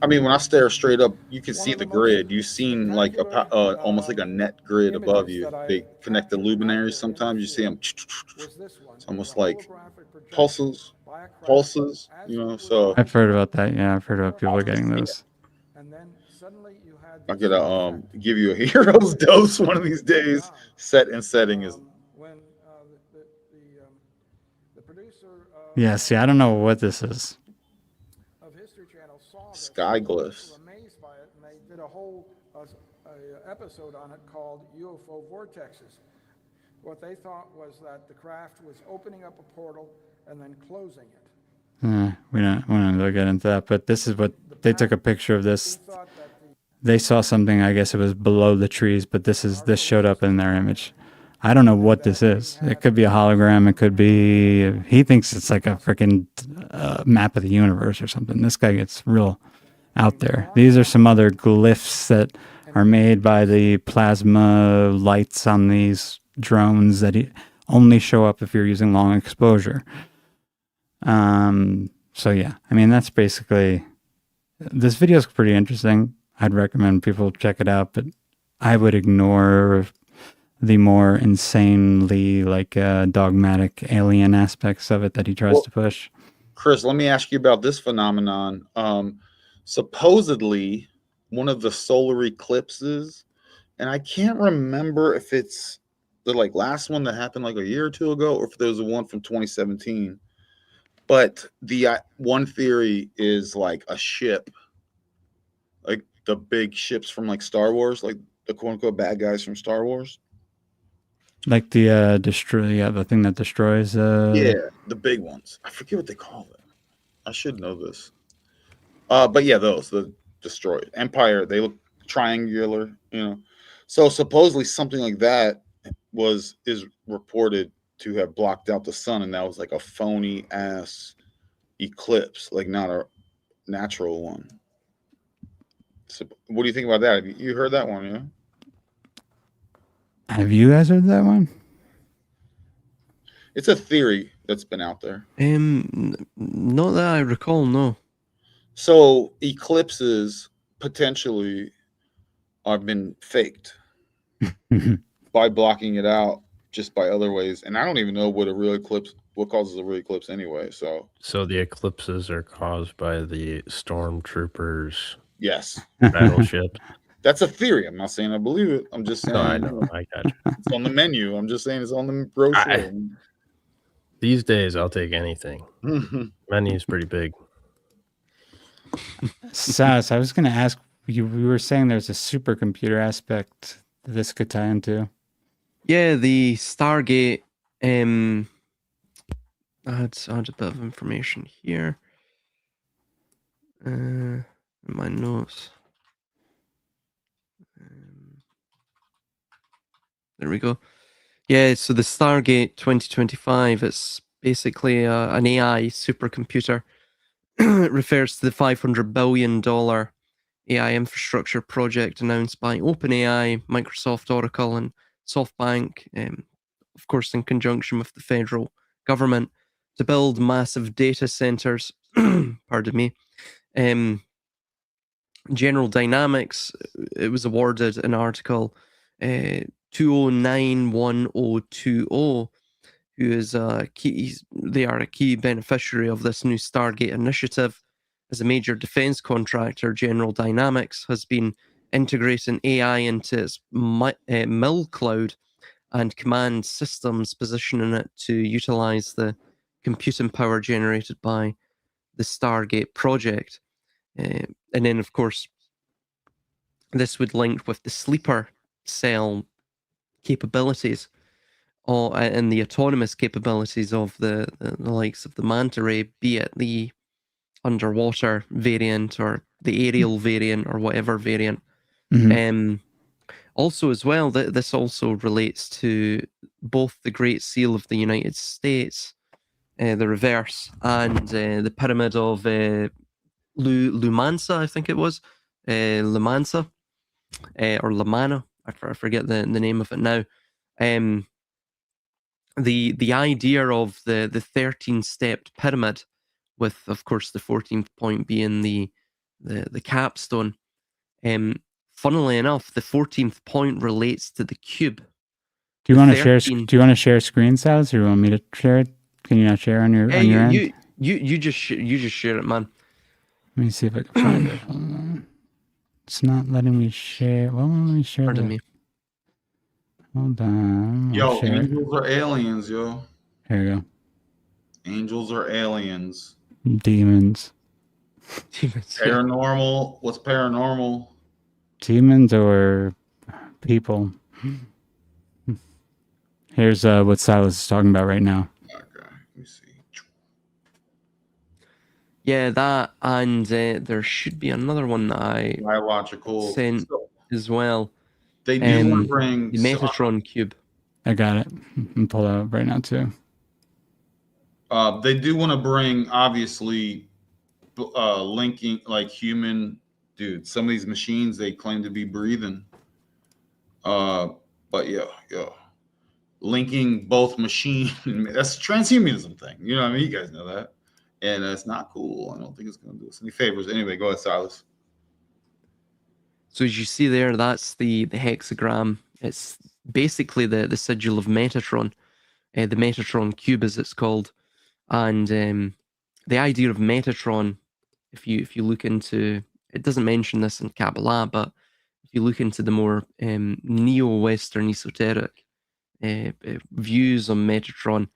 I mean, when I stare straight up, you can see the grid. You've seen like almost like a net grid above you. They connect the luminaries. Sometimes you see them. It's almost like pulses. So I've heard about that. Yeah, I've heard about people getting those. And then suddenly you had. I'm gonna give you a hero's dose one of these days. Set and setting is. When the producer. Yeah, see, I don't know what this is. Of History Channel saw this. Sky They were glyphs. amazed by it, and they did a whole episode on it called UFO Vortexes. What they thought was that the craft was opening up a portal and then closing it. We don't want to get into that, but this is what they took a picture of this. He thought that They saw something, I guess it was below the trees, but this showed up in their image. I don't know what this is. It could be a hologram. It could be, he thinks it's like a freaking map of the universe or something. This guy gets real out there. These are some other glyphs that are made by the plasma lights on these drones that only show up if you're using long exposure. So yeah, I mean, that's basically, this video is pretty interesting. I'd recommend people check it out, but I would ignore the more insanely like dogmatic alien aspects of it that he tries Well, to push. Chris, let me ask you about this phenomenon. Supposedly, one of the solar eclipses, and I can't remember if it's the like last one that happened like a year or two ago, or if there was one from 2017. But the one theory is like a ship, like the big ships from like Star Wars, like the quote unquote bad guys from Star Wars. Like the the thing that destroys. Yeah, the big ones. I forget what they call them. I should know this. But yeah, those the destroyed Empire. They look triangular, you know. So supposedly something like that is reported to have blocked out the sun, and that was like a phony ass eclipse, like not a natural one. So what do you think about that? Have you heard that one? Yeah. Have you guys heard that one? It's a theory that's been out there. Not that I recall, no. So eclipses potentially have been faked by blocking it out just by other ways. And I don't even know what causes a real eclipse anyway. So the eclipses are caused by the stormtroopers yes, battleship. that's a theory. I'm not saying I believe it. I'm just saying No, I know. I got you. it's on the menu. I'm just saying it's on the brochure. These days, I'll take anything. Menu's pretty big. Silas, I was going to ask you. We were saying there's a supercomputer aspect that this could tie into. Yeah, the Stargate. I had a bit of information here. In my notes. There we go. Yeah, so the Stargate 2025, it's basically an AI supercomputer. It refers to the $500 billion AI infrastructure project announced by OpenAI, Microsoft, Oracle, and SoftBank, of course, in conjunction with the federal government, to build massive data centers. Pardon me. General Dynamics, it was awarded an article 20910020, who is they are a key beneficiary of this new Stargate initiative. As a major defense contractor, General Dynamics has been integrating AI into its mill cloud and command systems, positioning it to utilize the computing power generated by the Stargate project. And then, of course, this would link with the sleeper cell capabilities and the autonomous capabilities of the likes of the manta ray, be it the underwater variant or the aerial variant or whatever variant. Also, as well, this also relates to both the Great Seal of the United States, the reverse, and the Pyramid of Lumansa, I think it was. Lumansa, or Lamana. I forget the name of it now. The idea of the 13-stepped pyramid, with, of course, the 14th point being the capstone. Funnily enough, the 14th point relates to the cube. Do you want to share? Do you want to share screen, Silas, or you want me to share it? Can you not share on your end? You just share it, man. Let me see if I can find it. It's not letting me share. Well, let me share. Pardon me. Hold on. Yo, angels are aliens, yo. Here we go. Angels are aliens. Demons. Paranormal. What's paranormal? Demons or people. Here's what Silas is talking about right now. Okay, let me see. Yeah, that, and there should be another one that I biological sent as well. They do want to bring the Metatron cube. I got it. I'm pull it up right now too. They do want to bring, obviously, linking like human, dude. Some of these machines they claim to be breathing. But yeah, linking both machine. That's a transhumanism thing. You know what I mean? You guys know that, and that's not cool. I don't think it's going to do us any favors. Anyway, go ahead, Silas. So as you see there, that's the hexagram It's basically the sigil of Metatron, the Metatron cube as it's called. And the idea of Metatron, if you look into, it doesn't mention this in Kabbalah, but if you look into the more neo-Western esoteric views on Metatron,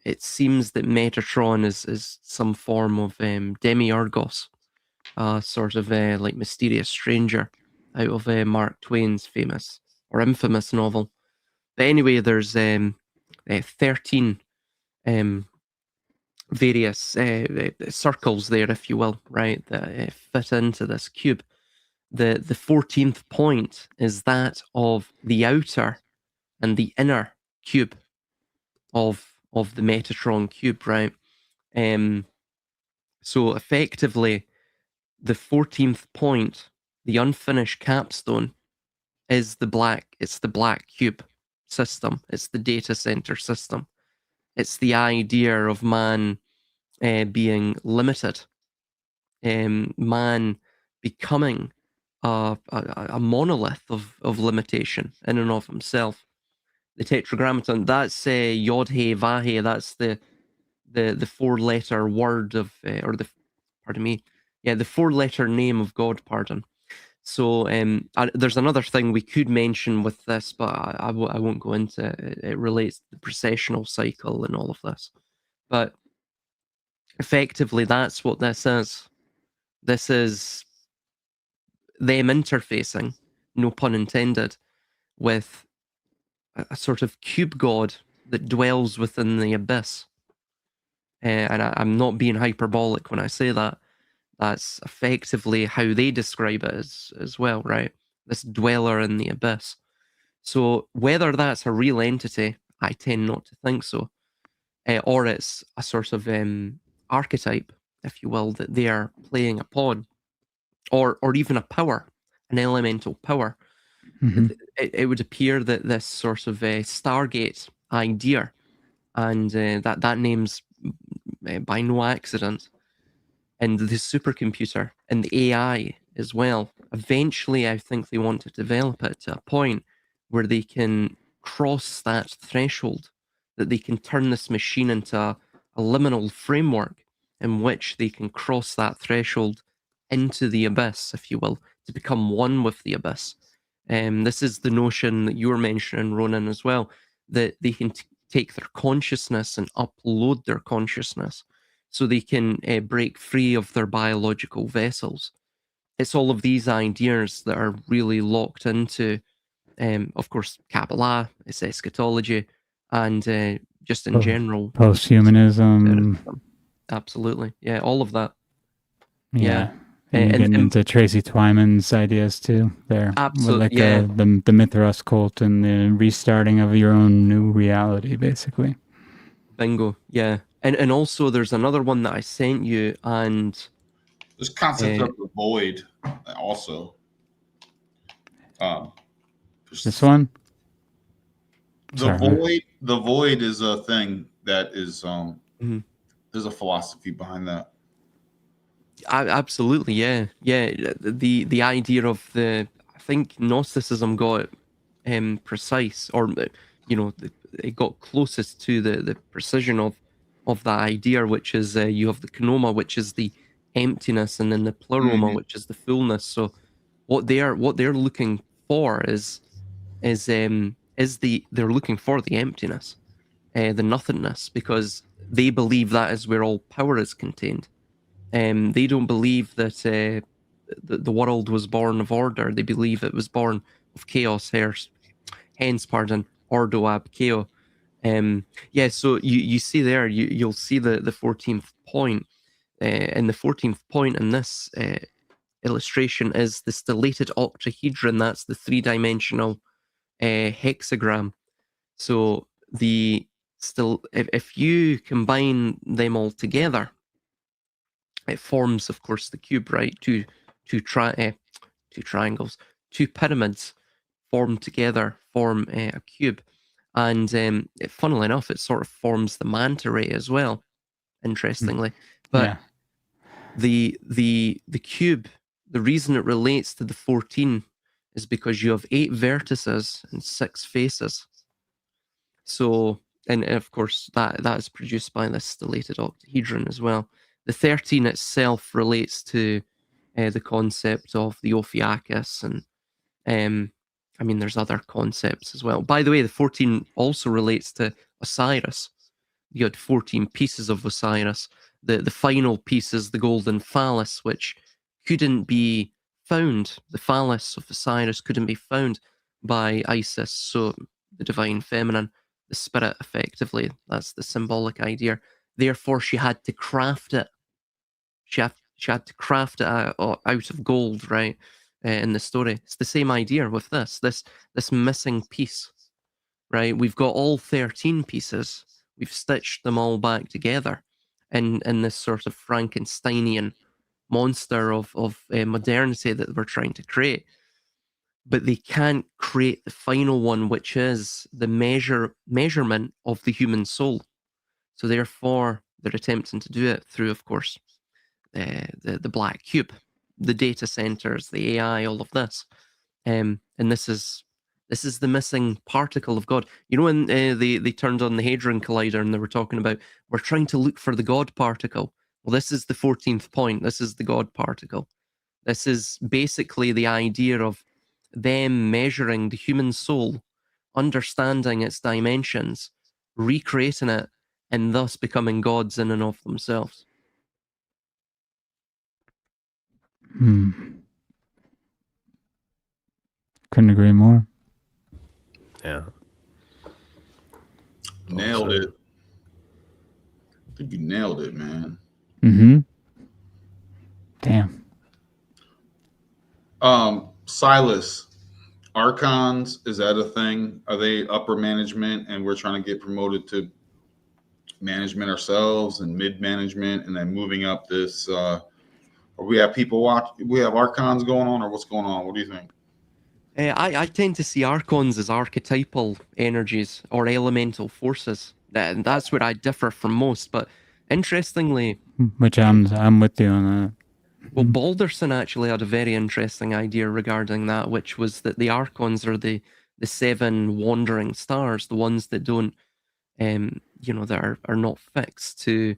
it seems that Metatron is some form of demiurgos, sort of like mysterious stranger out of Mark Twain's famous or infamous novel. But anyway, there's 13 various circles there, if you will, right, that fit into this cube. The 14th point is that of the outer and the inner cube of the Metatron cube, right? So effectively, the 14th point, the unfinished capstone, is the black. It's the black cube system. It's the data center system. It's the idea of man being limited, man becoming a monolith of limitation in and of himself. The Tetragrammaton, that's Yod He Vahe. That's the 4-letter word of, or the, pardon me, yeah, the 4-letter name of God. Pardon. So there's another thing we could mention with this, but I won't go into it. It relates to the processional cycle and all of this. But effectively, that's what this is. This is them interfacing, no pun intended, with a sort of cube god that dwells within the abyss. And I'm not being hyperbolic when I say that. That's effectively how they describe it as well, right? This dweller in the abyss. So whether that's a real entity, I tend not to think so. Or it's a sort of archetype, if you will, that they are playing upon. Or even a power, an elemental power. Mhm. It would appear that this sort of Stargate idea, and that name's by no accident, and the supercomputer and the AI as well. Eventually, I think they want to develop it to a point where they can cross that threshold, that they can turn this machine into a liminal framework in which they can cross that threshold into the abyss, if you will, to become one with the abyss. This is the notion that you were mentioning, Ronan, as well, that they can take their consciousness and upload their consciousness so they can break free of their biological vessels. It's all of these ideas that are really locked into, of course, Kabbalah, it's eschatology, and just in general. Posthumanism. Absolutely. Yeah, all of that. Yeah. And getting into Tracy Twyman's ideas too there. Absolutely. Like the Mithras cult and the restarting of your own new reality, basically. Bingo. Yeah. And also there's another one that I sent you, and this concept of the void also. This one? The void is a thing that is there's a philosophy behind that. Absolutely, yeah. The idea of I think Gnosticism got precise, or it got closest to the precision of that idea, which is you have the kenouma, which is the emptiness, and then the pleroma, which is the fullness. So what they're looking for is they're looking for the emptiness, the nothingness, because they believe that is where all power is contained. They don't believe that the world was born of order. They believe it was born of chaos. Hence, ordo ab chaos. So you see there, you'll see the 14th point. And the 14th point in this illustration is the stellated octahedron. That's the 3-dimensional hexagram. So if you combine them all together, it forms, of course, the cube, right? Two triangles, two pyramids formed together form a cube, and funnily enough, it sort of forms the manta ray as well. Interestingly, but the cube, the reason it relates to the 14 is because you have 8 vertices and 6 faces. So, and of course, that is produced by this stellated octahedron as well. The 13 itself relates to the concept of the Ophiuchus, and I mean, there's other concepts as well. By the way, the 14 also relates to Osiris. You had 14 pieces of Osiris. The final piece is the golden phallus, which couldn't be found. The phallus of Osiris couldn't be found by Isis, so the divine feminine, the spirit, effectively. That's the symbolic idea. Therefore, she had to craft it. She had to craft it out of gold, right? In the story, it's the same idea with this missing piece, right? We've got all 13 pieces. We've stitched them all back together in this sort of Frankensteinian monster of modernity that we're trying to create. But they can't create the final one, which is the measurement of the human soul. So therefore, they're attempting to do it through, of course, the black cube, the data centers, the AI, all of this. And this is the missing particle of God. You know, when they turned on the Hadron Collider and they were talking about, we're trying to look for the God particle. Well, this is the 14th point. This is the God particle. This is basically the idea of them measuring the human soul, understanding its dimensions, recreating it, and thus becoming gods in and of themselves. Couldn't agree more. Yeah. Nailed it. I think you nailed it, man. Damn. Silas, archons, is that a thing? Are they upper management and we're trying to get promoted to management ourselves and mid-management and then moving up this or we have people we have archons going on, or what's going on? What do you think? I tend to see archons as archetypal energies or elemental forces. And that's where I differ from most. But interestingly, Which I'm with you on that. well, Balderson actually had a very interesting idea regarding that, which was that the archons are the 7 wandering stars, the ones that don't, that are not fixed to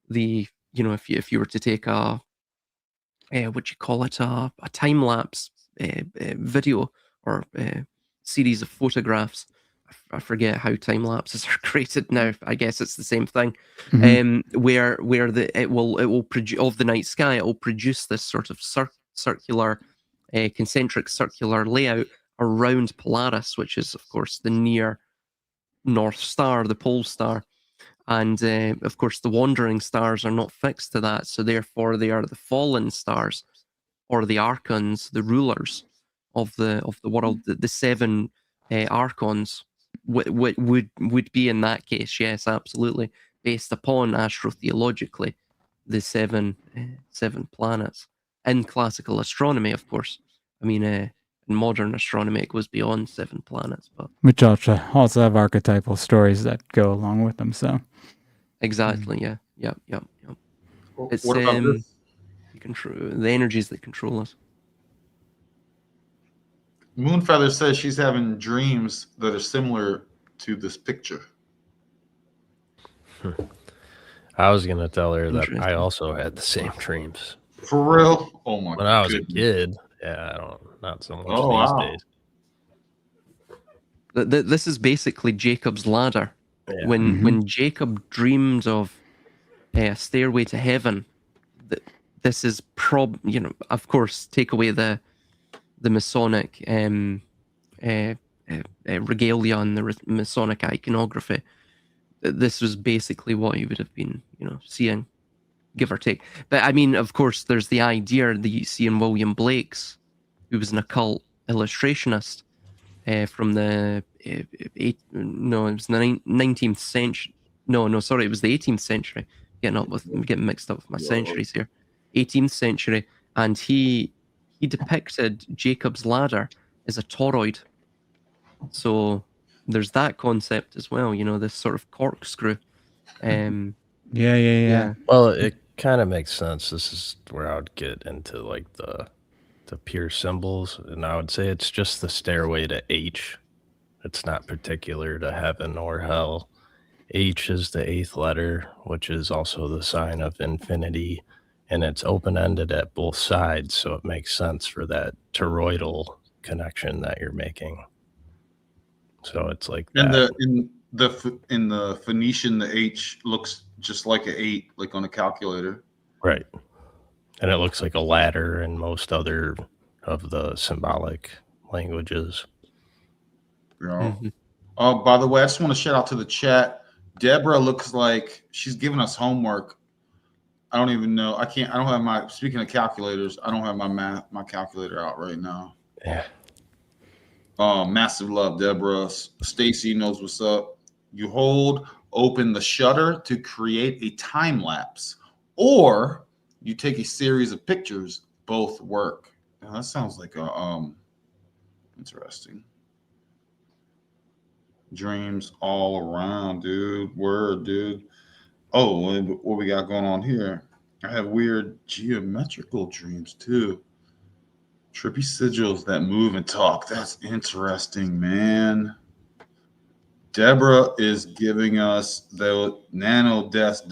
the, if you were to take a time lapse video or series of photographs. I forget how time lapses are created now. I guess it's the same thing. Where it will produce of the night sky, it will produce this sort of circular, concentric circular layout around Polaris, which is of course the near North Star, the pole star. And of course, the wandering stars are not fixed to that, so therefore they are the fallen stars, or the archons, the rulers of the world. The 7 archons would be in that case, yes, absolutely, based upon astrotheologically the 7 planets in classical astronomy, of course. I mean, in modern astronomy, it goes beyond 7 planets, but which also have archetypal stories that go along with them. So exactly, yeah. It's What about this? the energies that control us. Moonfeather says she's having dreams that are similar to this picture. I was gonna tell her that I also had the same dreams. For real? Oh my! When I was a kid, yeah, not so much these wow. days. This is basically Jacob's ladder. Yeah. When Jacob dreamed of a stairway to heaven, this is of course, take away the Masonic regalia and the Masonic iconography. This was basically what he would have been, seeing, give or take. But I mean, of course, there's the idea that you see in William Blake's, who was an occult illustrationist from the it was the 19th century. No, sorry, it was the 18th century. I'm getting mixed up with my centuries here. 18th century, and he depicted Jacob's ladder as a toroid. So there's that concept as well, this sort of corkscrew. Yeah. Well, it kind of makes sense. This is where I would get into like the the pure symbols, and I would say it's just the stairway to H. It's not particular to heaven or hell. H is the 8th letter, which is also the sign of infinity, and it's open-ended at both sides, so it makes sense for that toroidal connection that you're making. So it's like And that. in the Phoenician, the H looks just like an 8, like on a calculator. Right. And it looks like a ladder in most other of the symbolic languages. You know? Oh, by the way, I just want to shout out to the chat. Deborah looks like she's giving us homework. I don't even know. I don't have my, speaking of calculators, I don't have my calculator out right now. Yeah. Massive love, Deborah. Stacy knows what's up. You hold open the shutter to create a time lapse, or you take a series of pictures. Both work. Now, that sounds like a interesting. Dreams all around, dude. Word, dude. Oh, what we got going on here? I have weird geometrical dreams too. Trippy sigils that move and talk. That's interesting, man. Deborah is giving us the nano dust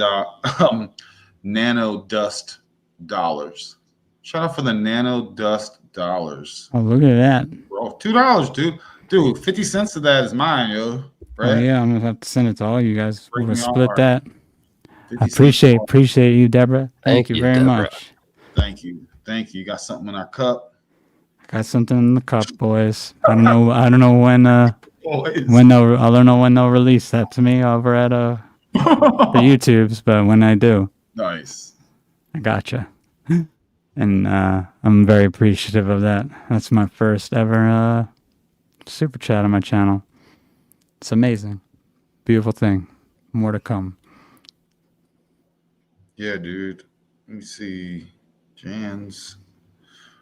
dollars. Shout out for the nano dust dollars. Oh, look at that. Bro, $2, dude. Dude, 50 cents of that is mine, yo. Right? Oh, yeah, I'm going to have to send it to all you guys. We're going to Breaking split our that. 50 I cents. appreciate you, Deborah. Thank you very Deborah. much. Thank you. Thank you. You got something in our cup? Got something in the cup, boys. I don't know when Boys. I don't know when they'll release that to me over at the YouTubes, but when I do, Nice. I gotcha. And I'm very appreciative of that. That's my first ever super chat on my channel. It's amazing. Beautiful thing. More to come. Yeah, dude. Let me see. Jans.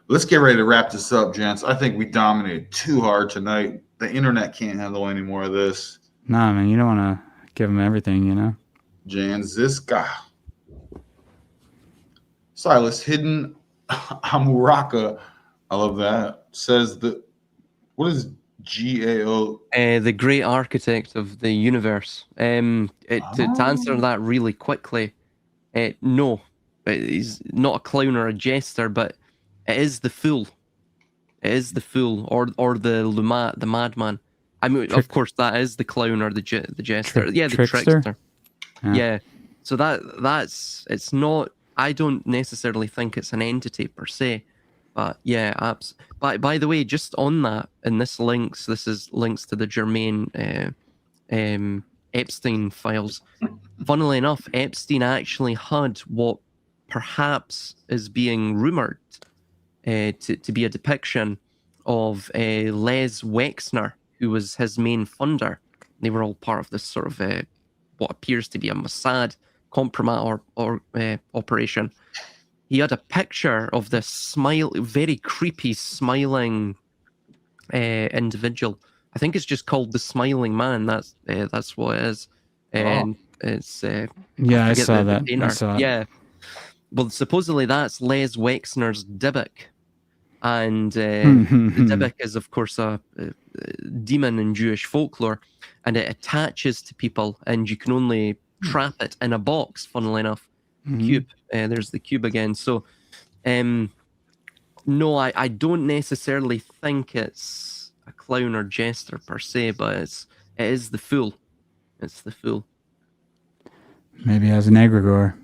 Let's get ready to wrap this up, gents. I think we dominated too hard tonight. The internet can't handle any more of this. Nah, man, you don't want to give them everything, you know? Janziska. Silas Hidden Amuraka. I love that. Says that. What is GAO? The great architect of the universe. To answer that really quickly, no, he's not a clown or a jester, but it is the fool. It is the fool, or the madman. I mean, of course, that is the clown or the jester. Yeah, the trickster. Yeah. So that's it's not. I don't necessarily think it's an entity per se, but yeah, by the way, just on that, and this is links to the Germain Epstein files. Funnily enough, Epstein actually had what perhaps is being rumored to be a depiction of Les Wexner, who was his main funder. They were all part of this sort of what appears to be a Mossad compromise or operation. He had a picture of this very creepy, smiling individual. I think it's just called the Smiling Man. That's what it is. And it's I saw that. I saw it. Yeah. Well, supposedly that's Les Wexner's Dybbuk. And the Dybbuk is, of course, a demon in Jewish folklore, and it attaches to people, and you can only trap it in a box, funnily enough. Cube. There's the cube again. So, no, I don't necessarily think it's a clown or jester per se, but it is the fool. It's the fool. Maybe as an egregore.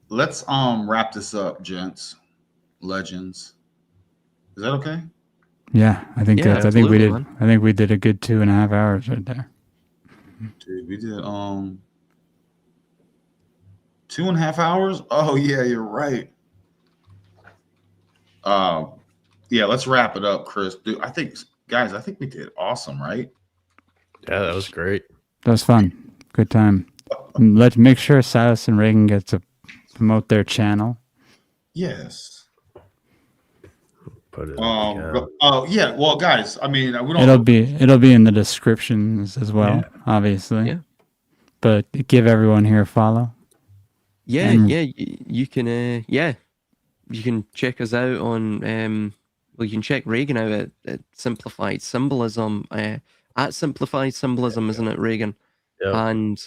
Let's wrap this up, gents. Legends. Is that okay? Yeah, I think Yeah, I think we did. man. I think we did a good 2.5 hours right there. Dude, we did 2.5 hours. Oh yeah, you're right. Yeah, let's wrap it up, Chris. Dude, I think we did awesome, right? Yeah, that was great. That was fun. Good time. Let's make sure Silas and Regan get to promote their channel. Yes. Put it. Yeah. Well, guys, I mean, we don't. It'll be in the descriptions as well, obviously. Yeah. But give everyone here a follow. Yeah, And- you can. you can check us out on well, you can check Regan out at Simplified Symbolism, at Simplified Symbolism, isn't it, Regan? Yep. And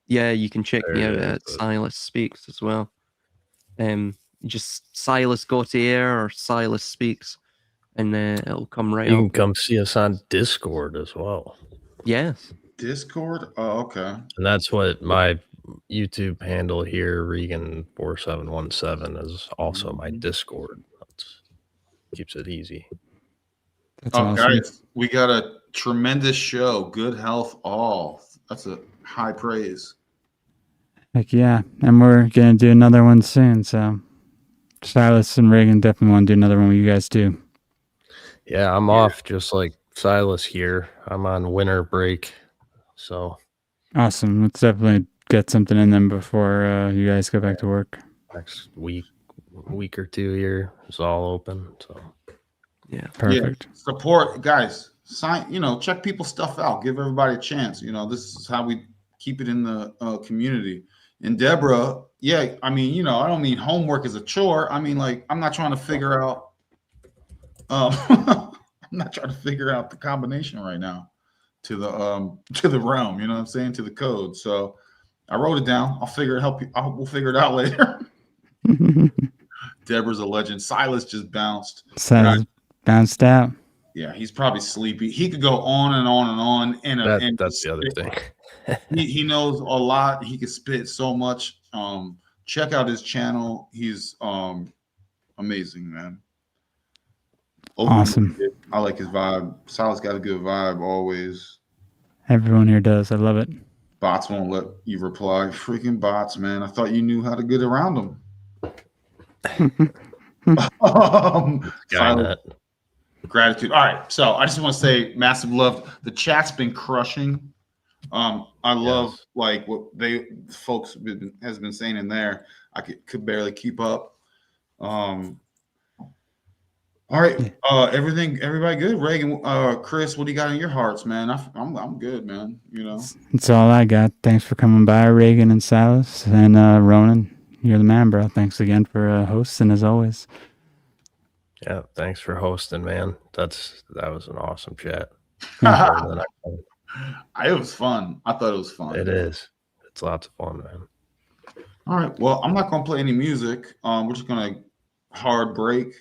yeah, you can check There me it out is, at but- Silas Speaks as well. Just Silas Go to Air or Silas Speaks, and it'll come right You can up. come see us on Discord as well. Yes. Discord? Oh, okay. And that's what my YouTube handle here, Regan4717, is also my Discord. That's keeps it easy. That's Oh, awesome. guys, we got a tremendous show. Good health, all. That's a high praise. Heck yeah. And we're going to do another one soon. So Silas and Reagan definitely want to do another one with you guys too. Yeah, I'm off just like Silas here. I'm on winter break. So Awesome. Let's definitely get something in them before you guys go back to work. next week or two here is all open. So Yeah. Perfect. Yeah, support, guys. Sign, check people's stuff out. Give everybody a chance. This is how we keep it in the community. And Deborah, yeah, I mean, I don't mean homework is a chore. I mean, like, I'm not trying to figure out. I'm not trying to figure out the combination right now to the realm. You know what I'm saying? To the code. So I wrote it down. I'll figure it. We'll figure it out later. Deborah's a legend. Silas just bounced. Silas bounced out. Yeah, he's probably sleepy. He could go on and on and on. And that's the other thing. he knows a lot. He can spit so much. Check out his channel. He's amazing, man. Awesome. I like his vibe. Silas got a good vibe always. Everyone here does. I love it. Bots won't let you reply. Freaking bots, man. I thought you knew how to get around them. Silas, gratitude. All right. So I just want to say massive love. The chat's been crushing. I love like what folks has been saying in there. I could barely keep up. All right, everybody good? Reagan, Chris, what do you got in your hearts, man? I'm good, man. That's all I got. Thanks for coming by, Reagan and Silas. And Ronin, you're the man, bro. Thanks again for hosting as always. Yeah, thanks for hosting, man. That was an awesome chat. It was fun. I thought it was fun. It is. It's lots of fun, man. All right. Well, I'm not gonna play any music. We're just gonna hard break.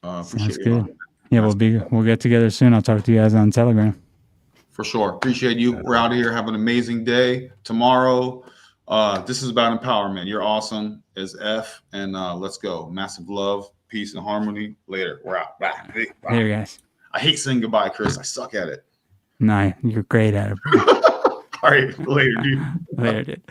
Sounds good. Yeah, we'll get together soon. I'll talk to you guys on Telegram. For sure. Appreciate you. We're out of here. Have an amazing day. Tomorrow, this is about empowerment. You're awesome as F. And let's go. Massive love, peace, and harmony. Later. We're out. Bye. Bye. Later, guys. I hate saying goodbye, Chris. I suck at it. Nah, you're great at it, bro. All right. Later, dude. Later, dude.